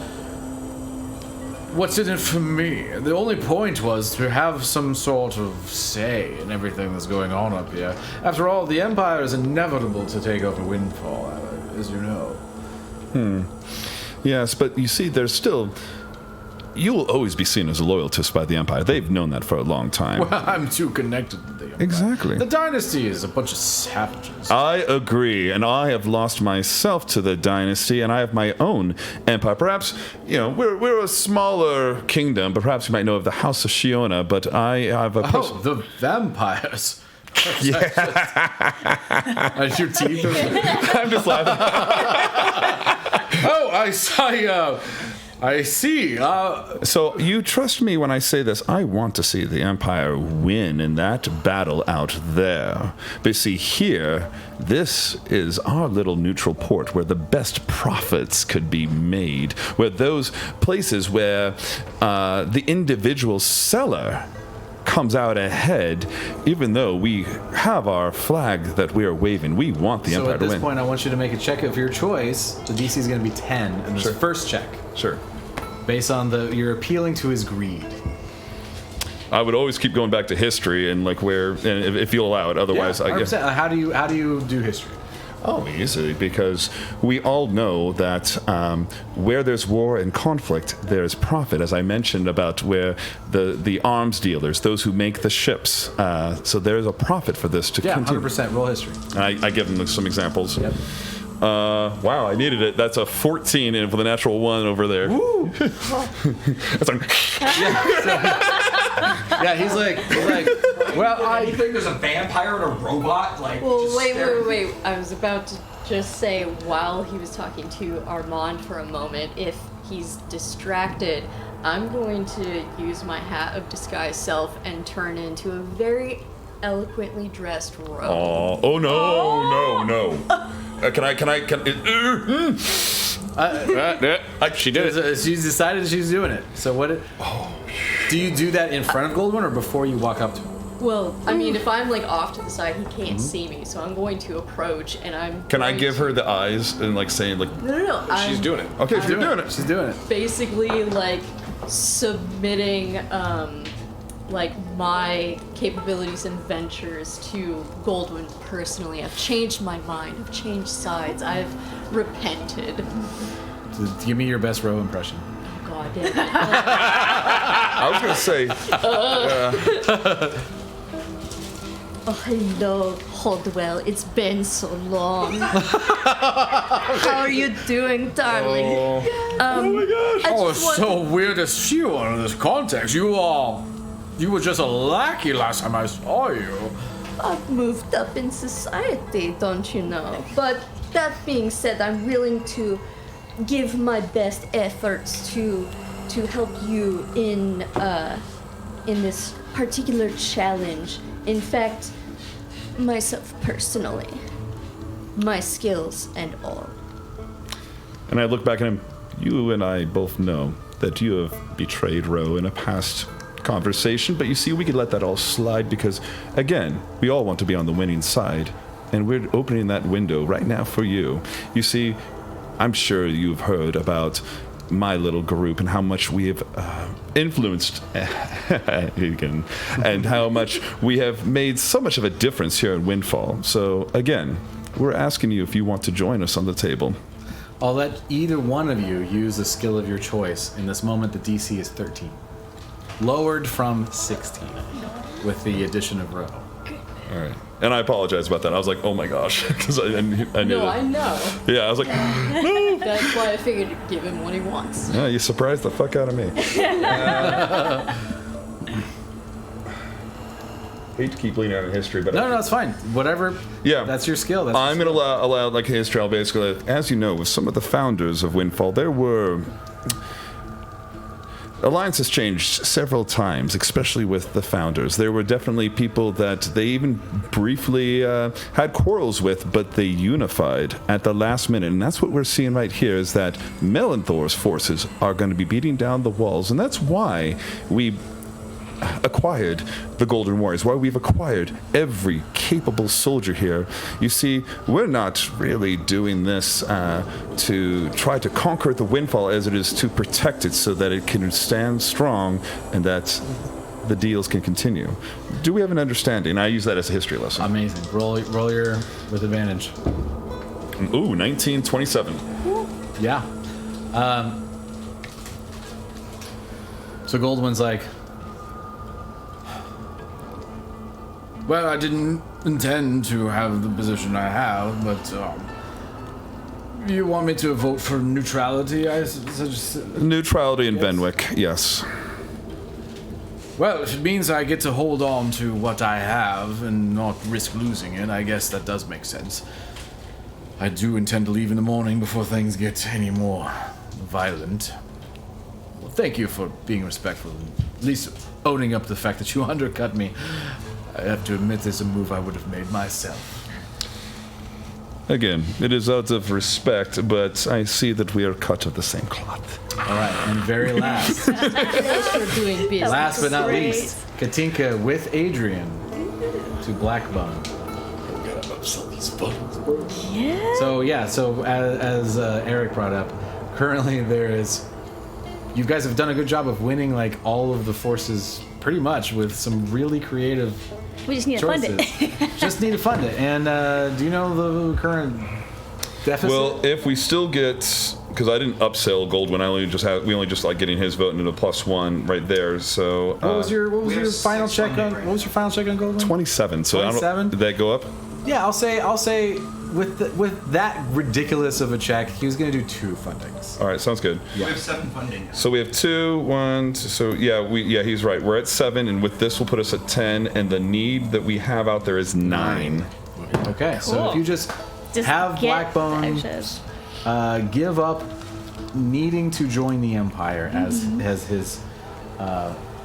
what's in it for me? The only point was to have some sort of say in everything that's going on up here. After all, the Empire is inevitable to take over Windfall, as you know. Yes, but you see, there's still you will always be seen as a loyalist by the Empire. They've known that for a long time. Well, I'm too connected to the Empire. Exactly. The dynasty is a bunch of savages. I agree, and I have lost myself to the dynasty, and I have my own empire. Perhaps, we're a smaller kingdom, but perhaps you might know of the House of Shiona, but I have a... Oh, the vampires. As your teeth are... I'm just laughing. Oh, I see. So you trust me when I say this. I want to see the Empire win in that battle out there. But see, here, this is our little neutral port where the best profits could be made, where those places where the individual seller comes out ahead, even though we have our flag that we are waving. We want the Empire to win. So at this point, I want you to make a check of your choice. The DC is going to be 10 in this first check. Sure. Based on you're appealing to his greed. I would always keep going back to history and if you'll allow it. Otherwise, Yeah, 100%. How do you do history? Oh, easily, because we all know that where there's war and conflict, there's profit. As I mentioned about where the arms dealers, those who make the ships, so there's a profit for this to continue. 100%. Roll history. I give them some examples. Yep. Wow, I needed it. That's a 14 and for the natural 1 over there. Woo! That's like... Yeah, he's like, well, I think there's a vampire and a robot. Well, wait. I was about to just say, while he was talking to Armand for a moment, if he's distracted, I'm going to use my hat of disguise self and turn into a very eloquently dressed rogue. Oh no. She did it. She's decided she's doing it. So what? Do you do that in front of Goldwyn or before you walk up to him? Well, I mean, if I'm off to the side, he can't see me, so I'm going to approach, and I'm. Can I give her the eyes and saying No. She's doing it. Okay, she's doing it. She's doing it. Basically, submitting my capabilities and ventures to Goldwyn personally. I've changed my mind. I've changed sides. I've repented. Give me your best Row impression. Oh, God damn it. I was gonna say. Oh, hello, Holdwell. It's been so long. How are you doing, darling? Oh my gosh! It's so weird to see you in this context. You were just a lackey last time I saw you. I've moved up in society, don't you know? But that being said, I'm willing to give my best efforts to help you in this particular challenge. In fact, myself personally, my skills and all. And I look back at him. You and I both know that you have betrayed Ro in a past conversation, but you see, we could let that all slide because, again, we all want to be on the winning side, and we're opening that window right now for you. You see, I'm sure you've heard about my little group and how much we have influenced and how much we have made so much of a difference here at Windfall. So again, we're asking you if you want to join us on the table. I'll let either one of you use a skill of your choice. In this moment, the DC is 13. Lowered from 16 with the addition of Row. All right. And I apologize about that. I was like, oh my gosh. Because I knew No, that. I know. Yeah, I was like, no. That's why I figured to give him what he wants. Yeah, you surprised the fuck out of me. Hate to keep leaning on history, but No, it's fine. Whatever. Yeah. That's your skill. I'm going to allow history. I'll basically, as you know, with some of the founders of Windfall, there were alliances changed several times, especially with the founders. There were definitely people that they even briefly had quarrels with, but they unified at the last minute. And that's what we're seeing right here, is that Melanthor's forces are going to be beating down the walls. And that's why we acquired the Golden Warriors, why we've acquired every capable soldier here. You see, we're not really doing this to try to conquer the Windfall as it is to protect it so that it can stand strong and that the deals can continue. Do we have an understanding? I use that as a history lesson. Amazing. Roll your with advantage. Ooh, 1927. Yeah. So Goldwyn's like, well, I didn't intend to have the position I have, but you want me to vote for neutrality? Neutrality in Venwick, yes. Well, if it means I get to hold on to what I have and not risk losing it, I guess that does make sense. I do intend to leave in the morning before things get any more violent. Well, thank you for being respectful, and at least owning up to the fact that you undercut me. I have to admit this is a move I would have made myself. Again, it is out of respect, but I see that we are cut of the same cloth. All right, and very last, We're doing business. last but not Great. least, Katinka with Adrian to Blackbone. Yeah. So yeah, so as Eric brought up, currently there is. You guys have done a good job of winning like all of the forces, pretty much, with some really creative We just need to fund choices. it. Just need to fund it. And do you know the current deficit? Well, if we still get, because I didn't upsell Goldwyn, we only just like getting his vote into the +1 right there. So what was your we have final 6 check on? funding right What was your final check on Goldwyn? 27. So 27? did that go up? Yeah, I'll say with that ridiculous of a check, he was going to do 2 fundings. All right, sounds good. We have 7 funding now. So we have 2, 1. So yeah, he's right. We're at 7, and with this, we'll put us at 10. And the need that we have out there is 9. Okay, so Cool. if you just Just have get the Blackbone extras. give up needing to join the Empire as his.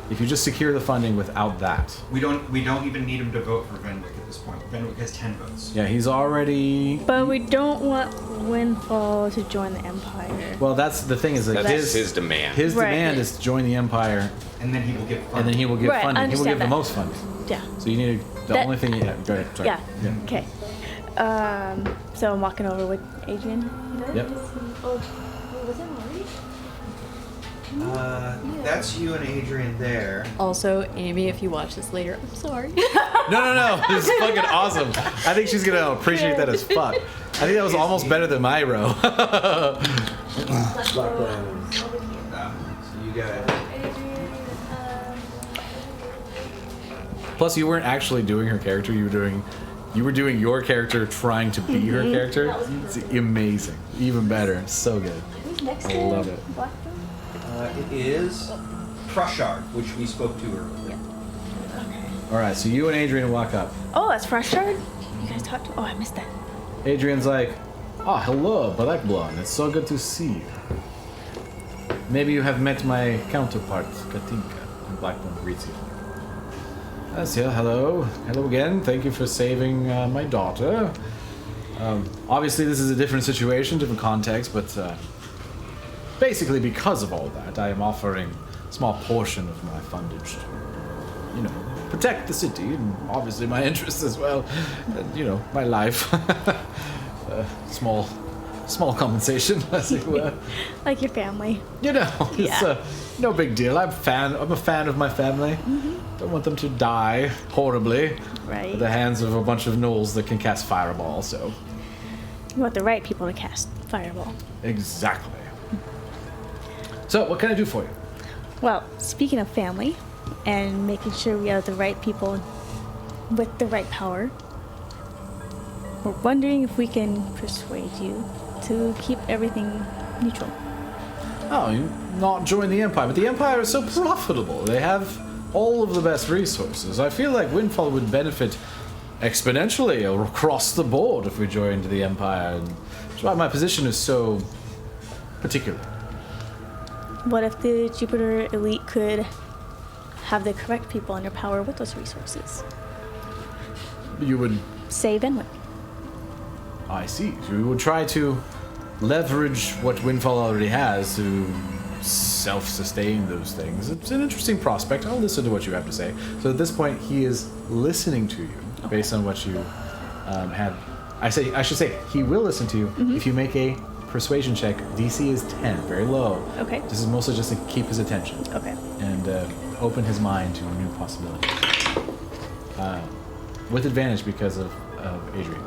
If you just secure the funding without that. We don't even need him to vote for Venwick at this point. Venwick has 10 votes. Yeah, he's already. But we don't want Windfall to join the Empire. Well, that's the thing is that That's his demand. His Right. demand is to join the Empire, And then he will get funding. and then he will give Right, I funding. He will give understand the that. most funding. Yeah. So you need to, the That- only thing. Yeah, go ahead. Sorry. Yeah. Okay. So I'm walking over with Adrian. Yep. Oh, was it already? That's you and Adrian there. Also, Amy, if you watch this later, I'm sorry. No. This is fucking awesome. I think she's gonna appreciate that as fuck. I think that was almost better than my row. So you got. Plus, you weren't actually doing her character. You were doing your character trying to be her character. It's amazing. Even better. So good. Who's next I to love it. Blackbone? It is Prushard, which we spoke to earlier. All right. So you and Adrian walk up. Oh, that's Prushard? You guys talked to? Oh, I missed that. Adrian's like, "Ah, hello, Blackblonde. It's so good to see you. Maybe you have met my counterpart, Katinka." And Blackblonde greets you. Yes, yeah, hello. Hello again. Thank you for saving my daughter. Obviously, this is a different situation, different context, but basically because of all that, I am offering a small portion of my fundage to, protect the city, and obviously my interests as well, and, my life. Small compensation, as it were. Like your family. It's Yeah. no big deal. I'm a fan of my family. Don't want them to die horribly Right. at the hands of a bunch of gnolls that can cast fireball. So You want the right people to cast Fireball. exactly. So what can I do for you? Well, speaking of family and making sure we have the right people with the right power, we're wondering if we can persuade you to keep everything neutral. Oh, you not join the Empire, but the Empire is so profitable. They have all of the best resources. I feel like Windfall would benefit exponentially across the board if we joined the Empire. And that's why my position is so particular. What if the Jupiter elite could have the correct people under power with those resources? You would. Say Venwick. I see. So we would try to leverage what Windfall already has to self-sustain those things. It's an interesting prospect. I'll listen to what you have to say. So at this point, he is listening to you based on what you had. I should say he will listen to you if you make a persuasion check. DC is 10, very low. Okay. This is mostly just to keep his attention Okay. and open his mind to new possibilities. With advantage because of Adrian.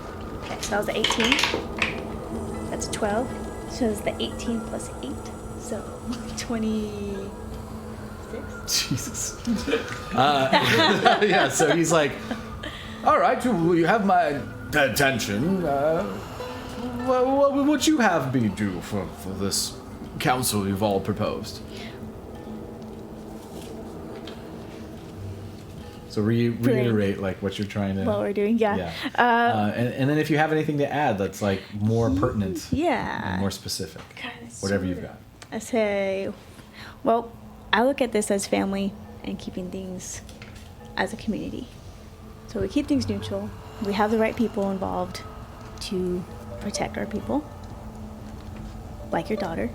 Okay, so that was the 18. That's 12. So it's the 18 plus 8. So 20. Jesus. Yeah, so he's like, all right, you have my attention. What would you have me do for this council you've all proposed? So reiterate like what you're trying to. What we're doing, yeah. And then if you have anything to add that's like more pertinent, Yeah. and more specific, God, that's whatever so you've good. got. I say, well, I look at this as family and keeping things as a community. So we keep things neutral. We have the right people involved to protect our people, like your daughter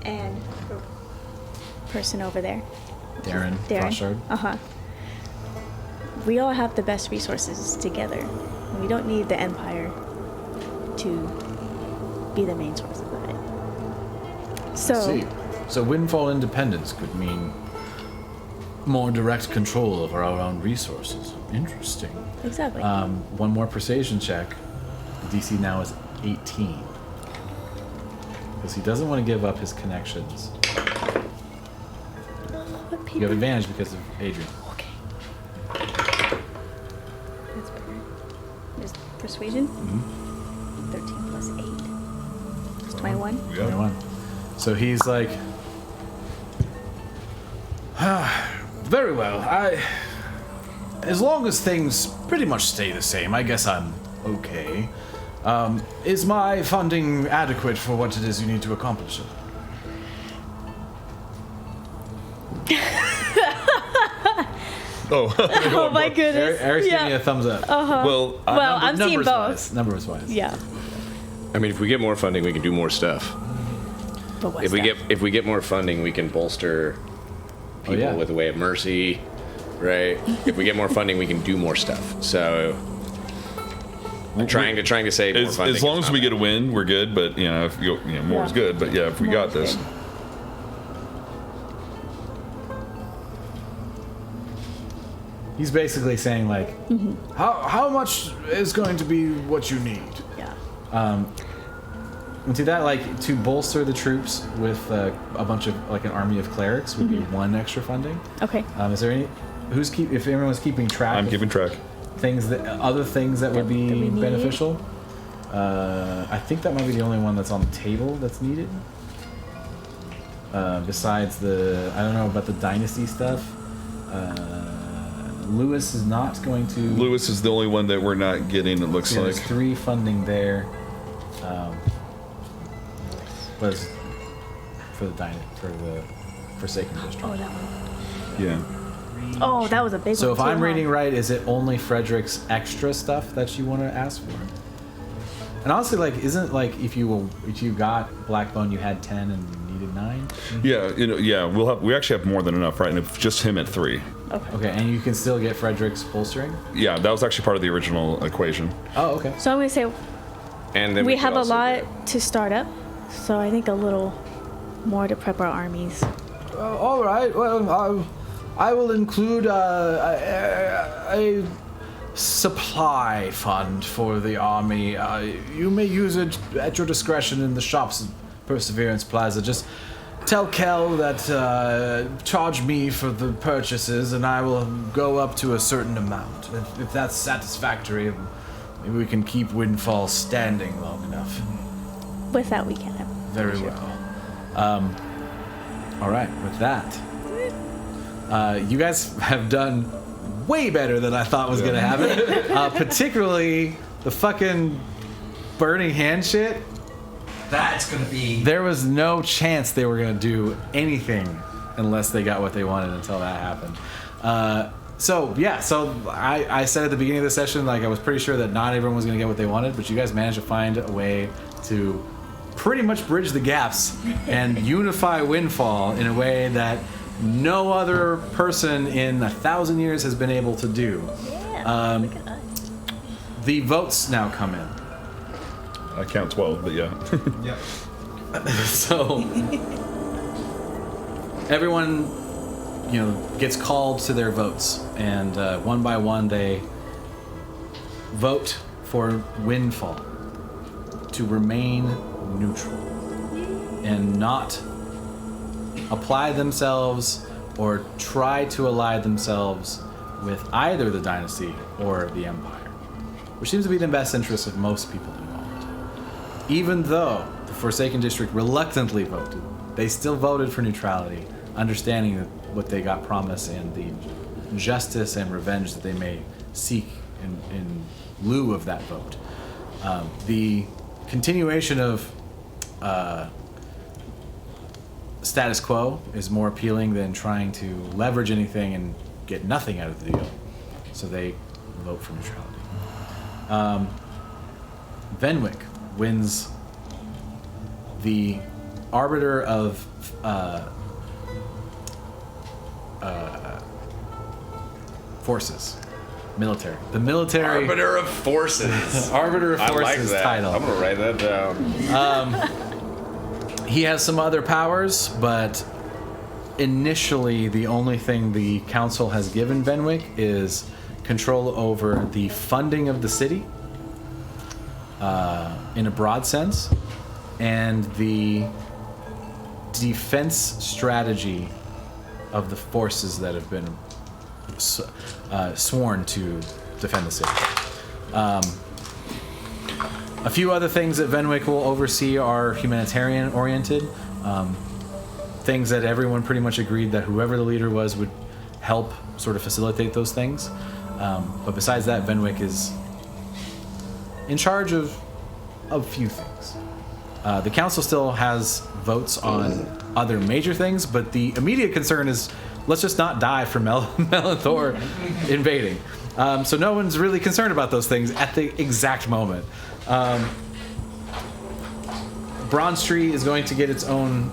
and the person over there. Darren. Froshard. Uh-huh. We all have the best resources together. We don't need the Empire to be the main source of it. So, See. So Windfall independence could mean more direct control over our own resources. Interesting. exactly. One more persuasion check. The DC now is 18. Because he doesn't want to give up his connections. What You have people? advantage because of Adrian. Okay. That's better. Is persuasion? 13 plus 8. It's 21. 21. So he's like, very well. As long as things pretty much stay the same, I guess I'm okay. Is my funding adequate for what it is you need to accomplish? Oh, Oh my goodness. Eric's giving you yeah. a thumbs up. well, Well, I'm seeing both. Numbers wise. Yeah. I mean, if we get more funding, we can do more stuff. But what's If we get more funding, we can bolster people yeah. with a way of mercy, right? If we get more funding, we can do more stuff. So, I'm trying to say more funding. as long is as not we bad. get a win, we're good. But if more is Yeah. good. But yeah, if we More got is this, good. He's basically saying like, how much is going to be what you need? Yeah. And to that, like, to bolster the troops with a bunch of, like, an army of clerics would be one extra funding. Okay. Is there any, if everyone's keeping track I'm of keeping track. other things that would be that we need? beneficial? I think that might be the only one that's on the table that's needed. Besides I don't know about the dynasty stuff. Lewis is not going to. Lewis is the only one that we're not getting. It looks Yeah, like. there's 3 funding there. Was for the Forsaken District. Oh, that one. Yeah. Oh, that was a big So one. if too, I'm huh? reading right, is it only Frederick's extra stuff that you want to ask for? And honestly, like, isn't like if you got Blackbone, you had 10 and you needed 9? Yeah. We actually have more than enough, right? And it's just him at 3. Okay, and you can still get Frederick's bolstering. Yeah, that was actually part of the original equation. Oh, okay. So I'm going to say And then we could have a also lot get- to start up. So I think a little more to prep our armies. All right. Well, I will include a supply fund for the army. You may use it at your discretion in the shops at Perseverance Plaza. Just tell Kel that charge me for the purchases, and I will go up to a certain amount. If that's satisfactory, maybe we can keep Windfall standing long enough. With that, we can have. Very well. All right, with that, you guys have done way better than I thought was going to happen. Particularly the fucking burning hand shit. That's gonna be. There was no chance they were going to do anything unless they got what they wanted until that happened. So I said at the beginning of the session, like, I was pretty sure that not everyone was going to get what they wanted, but you guys managed to find a way to pretty much bridge the gaps and unify Windfall in a way that no other person in 1,000 years has been able to do. Yeah. Look at us. The votes now come in. I count 12, but yeah. Yep. So everyone, gets called to their votes, and one by one they vote for Windfall to remain neutral and not apply themselves or try to ally themselves with either the dynasty or the empire, which seems to be in the best interest of most people involved. Even though the Forsaken District reluctantly voted, they still voted for neutrality, understanding what they got promised and the justice and revenge that they may seek in lieu of that vote. The continuation of status quo is more appealing than trying to leverage anything and get nothing out of the deal. So they vote for neutrality. Venwick wins the arbiter of forces. Military. The military Arbiter of Forces. arbiter of I like forces that. title. I'm gonna write that down. He has some other powers, but initially the only thing the council has given Venwick is control over the funding of the city in a broad sense, and the defense strategy of the forces that have been sworn to defend the city. A few other things that Venwick will oversee are humanitarian oriented. Things that everyone pretty much agreed that whoever the leader was would help sort of facilitate those things. But besides that, Venwick is in charge of a few things. The council still has votes on other major things, but the immediate concern is let's just not die from Melanthor invading. So no one's really concerned about those things at the exact moment. Bronze Tree is going to get its own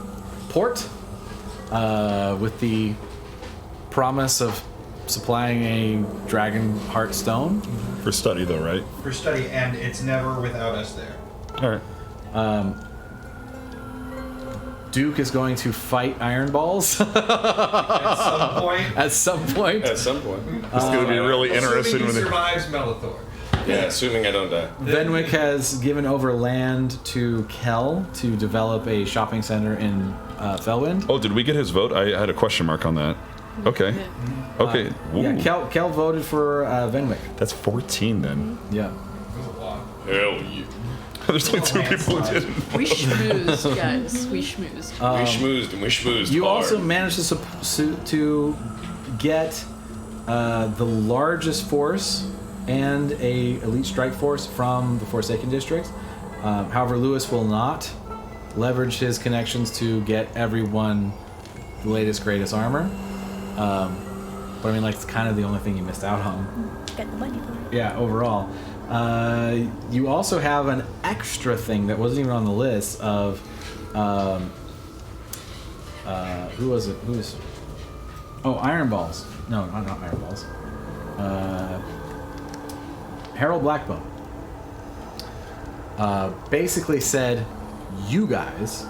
port with the promise of supplying a dragon heart stone. For study, though, right? For study, and it's never without us there. All right. Duke is going to fight Iron Balls At some point. at some point. At some point. It's going to be really interesting Assuming when he it. survives Melanthor. Yeah, assuming I don't die. Venwick has given over land to Kel to develop a shopping center in Felwind. Oh, did we get his vote? I had a question mark on that. Okay. Okay. Yeah, Ooh. Kel voted for Venwick. That's 14 then. Yeah. Hell yeah. There's only 2 people who didn't. We schmoozed, guys. We schmoozed. We schmoozed and we schmoozed You hard. also managed to get the largest force and a elite strike force from the Forsaken District. However, Lewis will not leverage his connections to get everyone the latest, greatest armor. But I mean, like, it's kind of the only thing you missed out on. Got the money for it. Yeah, overall. You also have an extra thing that wasn't even on the list of who was it? Iron Balls. No, not Iron Balls. Harold Blackbone basically said, you guys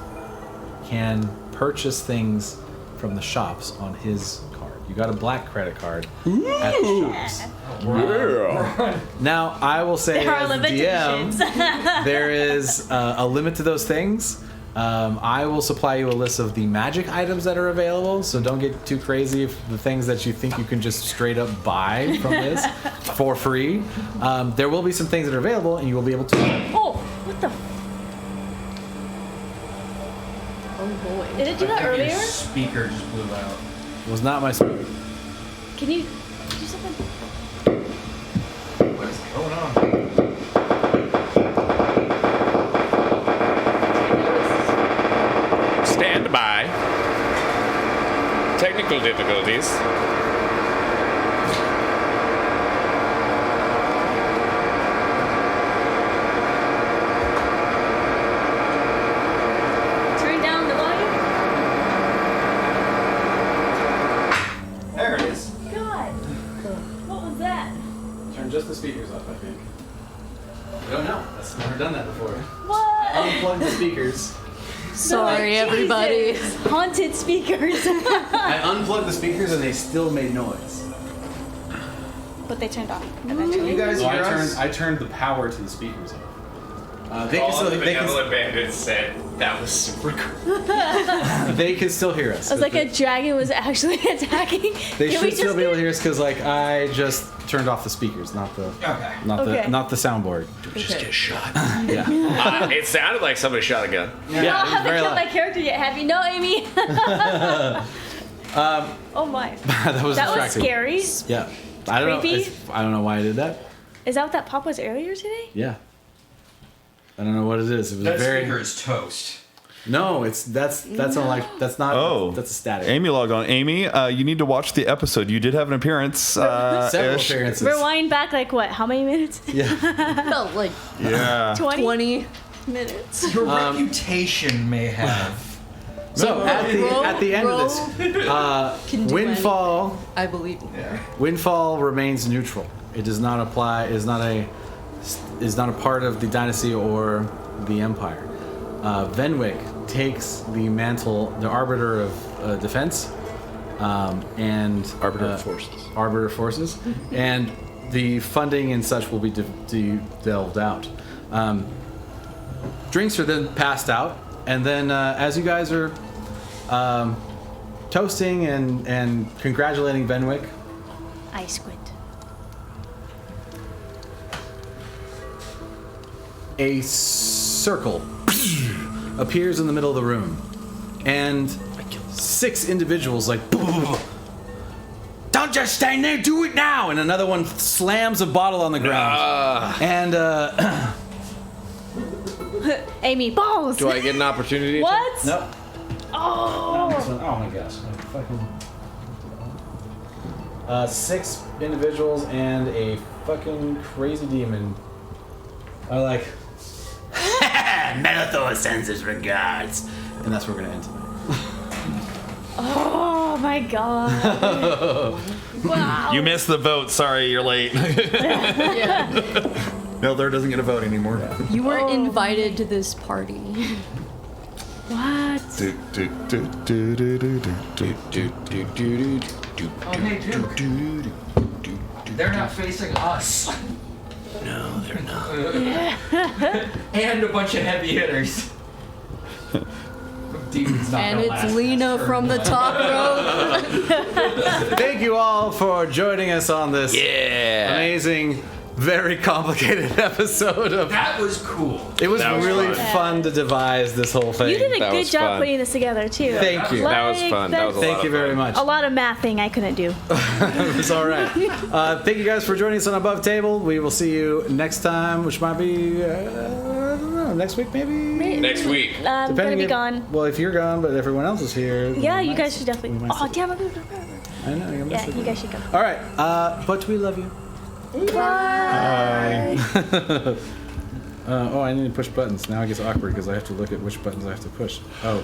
can purchase things from the shops on his card. You got a black credit card at the shops. Yeah. Now, I will say, There are as a limited DM, editions. there is a limit to those things. I will supply you a list of the magic items that are available, so don't get too crazy if the things that you think you can just straight up buy from this for free. There will be some things that are available, and you will be able to. Oh, what the? Oh boy. Did it do that I think earlier? his speaker just blew out. It was not my speaker. Can you do something? What is going on? Stand by. Technical difficulties. Turn down the volume. There it is. God, what was that? Turn just the speakers up, I think. I don't know. I've never done that before. What? Unplug the speakers. Sorry, Jesus. everybody. Haunted speakers. I unplugged the speakers, and they still made noise. But they turned off eventually. You guys So hear us? I turned the power to the speakers off. They can All still, the they can, benevolent bandits said that was super cool. They can still hear us. I was like, a dragon was actually attacking. They Can we should still just be able to hear us because, like, I just turned off the speakers, not the Okay. not the soundboard. Just get shot. Yeah. It sounded like somebody shot a gun. I Yeah. haven't Very killed loud. my character yet. Have you? No, Amy. Oh my. That was That was distracting. scary. Yeah. I don't know. Creepy. I don't know why I did that. Is that what that pop was earlier today? Yeah. I don't know what it is. It was That very. speaker is toast. No, that's not. Oh. That's a static. Amy logged on. Amy, you need to watch the episode. You did have an appearance. Several ish. appearances. Rewind back like what? How many minutes? Yeah. Felt like Yeah. 20 minutes. Your reputation may have. So at the end of this, Can do Windfall. anything. I believe in her. Windfall remains neutral. It does not apply. Is not a part of the dynasty or the empire. Venwick takes the mantle, the arbiter of defense, and Arbiter of forces. Arbiter of forces, and the funding and such will be delved out. Drinks are then passed out, and then as you guys are toasting and congratulating Venwick, I squint. a circle appears in the middle of the room, and 6 individuals like, don't just stand there, do it now, and another one slams a bottle on the ground, and Amy, balls. Do I get an opportunity? What? nope. Oh. Oh my gosh. 6 individuals and a fucking crazy demon are like, Melithor sends his regards. And that's where we're going to end tonight. Oh my god. Wow. You missed the vote. Sorry, you're late. No, there doesn't get a vote anymore. You were invited to this party. What? Oh, hey, Duke. They're not facing us. No, they're not. And a bunch of heavy hitters. Demon's not And gonna last it's Lena past from the turn top row. Thank you all for joining us on this amazing, very complicated episode of. That was cool. It was That was really fun. fun to devise this whole thing. You did a That good was job fun. putting this together too. Thank you. That was fun. That was a lot Thank of you very fun. much. A lot of mathing I couldn't do. It was all right. Thank you guys for joining us on Above Table. We will see you next time, which might be I don't know, next week maybe. Next week. I'm gonna be if- gone. Well, if you're gone, but everyone else is here. then Yeah, we you might guys see- should definitely. we might Oh see- damn! I moved forever. I know you're Yeah, you guys should go. All right, but we love you. Bye. Oh, I need to push buttons. Now it gets awkward because I have to look at which buttons I have to push. Oh.